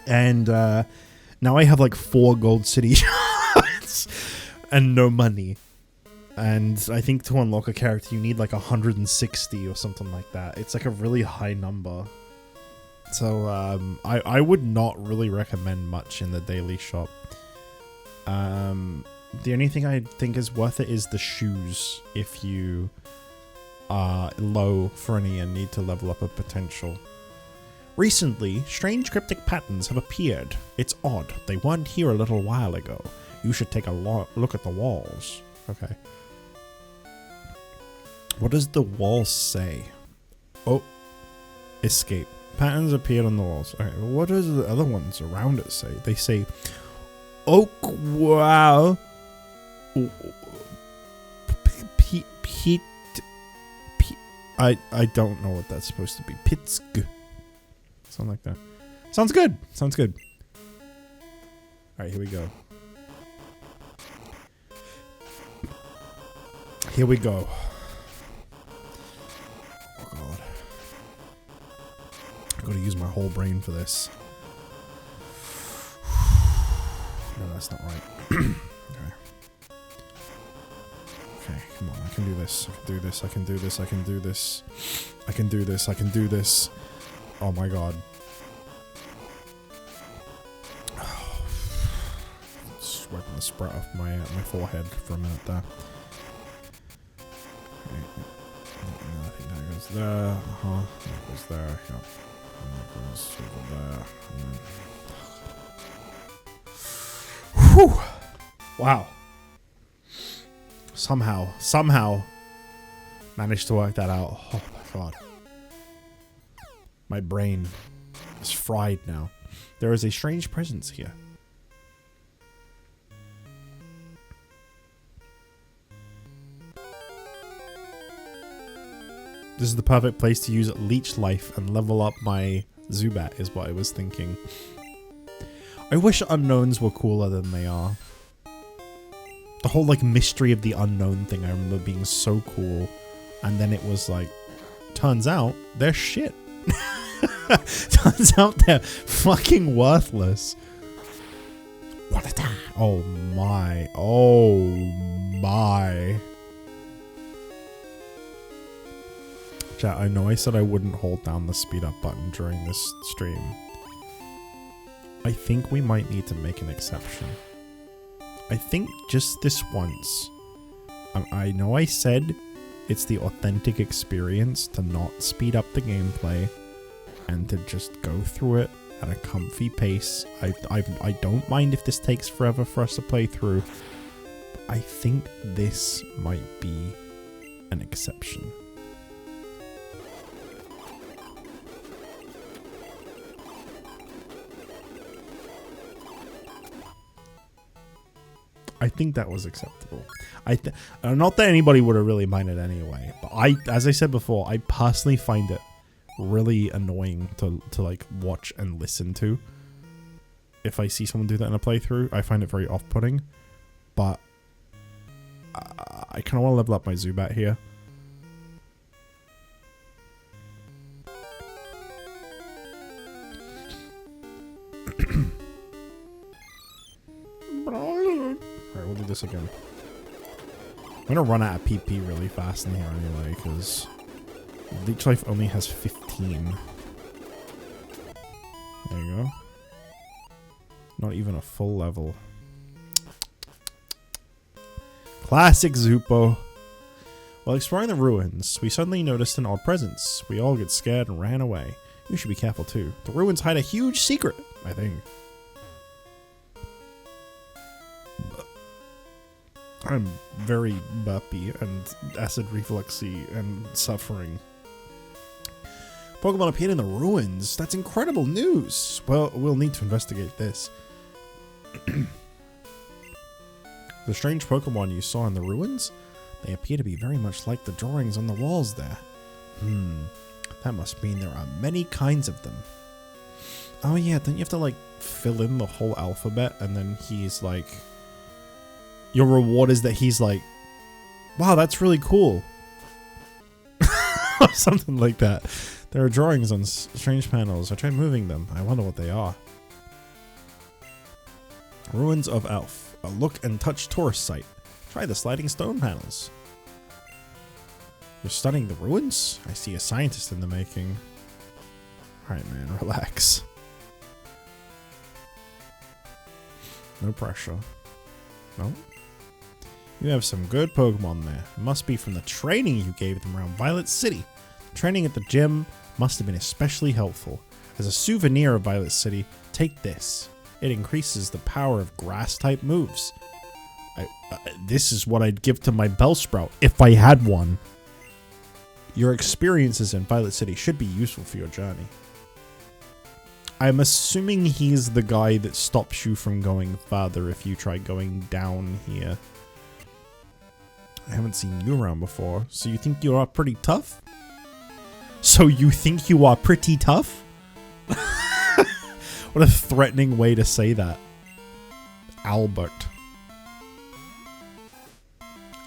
And now I have like 4 Gold City shards and no money. And I think to unlock a character you need like 160 or something like that. It's like a really high number. So I would not really recommend much in the daily shop. The only thing I think is worth it is the shoes if you are low for any and need to level up a potential. Recently, strange cryptic patterns have appeared. It's odd. They weren't here a little while ago. You should take a look at the walls. Okay. What does the wall say? Oh, escape. Patterns appeared on the walls. Okay, what does the other ones around it say? They say Oak wow. I don't know what that's supposed to be. Pitsk. Something like that. Sounds good. Sounds good. Alright, here we go. Here we go. Oh god. I gotta use my whole brain for this. No, that's not right. Okay. Okay, come on. I can do this. I can do this. I can do this. I can do this. I can do this. I can do this. Oh my god. Just wiping the spread off my forehead for a minute there. Okay. I think that goes there. That goes there. Yep. And that goes over there. Whew. Wow. Somehow managed to work that out. Oh my god. My brain is fried now. There is a strange presence here. This is the perfect place to use Leech Life and level up my Zubat, is what I was thinking. I wish unknowns were cooler than they are. The whole, like, mystery of the unknown thing, I remember being so cool. And then it was like, turns out, they're shit. Turns out they're fucking worthless. What is that? Oh my. Oh my. Chat, I know I said I wouldn't hold down the speed up button during this stream. I think we might need to make an exception. I think just this once. I know I said it's the authentic experience to not speed up the gameplay and to just go through it at a comfy pace. I don't mind if this takes forever for us to play through. But I think this might be an exception. I think that was acceptable. Not that anybody would have really minded anyway, but as I said before, I personally find it really annoying to like watch and listen to. If I see someone do that in a playthrough, I find it very off-putting. But I kind of want to level up my Zubat here. Alright, we'll do this again. I'm gonna run out of PP really fast in here anyway, because Leech Life only has 15. There you go. Not even a full level. Classic Zupo. While exploring the ruins, we suddenly noticed an odd presence. We all get scared and ran away. You should be careful too. The ruins hide a huge secret, I think. I'm very burpy and acid refluxy and suffering. Pokemon appeared in the ruins. That's incredible news. Well, we'll need to investigate this. The strange Pokemon you saw in the ruins? They appear to be very much like the drawings on the walls there. That must mean there are many kinds of them. Oh yeah, don't you have to like fill in the whole alphabet and then he's like... Your reward is that he's like, wow, that's really cool. Or something like that. There are drawings on strange panels. I tried moving them. I wonder what they are. Ruins of Elf. A look and touch tourist site. Try the sliding stone panels. You're studying the ruins? I see a scientist in the making. Alright, man, relax. No pressure. No? You have some good Pokemon there. It must be from the training you gave them around Violet City. The training at the gym must have been especially helpful. As a souvenir of Violet City, take this. It increases the power of grass-type moves. This is what I'd give to my Bellsprout if I had one. Your experiences in Violet City should be useful for your journey. I'm assuming he's the guy that stops you from going further if you try going down here. I haven't seen you around before, so you think you are pretty tough? So you think you are pretty tough? What a threatening way to say that. Albert.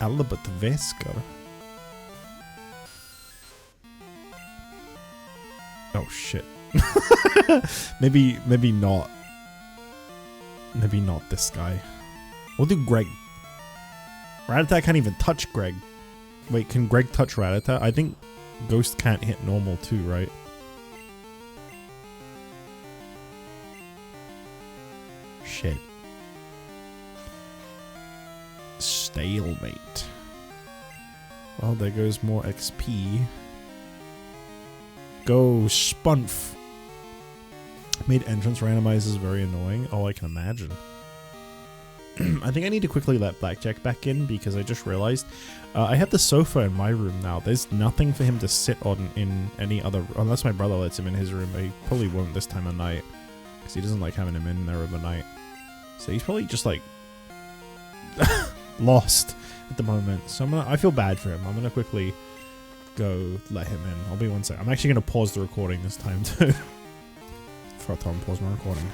Albert Wesker. Oh shit. maybe not. Maybe not this guy. We'll do Greg. Rattata can't even touch Greg. Wait, can Greg touch Rattata? I think Ghost can't hit normal too, right? Shit. Stalemate. Well, there goes more XP. Go, Spunf. Made entrance randomizers is very annoying. Oh, I can imagine. I think I need to quickly let Blackjack back in because I just realized I have the sofa in my room now. There's nothing for him to sit on in any other... Unless my brother lets him in his room, but he probably won't this time of night. Because he doesn't like having him in there overnight. So he's probably just like... lost at the moment. So I feel bad for him. I'm going to quickly go let him in. I'll be 1 sec. I'm actually going to pause the recording this time too. Before I tell him to pause my recording.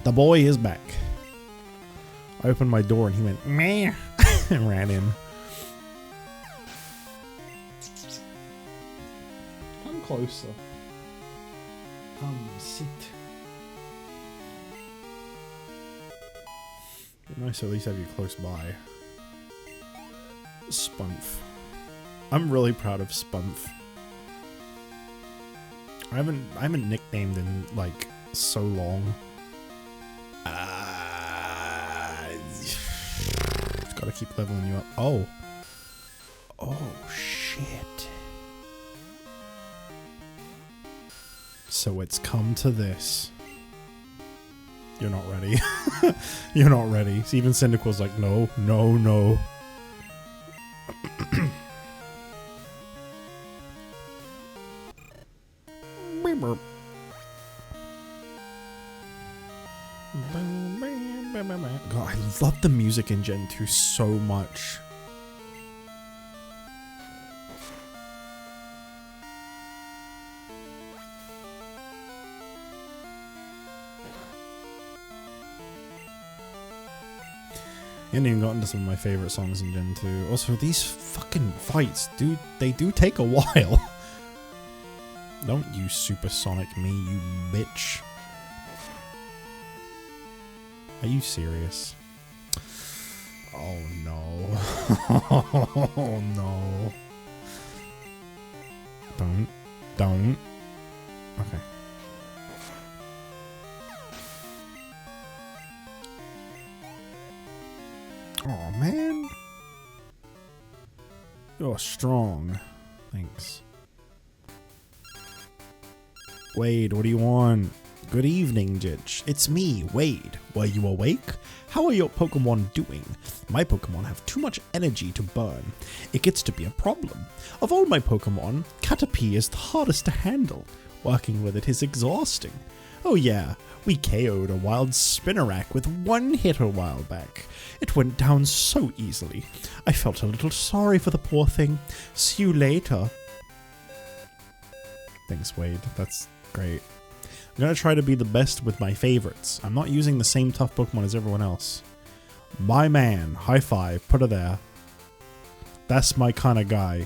The boy is back. I opened my door and he went meh and ran in. Come closer. Come sit. Be nice to at least have you close by. Spunf. I'm really proud of Spunf. I haven't nicknamed in like so long. Gotta keep leveling you up. Oh. Oh, shit. So it's come to this. You're not ready. You're not ready. So even Cyndaquil's like, no, no, no. God, I love the music in Gen 2 so much. I haven't even gotten to some of my favorite songs in Gen 2. Also, these fucking fights, dude, they do take a while. Don't you supersonic me, you bitch. Are you serious? Oh no. Oh no. Don't. Okay. Oh man. You're strong. Thanks. Wade, what do you want? Good evening, Jich. It's me, Wade. Were you awake? How are your Pokemon doing? My Pokemon have too much energy to burn. It gets to be a problem. Of all my Pokemon, Caterpie is the hardest to handle. Working with it is exhausting. Oh yeah, we KO'd a wild Spinarak with one hit a while back. It went down so easily. I felt a little sorry for the poor thing. See you later. Thanks, Wade. That's great. I'm gonna try to be the best with my favorites. I'm not using the same tough Pokemon as everyone else. My man, high five, put her there. That's my kind of guy.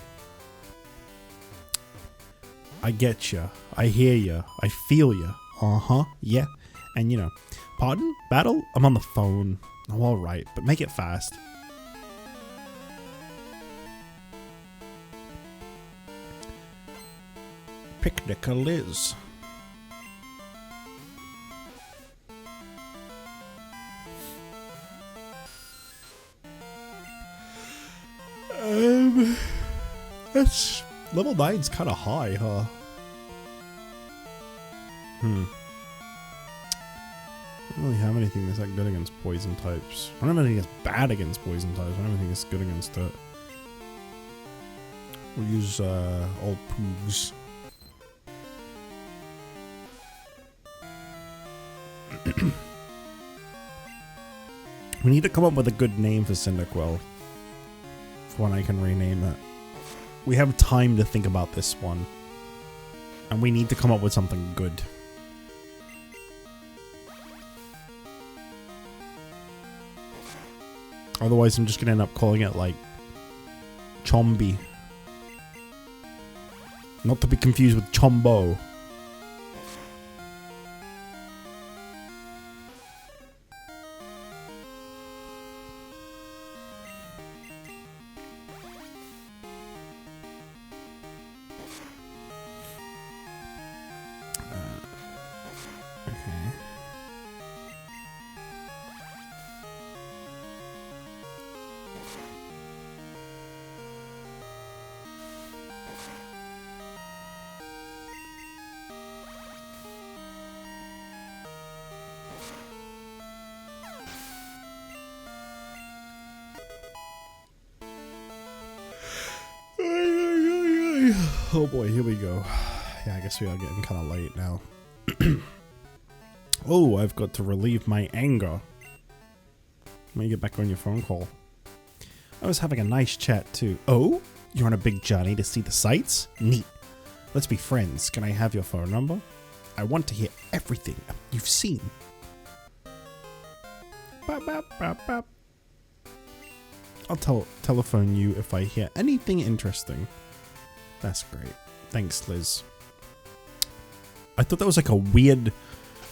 I get ya. I hear ya. I feel ya. Uh-huh, yeah. And you know, pardon? Battle? I'm on the phone. Oh, alright, but make it fast. Picnica Liz. That's level 9's kind of high, huh? I don't really have anything that's that good against poison types. I don't have anything that's bad against poison types. I don't have anything that's good against it. We'll use old Poogs. We need to come up with a good name for Cyndaquil. For when I can rename it. We have time to think about this one. And we need to come up with something good. Otherwise I'm just gonna end up calling it like Chombi. Not to be confused with Chombo. Oh boy, here we go. Yeah, I guess we are getting kind of late now. Oh, I've got to relieve my anger. Let me get back on your phone call. I was having a nice chat too. Oh, you're on a big journey to see the sights? Neat. Let's be friends. Can I have your phone number? I want to hear everything you've seen. Bop, bop, bop, bop. I'll telephone you if I hear anything interesting. That's great. Thanks, Liz. I thought that was like a weird,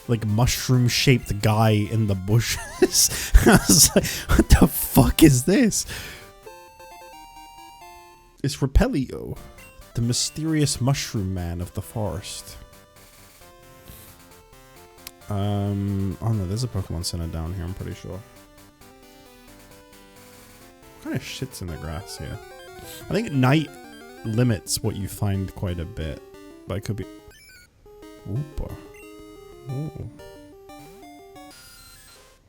like mushroom-shaped guy in the bushes. I was like, what the fuck is this? It's Repelio, the mysterious mushroom man of the forest. Oh no, there's a Pokemon Center down here, I'm pretty sure. What kind of shit's in the grass here? I think night limits what you find quite a bit, but it could be... Oopa. Ooh.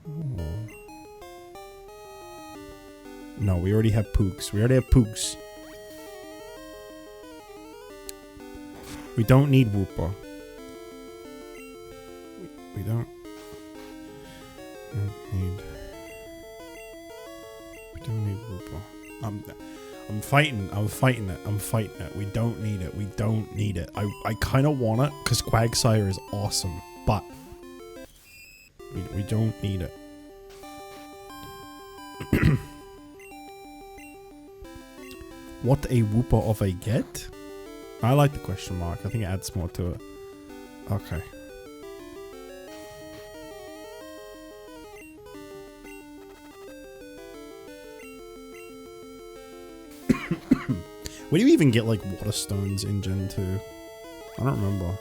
Ooh. No, we already have Pooks. We already have Pooks. We don't need Wooper. We don't need Wooper. I'm fighting it. We don't need it. We don't need it. I kind of want it because Quagsire is awesome, but we don't need it. What a Wooper of a get? I like the question mark. I think it adds more to it. Okay. Where do you even get like water stones in Gen 2? I don't remember.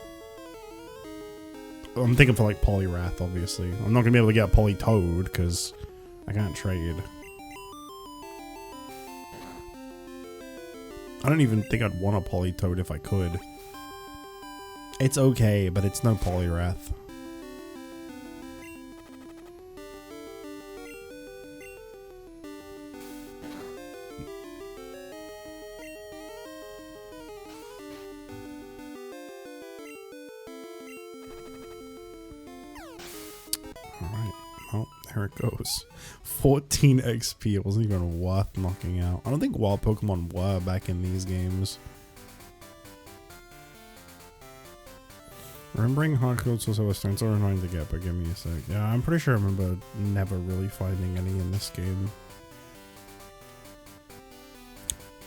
I'm thinking for like Poliwrath, obviously. I'm not gonna be able to get a Politoad because I can't trade. I don't even think I'd want a Politoad if I could. It's okay, but it's no Poliwrath. Alright, well, there it goes. 14 XP, it wasn't even worth knocking out. I don't think wild Pokemon were back in these games. Remembering hardcore Soul Stones are annoying to get, but give me a sec. Yeah, I'm pretty sure I remember never really finding any in this game.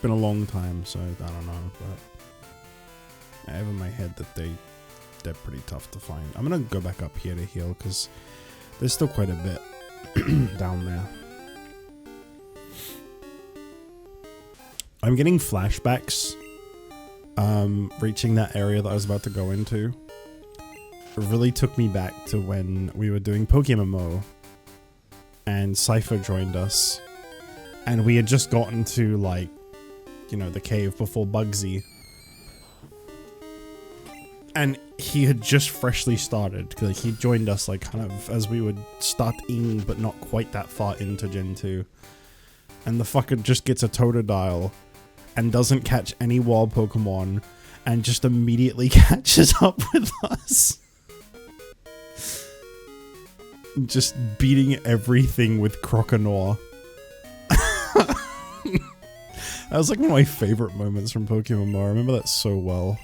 Been a long time, so I don't know, but I have in my head that they're pretty tough to find. I'm gonna go back up here to heal because there's still quite a bit down there. I'm getting flashbacks reaching that area that I was about to go into. It really took me back to when we were doing Pokémon and Cypher joined us and we had just gotten to like, you know, the cave before Bugsy. And he had just freshly started, because like, he joined us like kind of as we would start in, but not quite that far into Gen 2. And the fucker just gets a Totodile and doesn't catch any wild Pokemon and just immediately catches up with us. Just beating everything with Croconaw. That was like one of my favorite moments from Pokemon. I remember that so well.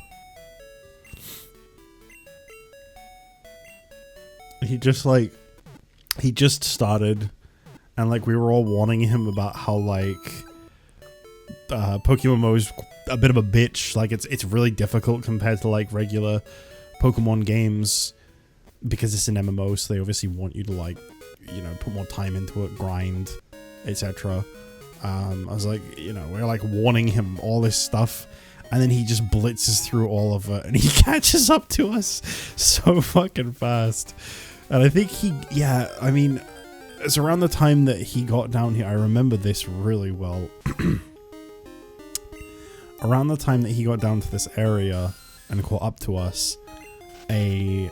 He just started and like we were all warning him about how like Pokemon Mo is a bit of a bitch. Like it's really difficult compared to like regular Pokemon games because it's an MMO, so they obviously want you to like, you know, put more time into it, grind, etc. I was like, you know, we're like warning him all this stuff. And then he just blitzes through all of it and he catches up to us so fucking fast. And I think yeah, I mean, it's around the time that he got down here. I remember this really well. Around the time that he got down to this area and caught up to us, a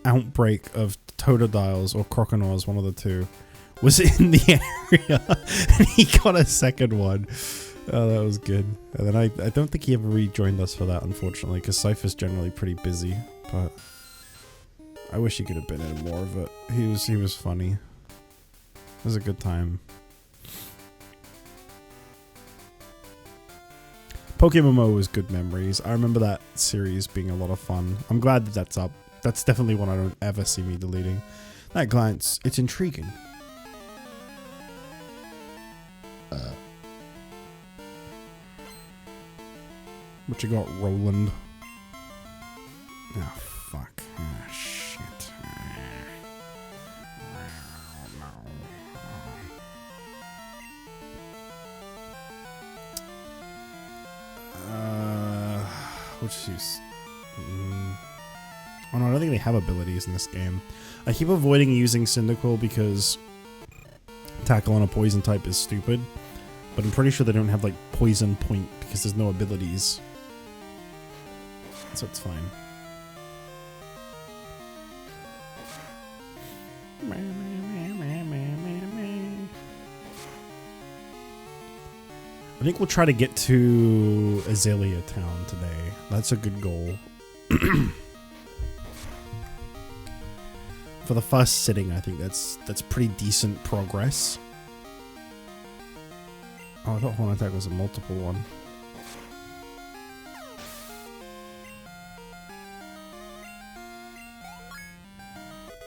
outbreak of Totodiles or Croconaws, one of the two, was in the area and he got a second one. Oh, that was good. And then I don't think he ever rejoined us for that, unfortunately, because Cypher's generally pretty busy. But I wish he could have been in more of it. He was funny. It was a good time. Pokémon MMO was good memories. I remember that series being a lot of fun. I'm glad that that's up. That's definitely one I don't ever see me deleting. That glance, it's intriguing. What you got, Roland? Oh, fuck. Ah, shit. Which is... Oh no, I don't think they have abilities in this game. I keep avoiding using Cyndaquil because Tackle on a poison type is stupid. But I'm pretty sure they don't have like poison point because there's no abilities. So it's fine. I think we'll try to get to Azalea Town today. That's a good goal. For the first sitting, I think that's pretty decent progress. Oh, I thought Horn Attack was a multiple one.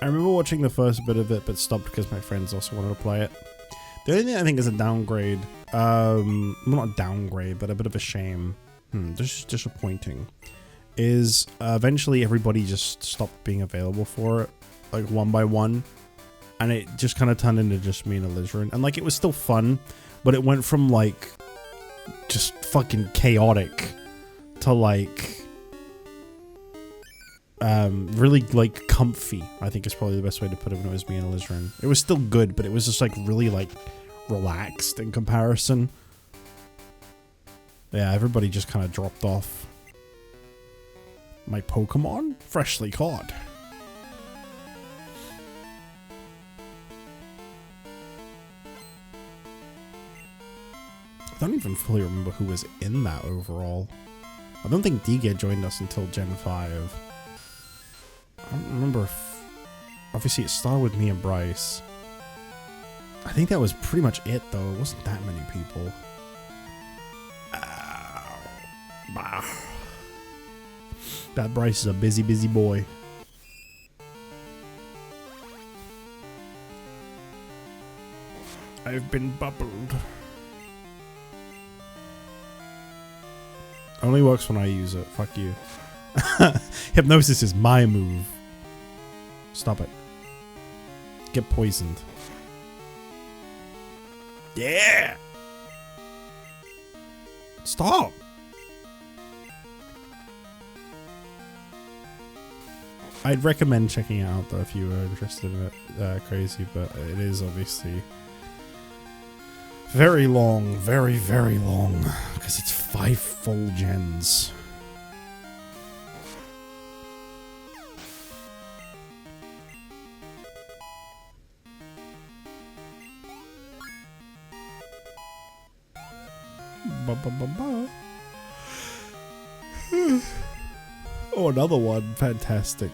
I remember watching the first bit of it, but stopped because my friends also wanted to play it. The only thing I think is a downgrade, well, not a downgrade, but a bit of a shame, just disappointing, is eventually everybody just stopped being available for it, like one by one, and it just kind of turned into just me and Elysian, and like it was still fun, but it went from like just fucking chaotic to like really like comfy, I think is probably the best way to put it when it was me and Elysian. It was still good, but it was just like really like relaxed in comparison. Yeah, everybody just kind of dropped off. My Pokemon? Freshly caught. I don't even fully remember who was in that overall. I don't think Diga joined us until Gen 5. I don't remember if... Obviously it started with me and Bryce. I think that was pretty much it though. It wasn't that many people. Bah. That Bryce is a busy, busy boy. I've been bubbled. Only works when I use it. Fuck you. Hypnosis is my move. Stop it. Get poisoned. Yeah! Stop! I'd recommend checking it out though if you were interested in it. Crazy, but it is obviously very long. Very, very long. Because it's 5 full gens. Ba, ba, ba, ba. Oh, another one. Fantastic.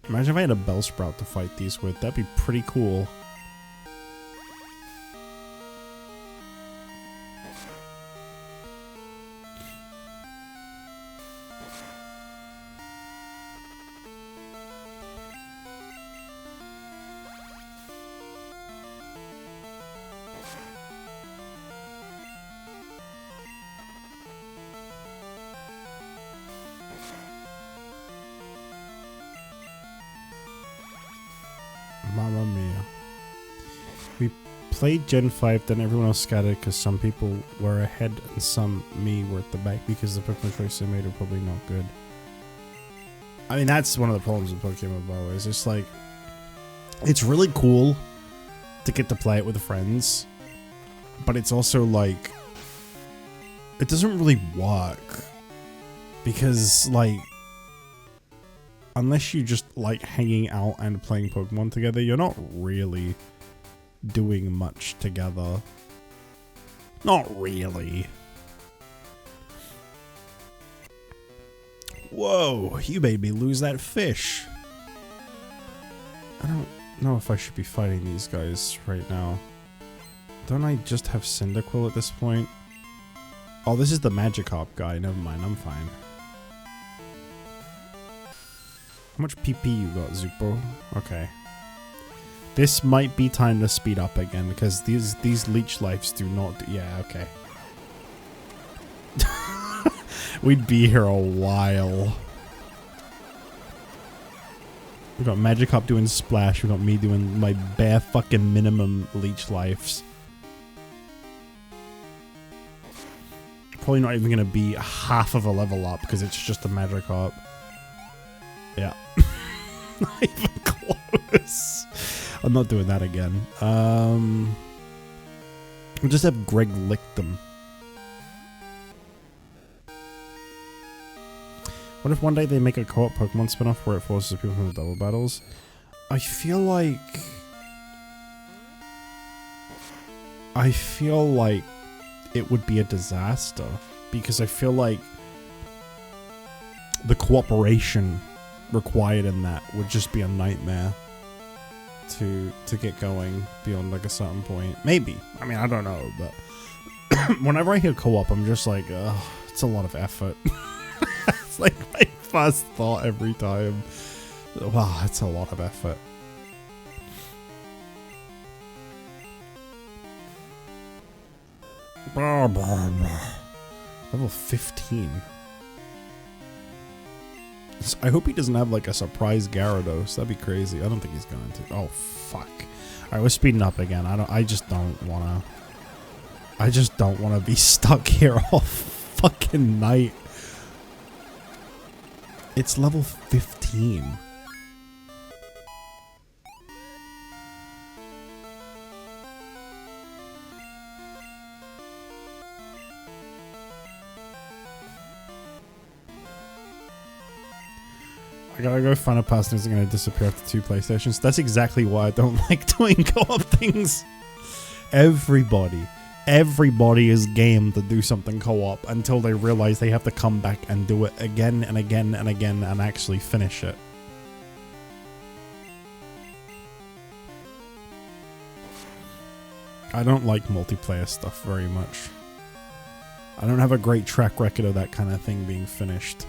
Imagine if I had a Bellsprout to fight these with. That'd be pretty cool. Mamma mia. We played Gen 5, then everyone else scattered because some people were ahead and some, me, were at the back because the Pokemon choices they made are probably not good. I mean, that's one of the problems with Pokemon Go, is it's like, it's really cool to get to play it with friends, but it's also like, it doesn't really work because like, unless you just like hanging out and playing Pokemon together, you're not really doing much together. Not really. Whoa, you made me lose that fish. I don't know if I should be fighting these guys right now. Don't I just have Cyndaquil at this point? Oh, this is the Magikarp guy. Never mind, I'm fine. How much PP you got, Zupo? Okay. This might be time to speed up again, because these leech lives do not... Yeah, okay. We'd be here a while. We got Magikarp doing splash. We got me doing my bare fucking minimum leech lives. Probably not even gonna be half of a level up because it's just a Magikarp. Yeah. Not even close. I'm not doing that again. We'll just have Greg lick them. What if one day they make a co-op Pokemon spin-off where it forces people into double battles? I feel like it would be a disaster because I feel like the cooperation required in that would just be a nightmare to get going beyond like a certain point. Maybe. I mean, I don't know, but whenever I hear co-op, I'm just like, ugh, it's a lot of effort. It's like my first thought every time. Wow, it's a lot of effort. Level 15. I hope he doesn't have like a surprise Gyarados. That'd be crazy. I don't think he's going to. Oh fuck. Alright, we're speeding up again. I just don't wanna be stuck here all fucking night. It's level 15. I gotta go find a person who's gonna disappear after 2 PlayStations. That's exactly why I don't like doing co-op things. Everybody is game to do something co-op until they realize they have to come back and do it again and again and again and actually finish it. I don't like multiplayer stuff very much. I don't have a great track record of that kind of thing being finished.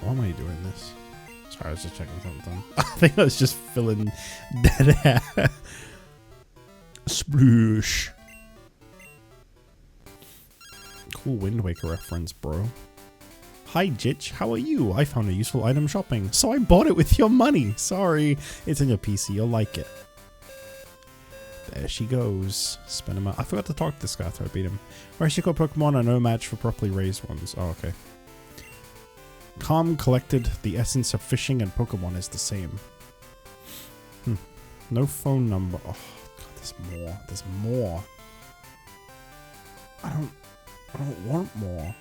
Why am I doing this? Sorry, I was just checking something. I think I was just filling dead air. Sploosh. Cool Wind Waker reference, bro. Hi, Jitch. How are you? I found a useful item shopping, so I bought it with your money. Sorry. It's in your PC. You'll like it. There she goes. Spin him out. I forgot to talk to this guy after I beat him. Rescue Pokemon are no match for properly raised ones. Oh, okay. Calm, collected, the essence of fishing and Pokemon is the same. No phone number. Oh, God, there's more. There's more. I don't want more.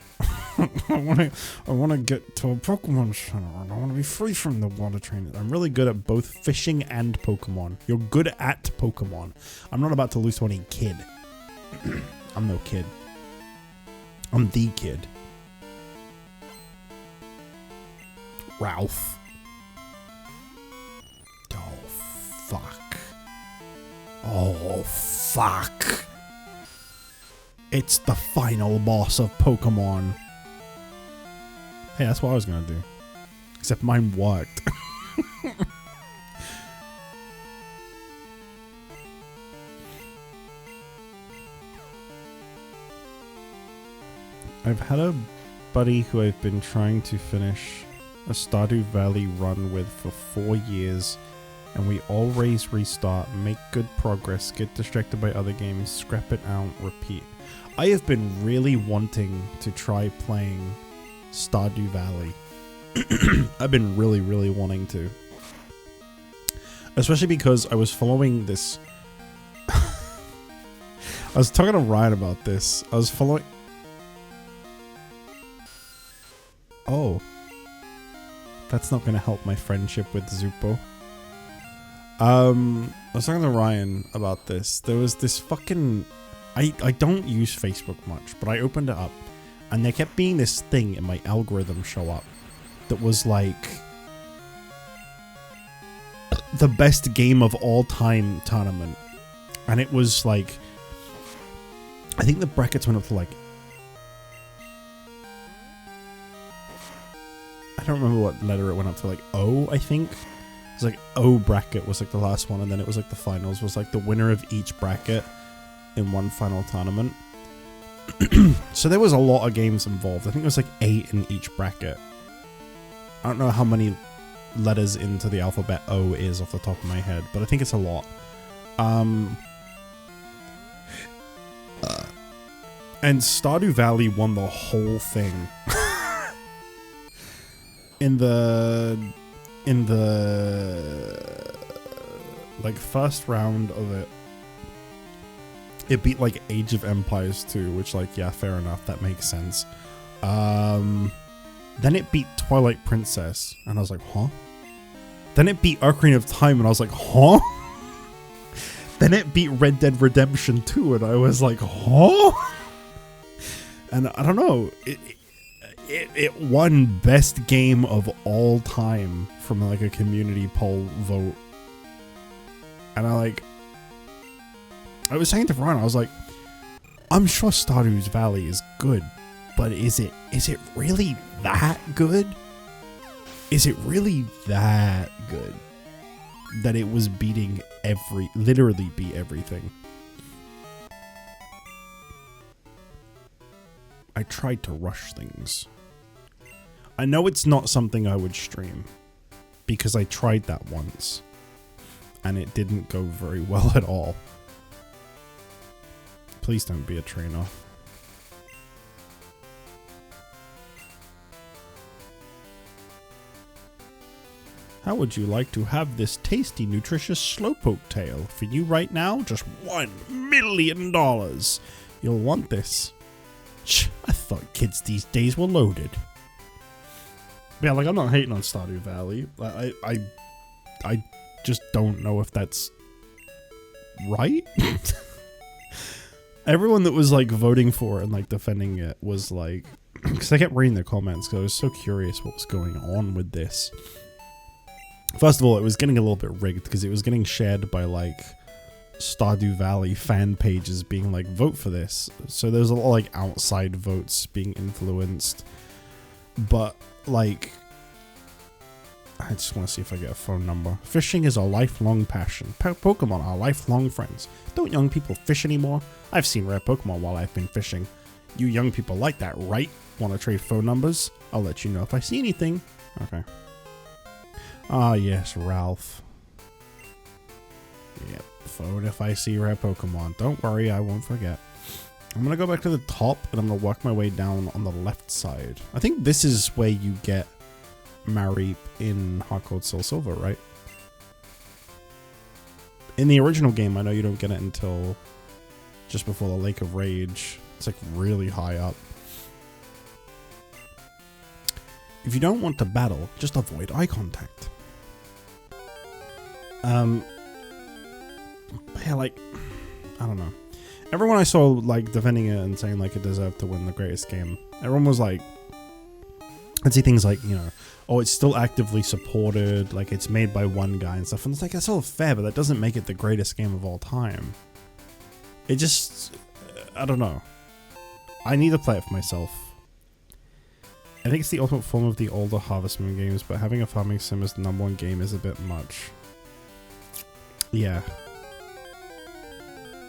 I want to get to a Pokemon Center and I want to be free from the water trainers. I'm really good at both fishing and Pokemon. You're good at Pokemon. I'm not about to lose to any kid. I'm no kid. I'm the kid. Ralph. Oh, fuck. Oh, fuck. It's the final boss of Pokemon. Hey, that's what I was gonna do. Except mine worked. I've had a buddy who I've been trying to finish a Stardew Valley run with for 4 years, and we always restart, make good progress, get distracted by other games, scrap it out, repeat. I have been really wanting to try playing Stardew Valley. I've been really wanting to. Especially because I was following this... I was talking to Ryan about this. I was following... Oh. That's not gonna help my friendship with Zupo. I was talking to Ryan about this. There was this fucking... I don't use Facebook much, but I opened it up, and there kept being this thing in my algorithm show up that was like... the best game of all time tournament. And it was like... I think the brackets went up to like... I don't remember what letter it went up to, like O, I think. It was like O bracket was like the last one, and then it was like the finals was like the winner of each bracket in one final tournament. So there was a lot of games involved. I think it was like 8 in each bracket. I don't know how many letters into the alphabet O is off the top of my head, but I think it's a lot. And Stardew Valley won the whole thing. in the like first round of it, it beat like Age of Empires 2, which like, yeah, fair enough, that makes sense. Then it beat Twilight Princess, and I was like, huh? Then it beat Ocarina of Time, and I was like, huh? Then it beat Red Dead Redemption 2, and I was like, huh? And I don't know, it won best game of all time from like a community poll vote. And I was saying to Ron, I was like, I'm sure Stardew Valley is good, but is it really that good? Is it really that good that it was beating literally beat everything? I tried to rush things. I know it's not something I would stream, because I tried that once, and it didn't go very well at all. Please don't be a trainer. How would you like to have this tasty, nutritious Slowpoke tail? For you right now, just $1 million. You'll want this. I thought kids these days were loaded. Yeah, like, I'm not hating on Stardew Valley. I just don't know if that's right. Everyone that was like voting for it and like defending it was like, because I kept reading the comments because I was so curious what was going on with this. First of all, it was getting a little bit rigged because it was getting shared by like Stardew Valley fan pages being like, vote for this. So there's a lot of like outside votes being influenced. But like, I just want to see if I get a phone number. Fishing is a lifelong passion. Pokemon are lifelong friends. Don't young people fish anymore? I've seen rare Pokemon while I've been fishing. You young people like that, right? Want to trade phone numbers? I'll let you know if I see anything. Okay. Ah, yes, Ralph. Yep, phone if I see rare Pokemon. Don't worry, I won't forget. I'm going to go back to the top, and I'm going to work my way down on the left side. I think this is where you get Mareep in Heart Gold Soul Silver, right? In the original game, I know you don't get it until just before the Lake of Rage. It's like really high up. If you don't want to battle, just avoid eye contact. Yeah, like, I don't know. Everyone I saw like defending it and saying like it deserved to win the greatest game, everyone was like, I'd see things like, you know, oh, it's still actively supported, like it's made by one guy and stuff, and it's like, that's all fair, but that doesn't make it the greatest game of all time. It just, I don't know. I need to play it for myself. I think it's the ultimate form of the older Harvest Moon games, but having a farming sim as the #1 game is a bit much. Yeah.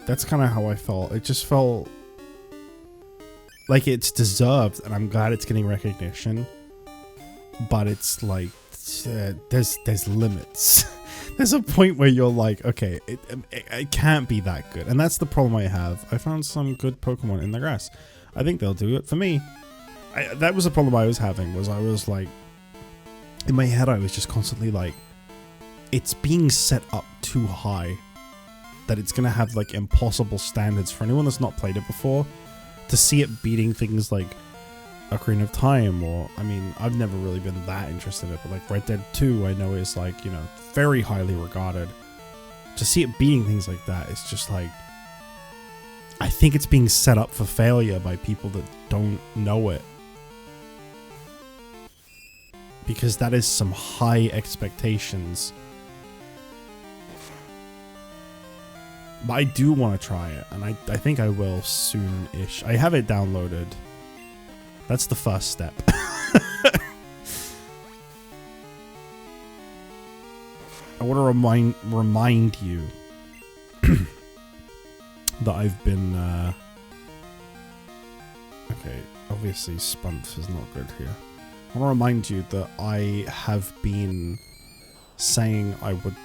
That's kind of how I felt. It just felt like it's deserved, and I'm glad it's getting recognition. But it's like, there's limits. There's a point where you're like, okay, it can't be that good. And that's the problem I have. I found some good Pokemon in the grass. I think they'll do it for me. That was the problem I was having, was I was like, in my head I was just constantly like, it's being set up too high, that it's gonna have like impossible standards for anyone that's not played it before. To see it beating things like Ocarina of Time, or, I mean, I've never really been that interested in it, but like Red Dead 2, I know is like, you know, very highly regarded. To see it beating things like that, it's just like, I think it's being set up for failure by people that don't know it. Because that is some high expectations. But I do want to try it, and I think I will soon-ish. I have it downloaded. That's the first step. I want to remind you that I've been... okay, obviously Spunth is not good here. I want to remind you that I have been saying I would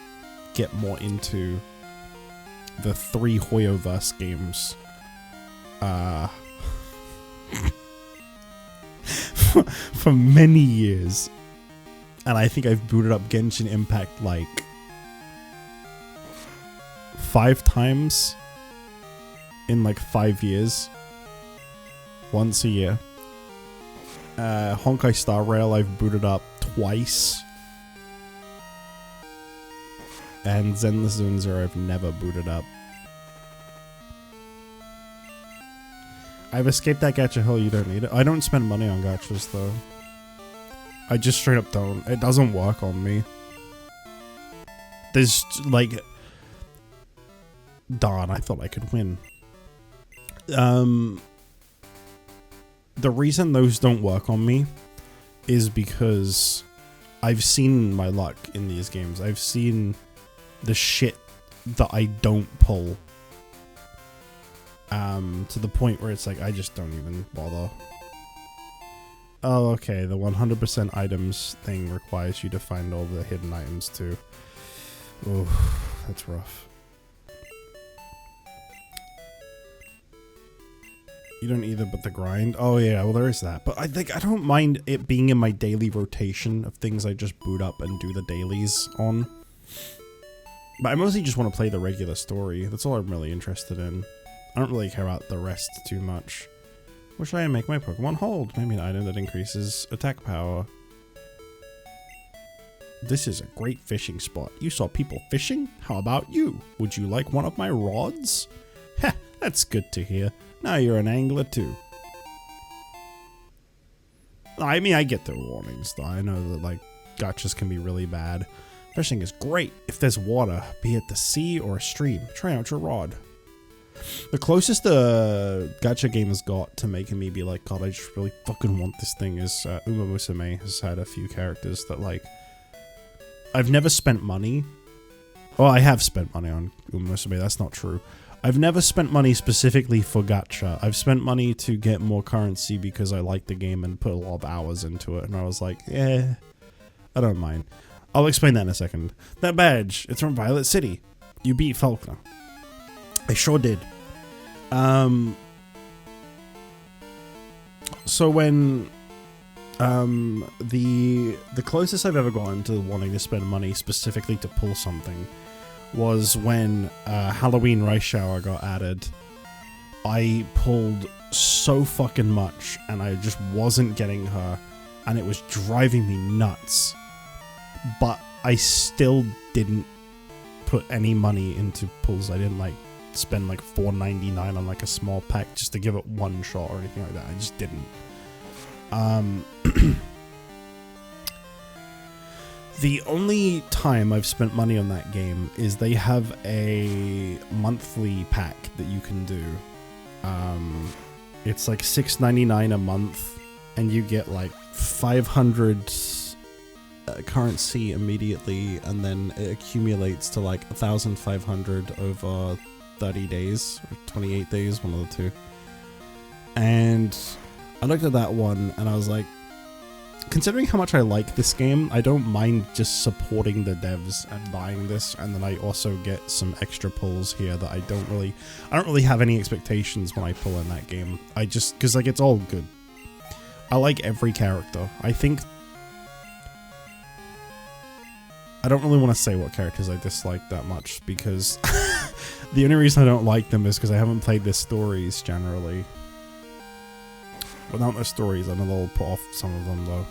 get more into the 3 Hoyoverse games for many years, and I think I've booted up Genshin Impact like 5 times in like 5 years, once a year. Honkai Star Rail I've booted up twice, and Zenless Zone Zero I've never booted up. I've escaped that gacha hell, you don't need it. I don't spend money on gachas though. I just straight up don't. It doesn't work on me. There's like... Darn, I thought I could win. The reason those don't work on me is because I've seen my luck in these games. I've seen the shit that I don't pull. To the point where it's like, I just don't even bother. Oh, okay, the 100% items thing requires you to find all the hidden items too. Oh, that's rough. You don't either, but the grind. Oh yeah, well there is that. But I think I don't mind it being in my daily rotation of things I just boot up and do the dailies on. But I mostly just want to play the regular story. That's all I'm really interested in. I don't really care about the rest too much. What should I make my Pokemon hold? Maybe an item that increases attack power. This is a great fishing spot. You saw people fishing? How about you? Would you like one of my rods? Heh, that's good to hear. Now you're an angler too. I mean, I get the warnings though. I know that like gachas can be really bad. Fishing is great if there's water, be it the sea or a stream. Try out your rod. The closest the gacha game has got to making me be like, God, I just really fucking want this thing is Uma Musume has had a few characters that like... I've never spent money. Well, I have spent money on Uma Musume, that's not true. I've never spent money specifically for gacha. I've spent money to get more currency because I like the game and put a lot of hours into it. And I was like, yeah, I don't mind. I'll explain that in a second. That badge, it's from Violet City. You beat Falkner. I sure did. So when the closest I've ever gotten to wanting to spend money specifically to pull something was when Halloween Rice Shower got added. I pulled so fucking much and I just wasn't getting her and it was driving me nuts. But I still didn't put any money into pulls. I didn't like spend like $4.99 on like a small pack just to give it one shot or anything like that. I just didn't. The only time I've spent money on that game is they have a monthly pack that you can do. It's like $6.99 a month and you get like 500 currency immediately, and then it accumulates to like 1,500 over 30 days or 28 days, one of the two. And I looked at that one and I was like, considering how much I like this game, I don't mind just supporting the devs and buying this, and then I also get some extra pulls here that I don't really have any expectations when I pull in that game. I just, because like it's all good. I like every character. I think I don't really want to say what characters I dislike that much, because the only reason I don't like them is because I haven't played their stories generally. Without their stories, I'm a little put off some of them, though.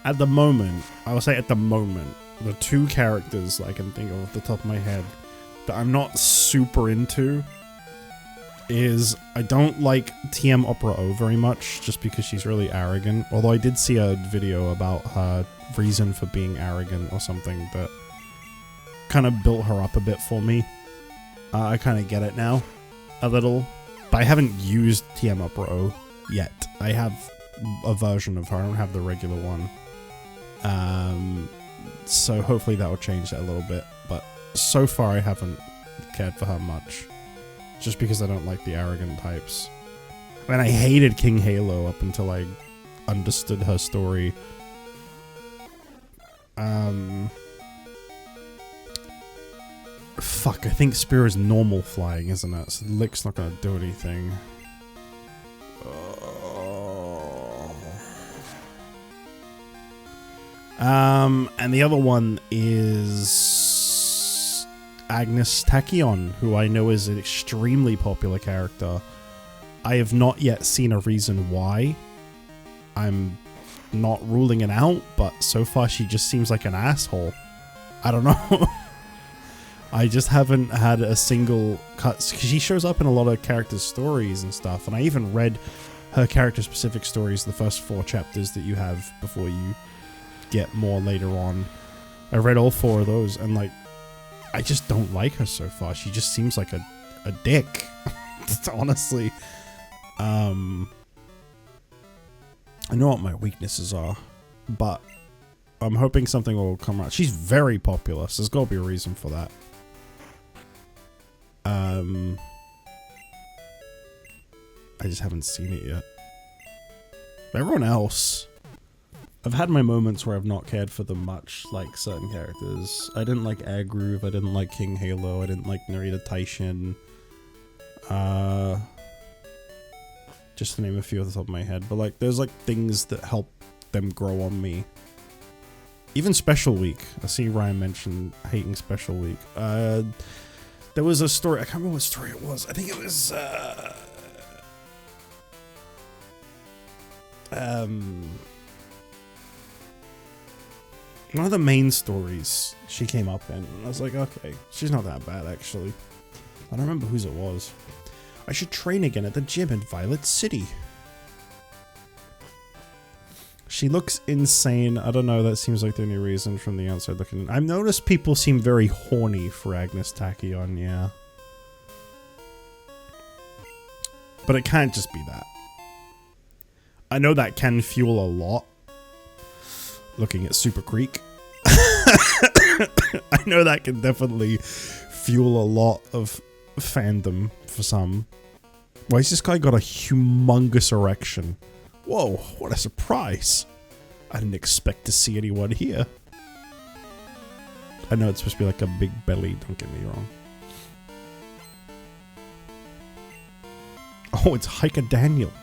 At the moment, I will say at the moment, the two characters I can think of off the top of my head that I'm not super into is I don't like TM Opera O very much, just because she's really arrogant. Although I did see a video about her reason for being arrogant or something that kind of built her up a bit for me. I kind of get it now, a little. But I haven't used TM Opera O yet. I have a version of her, I don't have the regular one. So hopefully that will change that a little bit, but so far I haven't cared for her much, just because I don't like the arrogant types. I mean, I hated King Halo up until I understood her story. Fuck, I think Spear is normal flying, isn't it? So Lick's not gonna do anything. And the other one is Agnes Tachyon, who I know is an extremely popular character. I have not yet seen a reason why. I'm not ruling it out, but so far she just seems like an asshole. I don't know. I just haven't had a single cut, because she shows up in a lot of characters' stories and stuff, and I even read her character-specific stories, the first 4 chapters that you have before you get more later on. I read all 4 of those, and like, I just don't like her so far. She just seems like a dick, honestly. I know what my weaknesses are, but I'm hoping something will come out. She's very popular, so there's got to be a reason for that. I just haven't seen it yet. Everyone else, I've had my moments where I've not cared for them much, like certain characters. I didn't like Agrove, I didn't like King Halo, I didn't like Narita Taishin. Just to name a few off the top of my head, but like, there's like things that help them grow on me. Even Special Week. I see Ryan mentioned hating Special Week. There was a story, I can't remember what story it was. I think it was, one of the main stories she came up in, and I was like, okay, she's not that bad, actually. I don't remember whose it was. I should train again at the gym in Violet City. She looks insane. I don't know, that seems like the only reason from the outside looking. I've noticed people seem very horny for Agnes Tachyon, yeah. But it can't just be that. I know that can fuel a lot. Looking at Super Creek. I know that can definitely fuel a lot of fandom for some. Why has this guy got a humongous erection? Whoa, what a surprise. I didn't expect to see anyone here. I know it's supposed to be like a big belly, don't get me wrong. Oh, it's Hiker Daniel.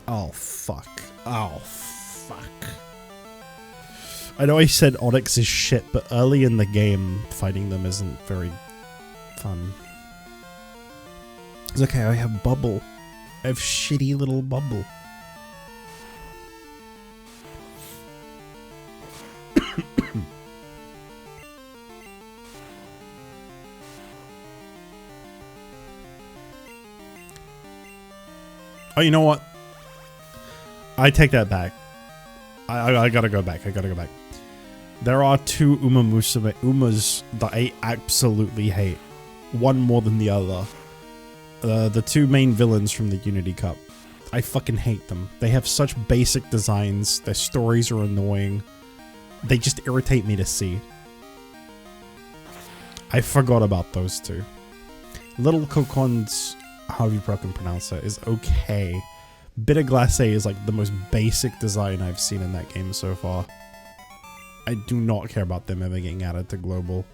Oh, fuck. Oh, fuck. I know I said Onyx is shit, but early in the game, fighting them isn't very fun. It's okay, I have Bubble. I have shitty little Bubble. Oh, you know what? I take that back. I gotta go back. I gotta go back. There are 2 Umas that I absolutely hate. One more than the other. The 2 main villains from the Unity Cup. I fucking hate them. They have such basic designs. Their stories are annoying. They just irritate me to see. I forgot about those 2. Little Cocon's, however you can pronounce it, is okay. Bitter Glacé is like the most basic design I've seen in that game so far. I do not care about them ever getting added to global.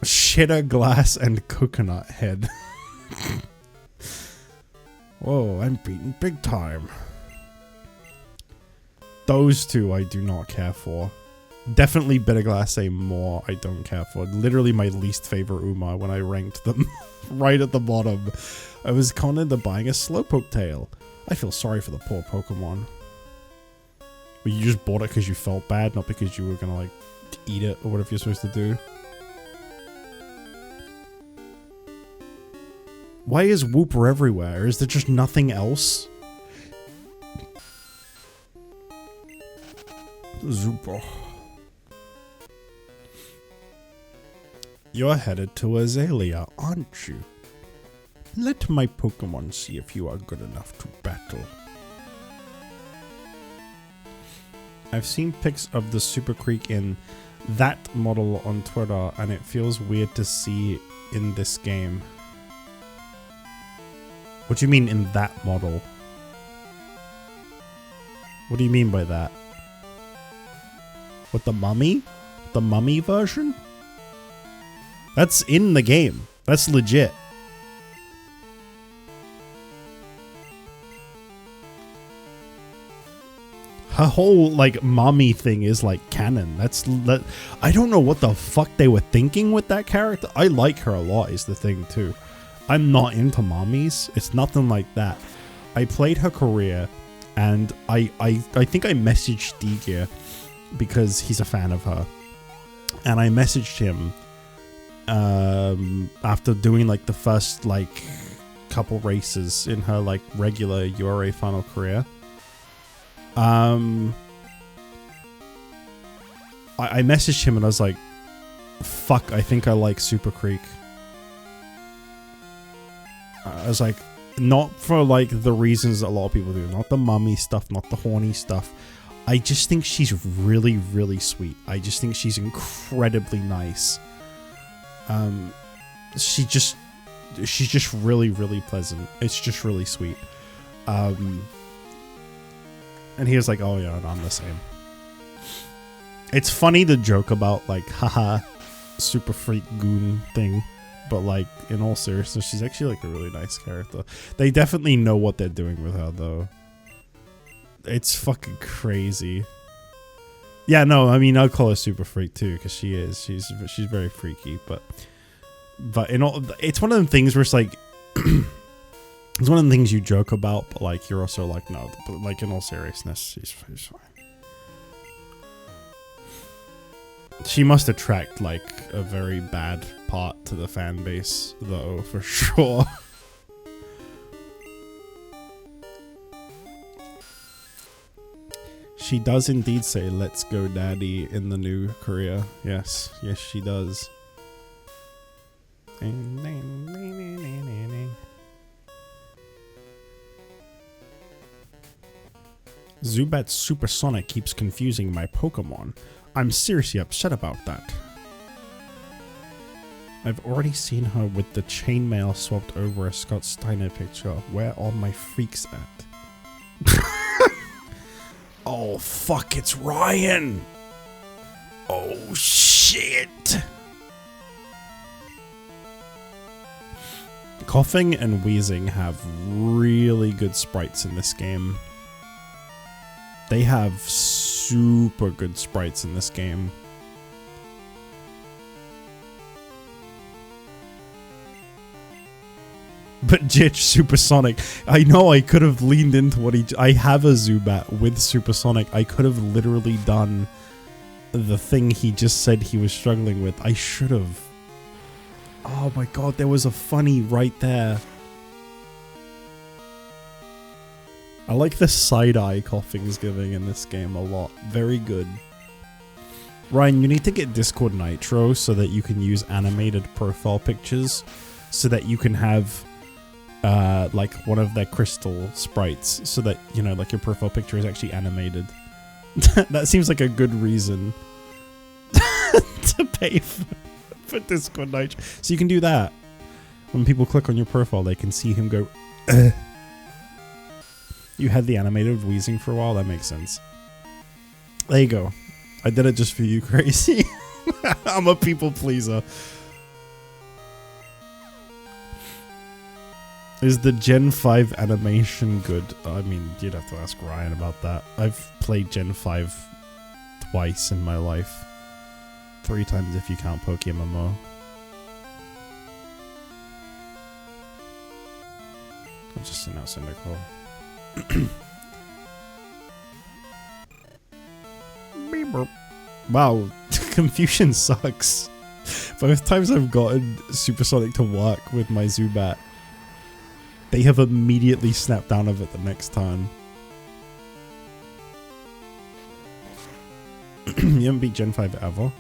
Shitter Glass and Coconut Head. Whoa, I'm beaten big time. Those 2 I do not care for. Definitely Bitter Glass more I don't care for. Literally my least favorite Uma when I ranked them right at the bottom. I was content buying a Slowpoke tail. I feel sorry for the poor Pokemon. But you just bought it because you felt bad, not because you were gonna like eat it or whatever you're supposed to do. Why is Wooper everywhere? Is there just nothing else? Zuper. You're headed to Azalea, aren't you? Let my Pokemon see if you are good enough to battle. I've seen pics of the Super Creek in that model on Twitter, and it feels weird to see in this game. What do you mean in that model? What do you mean by that? What, the mummy? The mummy version? That's in the game. That's legit. Her whole, like, mommy thing is, like, canon. I don't know what the fuck they were thinking with that character. I like her a lot is the thing, too. I'm not into mommies. It's nothing like that. I played her career, and I think I messaged D-Gear because he's a fan of her. And I messaged him after doing, like, the first, like, couple races in her, like, regular URA final career. I messaged him and I was like, fuck, I think I like Super Creek. I was like, not for like the reasons that a lot of people do, not the mummy stuff, not the horny stuff. I just think she's really, really sweet. I just think she's incredibly nice. She's just really, really pleasant. It's just really sweet. And he was like, oh yeah, I'm the same. It's funny to joke about like, haha, super freak goon thing. But like, in all seriousness, she's actually like a really nice character. They definitely know what they're doing with her though. It's fucking crazy. Yeah, no, I mean, I'll call her super freak too, because she is. She's very freaky, but in all, it's one of them things where it's like, it's one of the things you joke about, but like you're also like, no, but like in all seriousness, she's fine. She must attract like a very bad part to the fan base, though, for sure. She does indeed say, let's go daddy in the new career. Yes, yes, she does. Zubat's Supersonic keeps confusing my Pokemon. I'm seriously upset about that. I've already seen her with the chainmail swapped over a Scott Steiner picture. Where are my freaks at? Oh, fuck, it's Ryan! Oh, shit! Coughing and Wheezing have really good sprites in this game. They have super good sprites in this game. But Jich, Supersonic. I know I could have leaned into what I have a Zubat with Supersonic. I could have literally done the thing he just said he was struggling with. I should have. Oh my god, there was a funny right there. I like the side-eye Coughing's giving in this game a lot. Very good. Ryan, you need to get Discord Nitro so that you can use animated profile pictures so that you can have like one of their crystal sprites so that, you know, like your profile picture is actually animated. That seems like a good reason to pay for Discord Nitro. So you can do that. When people click on your profile, they can see him go, You had the animated wheezing for a while? That makes sense. There you go. I did it just for you, Crazy. I'm a people pleaser. Is the Gen 5 animation good? I mean, you'd have to ask Ryan about that. I've played Gen 5 twice in my life. 3 times if you count Pokémon. I'll just send out Cyndaquil. Wow, Confusion sucks. Both times I've gotten Supersonic to work with my Zubat, they have immediately snapped down of it the next turn. You haven't beat Gen 5 ever?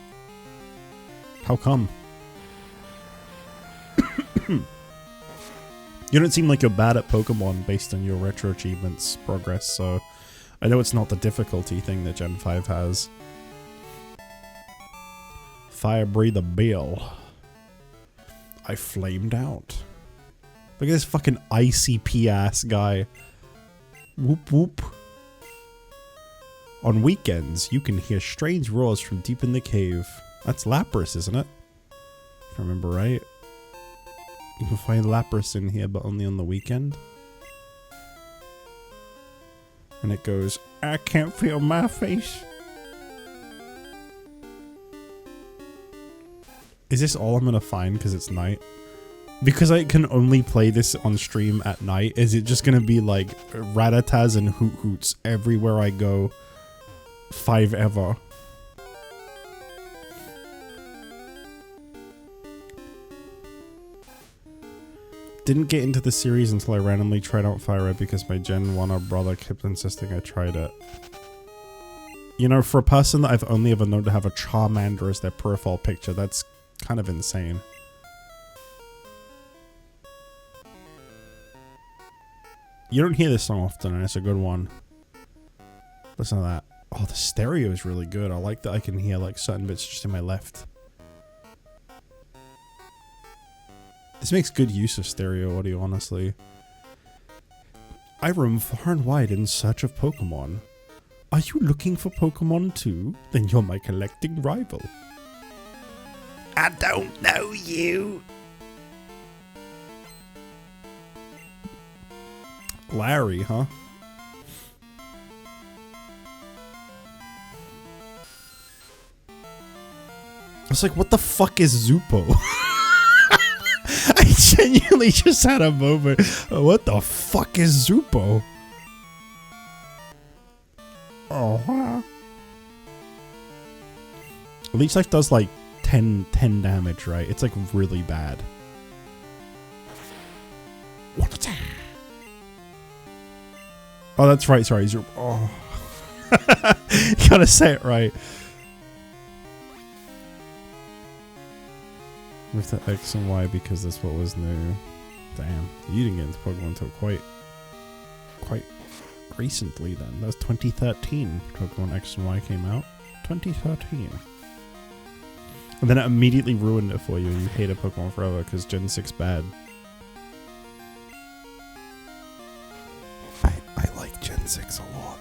How come? You don't seem like you're bad at Pokemon based on your retro achievements progress, so I know it's not the difficulty thing that Gen 5 has. Fire Breather Bill. I flamed out. Look at this fucking ICP ass guy. Whoop whoop. On weekends, you can hear strange roars from deep in the cave. That's Lapras, isn't it? If I remember right. You can find Lapras in here, but only on the weekend. And it goes, I can't feel my face. Is this all I'm gonna find because it's night? Because I can only play this on stream at night, is it just gonna be like Rattatas and Hoot Hoots everywhere I go? 5 ever. Didn't get into the series until I randomly tried out Fire Red because my Gen 1 brother kept insisting I tried it. You know, for a person that I've only ever known to have a Charmander as their profile picture, that's kind of insane. You don't hear this song often, and it's a good one. Listen to that. Oh, the stereo is really good. I like that I can hear like certain bits just in my left. This makes good use of stereo audio, honestly. I roam far and wide in search of Pokemon. Are you looking for Pokemon too? Then you're my collecting rival. I don't know you. Larry, huh? I was like, what the fuck is Zupo? I genuinely just had a moment. What the fuck is Zupo? Oh, wow. Leech Life does like 10 damage, right? It's like really bad. Oh, that's right. Sorry. Oh. You gotta say it right. With the X and Y because that's what was new. Damn. You didn't get into Pokemon until quite recently then. That was 2013. Pokemon X and Y came out. 2013. And then it immediately ruined it for you. You hated Pokemon forever because Gen 6 bad. I like Gen 6 a lot.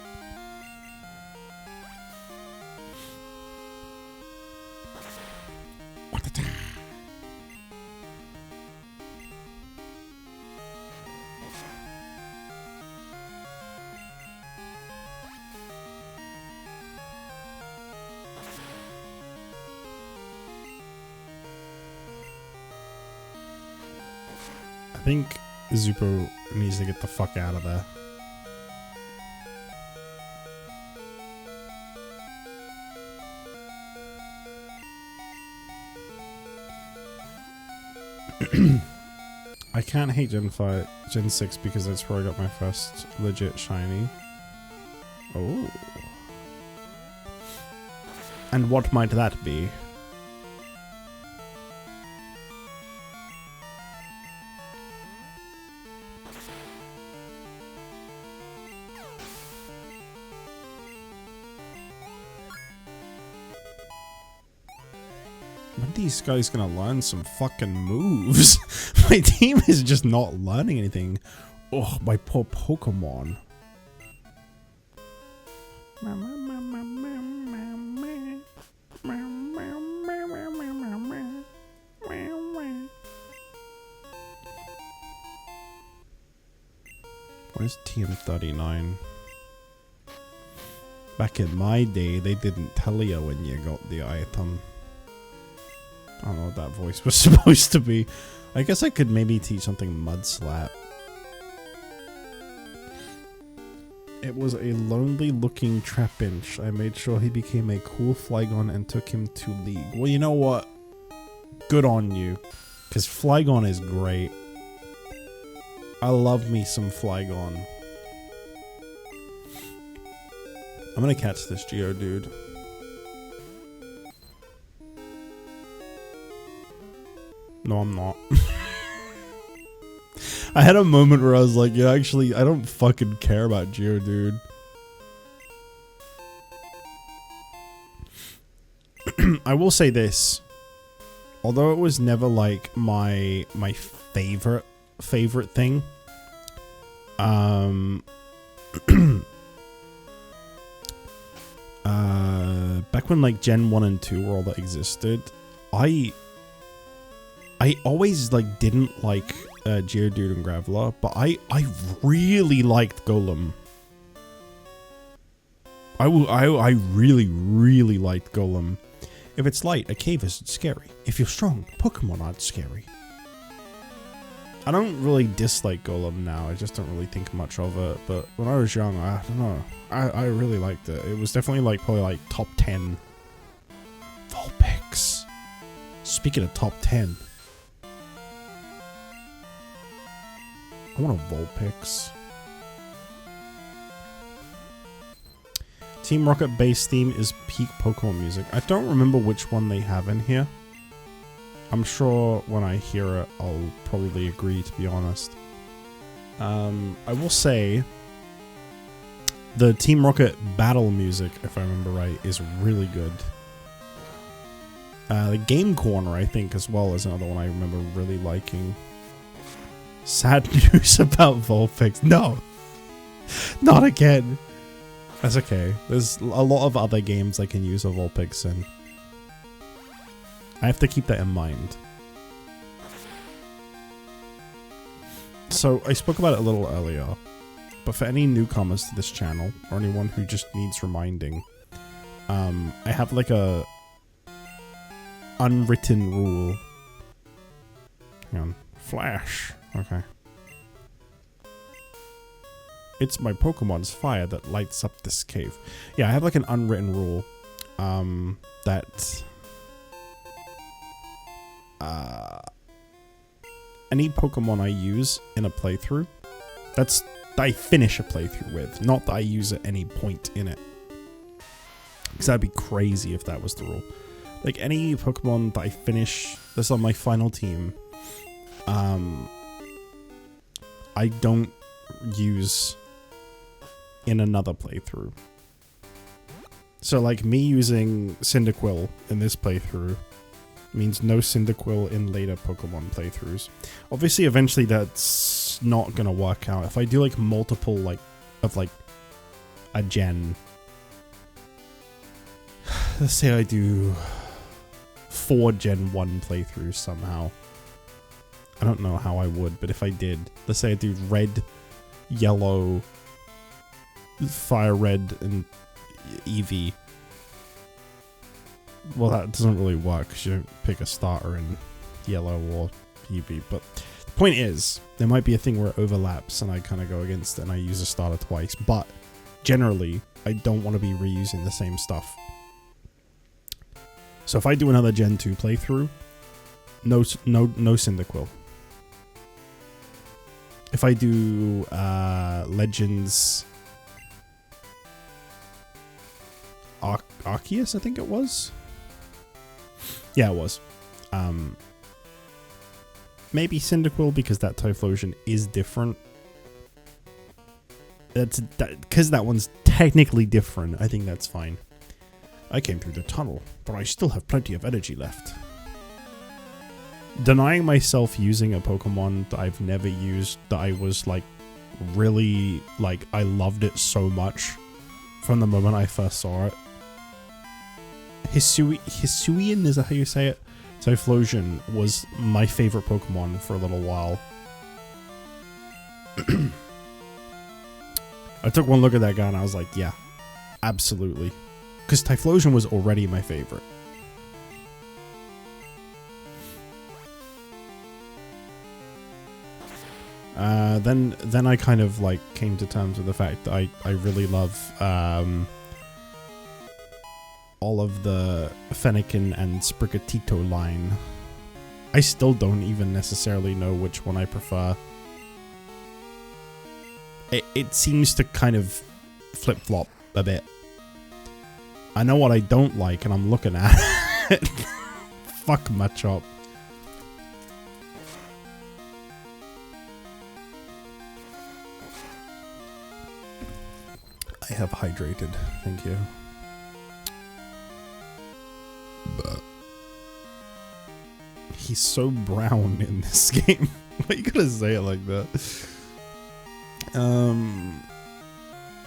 I think Zupo needs to get the fuck out of there. I can't hate Gen 6 because that's where I got my first legit shiny. Oh. And what might that be? When are these guys gonna learn some fucking moves? My team is just not learning anything. Oh, my poor Pokemon. What is TM39? Back in my day, they didn't tell you when you got the item. I don't know what that voice was supposed to be. I guess I could maybe teach something Mud Slap. It was a lonely looking Trapinch. I made sure he became a cool Flygon and took him to League. Well, you know what? Good on you. Because Flygon is great. I love me some Flygon. I'm gonna catch this Geodude. No, I'm not. I had a moment where I was like, yeah, actually, I don't fucking care about Geodude. I will say this. Although it was never like my favorite thing. Back when like Gen 1 and 2 were all that existed, I always like didn't like Geodude and Graveler, but I really liked Golem. I really liked Golem. If it's light, a cave isn't scary. If you're strong, Pokemon aren't scary. I don't really dislike Golem now. I just don't really think much of it. But when I was young, I don't know. I really liked it. It was definitely like probably like top 10. Vulpix. Speaking of top 10. I want a Vulpix. Team Rocket base theme is peak Pokemon music. I don't remember which one they have in here. I'm sure when I hear it, I'll probably agree, to be honest. I will say the Team Rocket battle music, if I remember right, is really good. The Game Corner, I think, as well, is another one I remember really liking. Sad news about Vulpix. No! Not again! That's okay. There's a lot of other games I can use a Vulpix in. I have to keep that in mind. So, I spoke about it a little earlier, but for any newcomers to this channel, or anyone who just needs reminding, I have like a unwritten rule. Hang on. Flash. Okay. It's my Pokemon's fire that lights up this cave. Yeah, I have like an unwritten rule, that any Pokemon I use in a playthrough, that I finish a playthrough with, not that I use at any point in it. Because that'd be crazy if that was the rule. Like any Pokemon that I finish, that's on my final team, I don't use in another playthrough. So like me using Cyndaquil in this playthrough means no Cyndaquil in later Pokemon playthroughs. Obviously eventually that's not gonna work out. If I do like multiple like of like a gen, let's say I do 4 Gen 1 playthroughs somehow. I don't know how I would, but if I did, let's say I do red, yellow, fire red, and Eevee. Well, that doesn't really work because you don't pick a starter in yellow or Eevee. But the point is, there might be a thing where it overlaps and I kind of go against it and I use a starter twice. But generally, I don't want to be reusing the same stuff. So if I do another Gen 2 playthrough, no Cyndaquil. If I do Legends Arceus, I think it was. Yeah, it was. Maybe Cyndaquil because that Typhlosion is different. Because that one's technically different. I think that's fine. I came through the tunnel, but I still have plenty of energy left. Denying myself using a Pokemon that I've never used, that I was like really like I loved it so much from the moment I first saw it. Hisuian, is that how you say it? Typhlosion was my favorite Pokemon for a little while. I took one look at that guy and I was like, yeah, Absolutely. Because Typhlosion was already my favorite. Then I kind of like came to terms with the fact that I really love all of the Fennekin and Sprigatito line. I still don't even necessarily know which one I prefer. It seems to kind of flip-flop a bit. I know what I don't like, and I'm looking at it. Fuck Machop. I have hydrated, thank you. But he's so brown in this game. Why you gotta say it like that?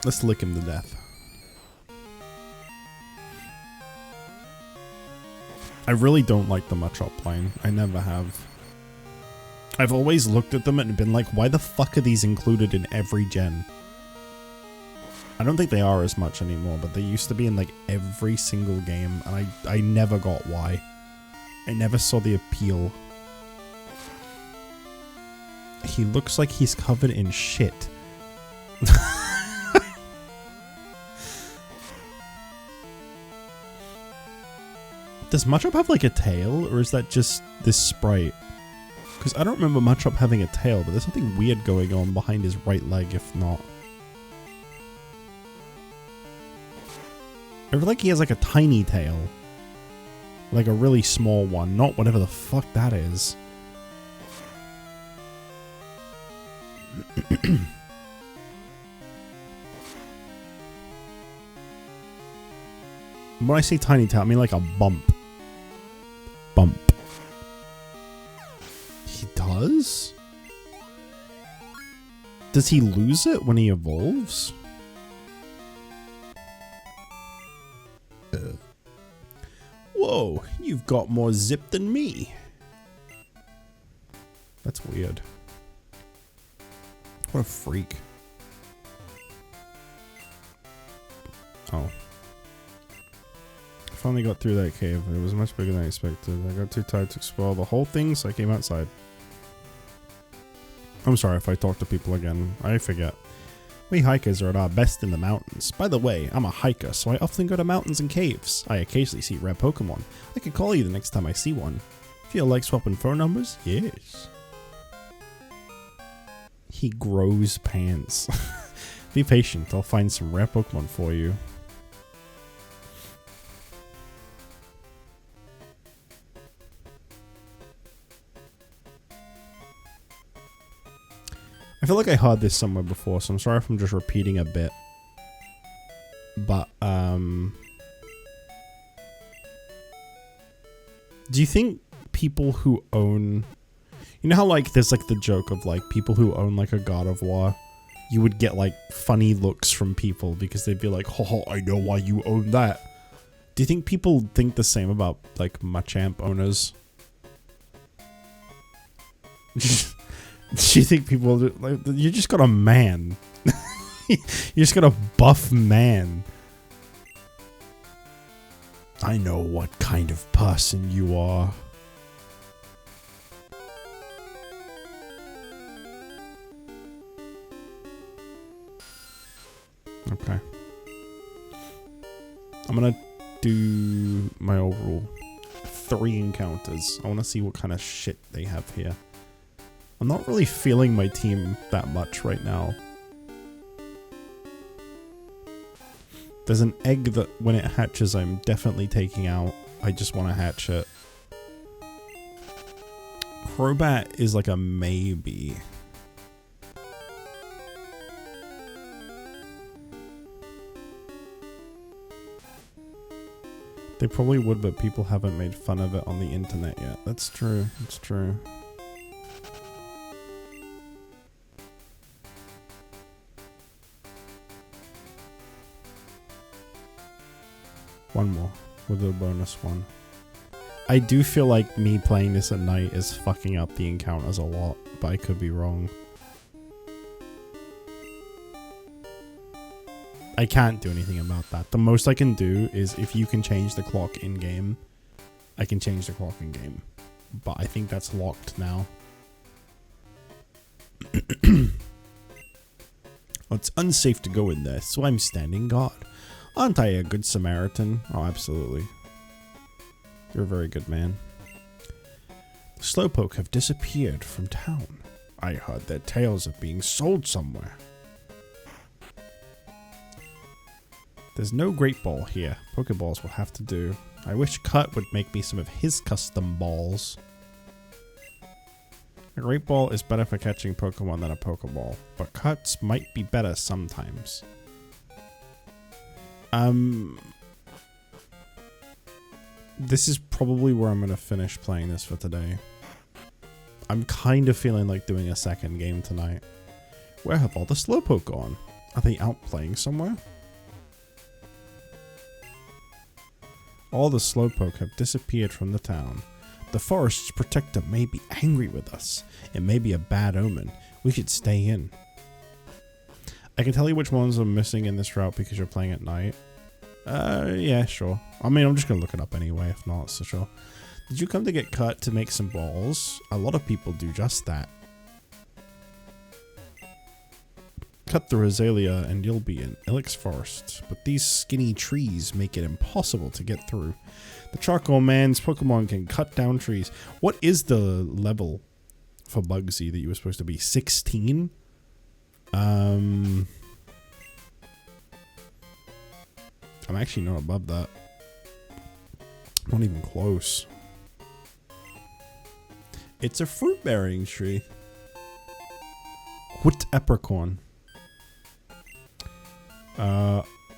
Let's lick him to death. I really don't like the Machop line. I never have. I've always looked at them and been like, why the fuck are these included in every gen? I don't think they are as much anymore, but they used to be in like every single game, and I never got why. I never saw the appeal. He looks like he's covered in shit. Does Machop have like a tail, or is that just this sprite? Because I don't remember Machop having a tail, but there's something weird going on behind his right leg if not. I feel like he has like a tiny tail. Like a really small one, not whatever the fuck that is. When I say tiny tail, I mean like a bump. Bump. He does? Does he lose it when he evolves? Whoa, you've got more zip than me. That's weird. What a freak. Oh. I finally got through that cave. It was much bigger than I expected. I got too tired to explore the whole thing, so I came outside. I'm sorry if I talk to people again. I forget. We hikers are at our best in the mountains. By the way, I'm a hiker, so I often go to mountains and caves. I occasionally see rare Pokemon. I could call you the next time I see one. Feel like swapping phone numbers? Yes. He grows pants. Be patient, I'll find some rare Pokemon for you. I feel like I heard this somewhere before, so I'm sorry if I'm just repeating a bit. But, do you think people who own... You know how, like, there's, like, the joke of, like, people who own, like, a God of War? You would get, like, funny looks from people because they'd be like, oh, I know why you own that. Do you think people think the same about, like, Machamp owners? Do you think people like you just got a man? You just got a buff man. I know what kind of person you are. Okay. I'm gonna do my old rule. 3 encounters. I want to see what kind of shit they have here. I'm not really feeling my team that much right now. There's an egg that when it hatches I'm definitely taking out. I just want to hatch it. Crobat is like a maybe. They probably would, but people haven't made fun of it on the internet yet. That's true. That's true. One more with a bonus one. I do feel like me playing this at night is fucking up the encounters a lot, but I could be wrong. I can't do anything about that. The most I can do is if you can change the clock in-game, I can change the clock in-game. But I think that's locked now. Well, it's unsafe to go in there, so I'm standing guard. Aren't I a good Samaritan? Oh, absolutely. You're a very good man. The Slowpoke have disappeared from town. I heard their tails are being sold somewhere. There's no Great Ball here. Pokeballs will have to do. I wish Cut would make me some of his custom balls. A Great Ball is better for catching Pokemon than a Pokeball, but Cuts might be better sometimes. This is probably where I'm going to finish playing this for today. I'm kind of feeling like doing a second game tonight. Where have all the Slowpoke gone? Are they out playing somewhere? All the Slowpoke have disappeared from the town. The forest's protector may be angry with us. It may be a bad omen. We should stay in. I can tell you which ones are missing in this route because you're playing at night. Yeah, sure. I mean, I'm just gonna look it up anyway, if not, so sure. Did you come to get Cut to make some balls? A lot of people do just that. Cut the Rosalia and you'll be in Ilex Forest, but these skinny trees make it impossible to get through. The Charcoal Man's Pokemon can cut down trees. What is the level for Bugsy that you were supposed to be? 16? I'm actually not above that. Not even close. It's a fruit-bearing tree. What Epricorn?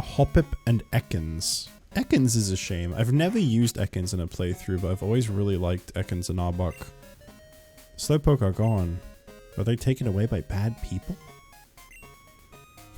Hoppip and Ekans. Ekans is a shame. I've never used Ekans in a playthrough, but I've always really liked Ekans and Arbok. Slowpoke are gone. Were they taken away by bad people?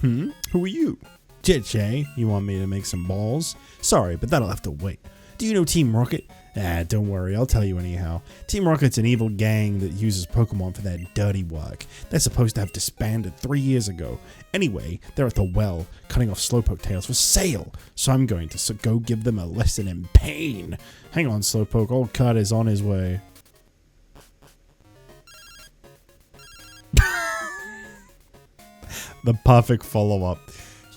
Who are you? JustJich, eh? You want me to make some balls? Sorry, but that'll have to wait. Do you know Team Rocket? Ah, don't worry, I'll tell you anyhow. Team Rocket's an evil gang that uses Pokemon for their dirty work. They're supposed to have disbanded 3 years ago. Anyway, they're at the well, cutting off Slowpoke tails for sale. So I'm going to go give them a lesson in pain. Hang on, Slowpoke, old Cut is on his way. The perfect follow-up.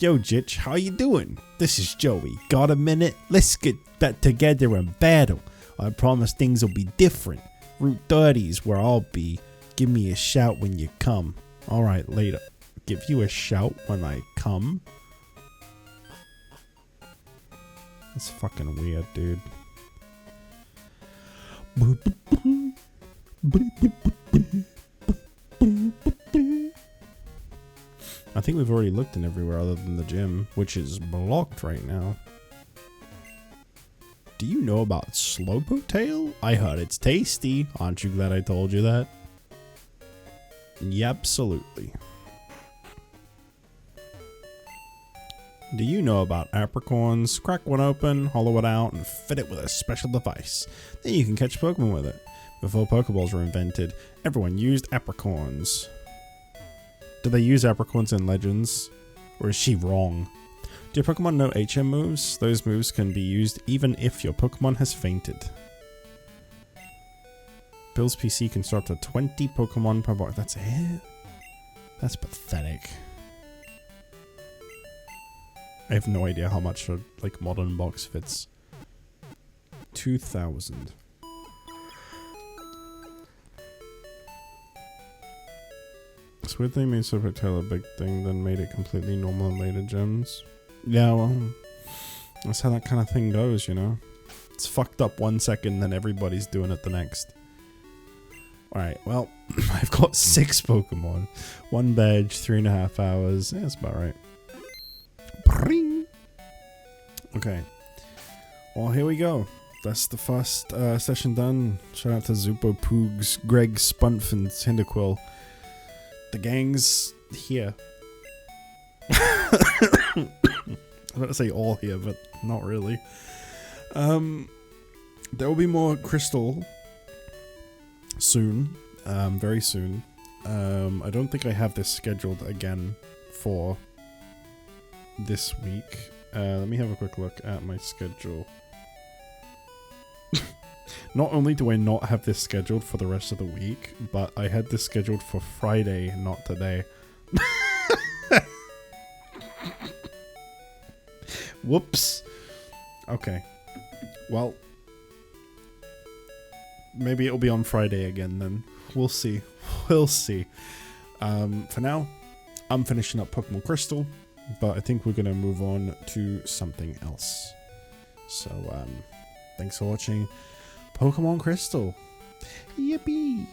Yo, Jitch, how you doing? This is Joey. Got a minute? Let's get that together and battle. I promise things will be different. Route 30's where I'll be. Give me a shout when you come. Alright, later. Give you a shout when I come? That's fucking weird, dude. I think we've already looked in everywhere other than the gym, which is blocked right now. Do you know about Slowpoke tail? I heard it's tasty. Aren't you glad I told you that? Yepsabsolutely. Do you know about apricorns? Crack one open, hollow it out, and fit it with a special device. Then you can catch Pokemon with it. Before Pokeballs were invented, everyone used apricorns. Do they use apricorns in Legends? Or is she wrong? Do your Pokemon know HM moves? Those moves can be used even if your Pokemon has fainted. Bill's PC can store up to 20 Pokemon per box. That's it? That's pathetic. I have no idea how much a like modern box fits. 2,000. This weird thing made Slowpoke tail a big thing, then made it completely normal in later gens. Yeah, well, that's how that kind of thing goes, you know? It's fucked up 1 second, then everybody's doing it the next. Alright, well, I've got 6 Pokemon. 1 badge, 3.5 hours. Yeah, that's about right. Bring. Okay. Well, here we go. That's the first session done. Shout out to Zupo, Poogs, Greg, Spunf, and Cyndaquil. The gang's here. I was about to say all here, but not really. There will be more Crystal soon. Very soon. I don't think I have this scheduled again for this week. Let me have a quick look at my schedule. Not only do I not have this scheduled for the rest of the week, but I had this scheduled for Friday, not today. Whoops. Okay. Well, maybe it'll be on Friday again then. We'll see. We'll see. For now, I'm finishing up Pokemon Crystal, but I think we're going to move on to something else. So, thanks for watching Pokemon Crystal. Yippee!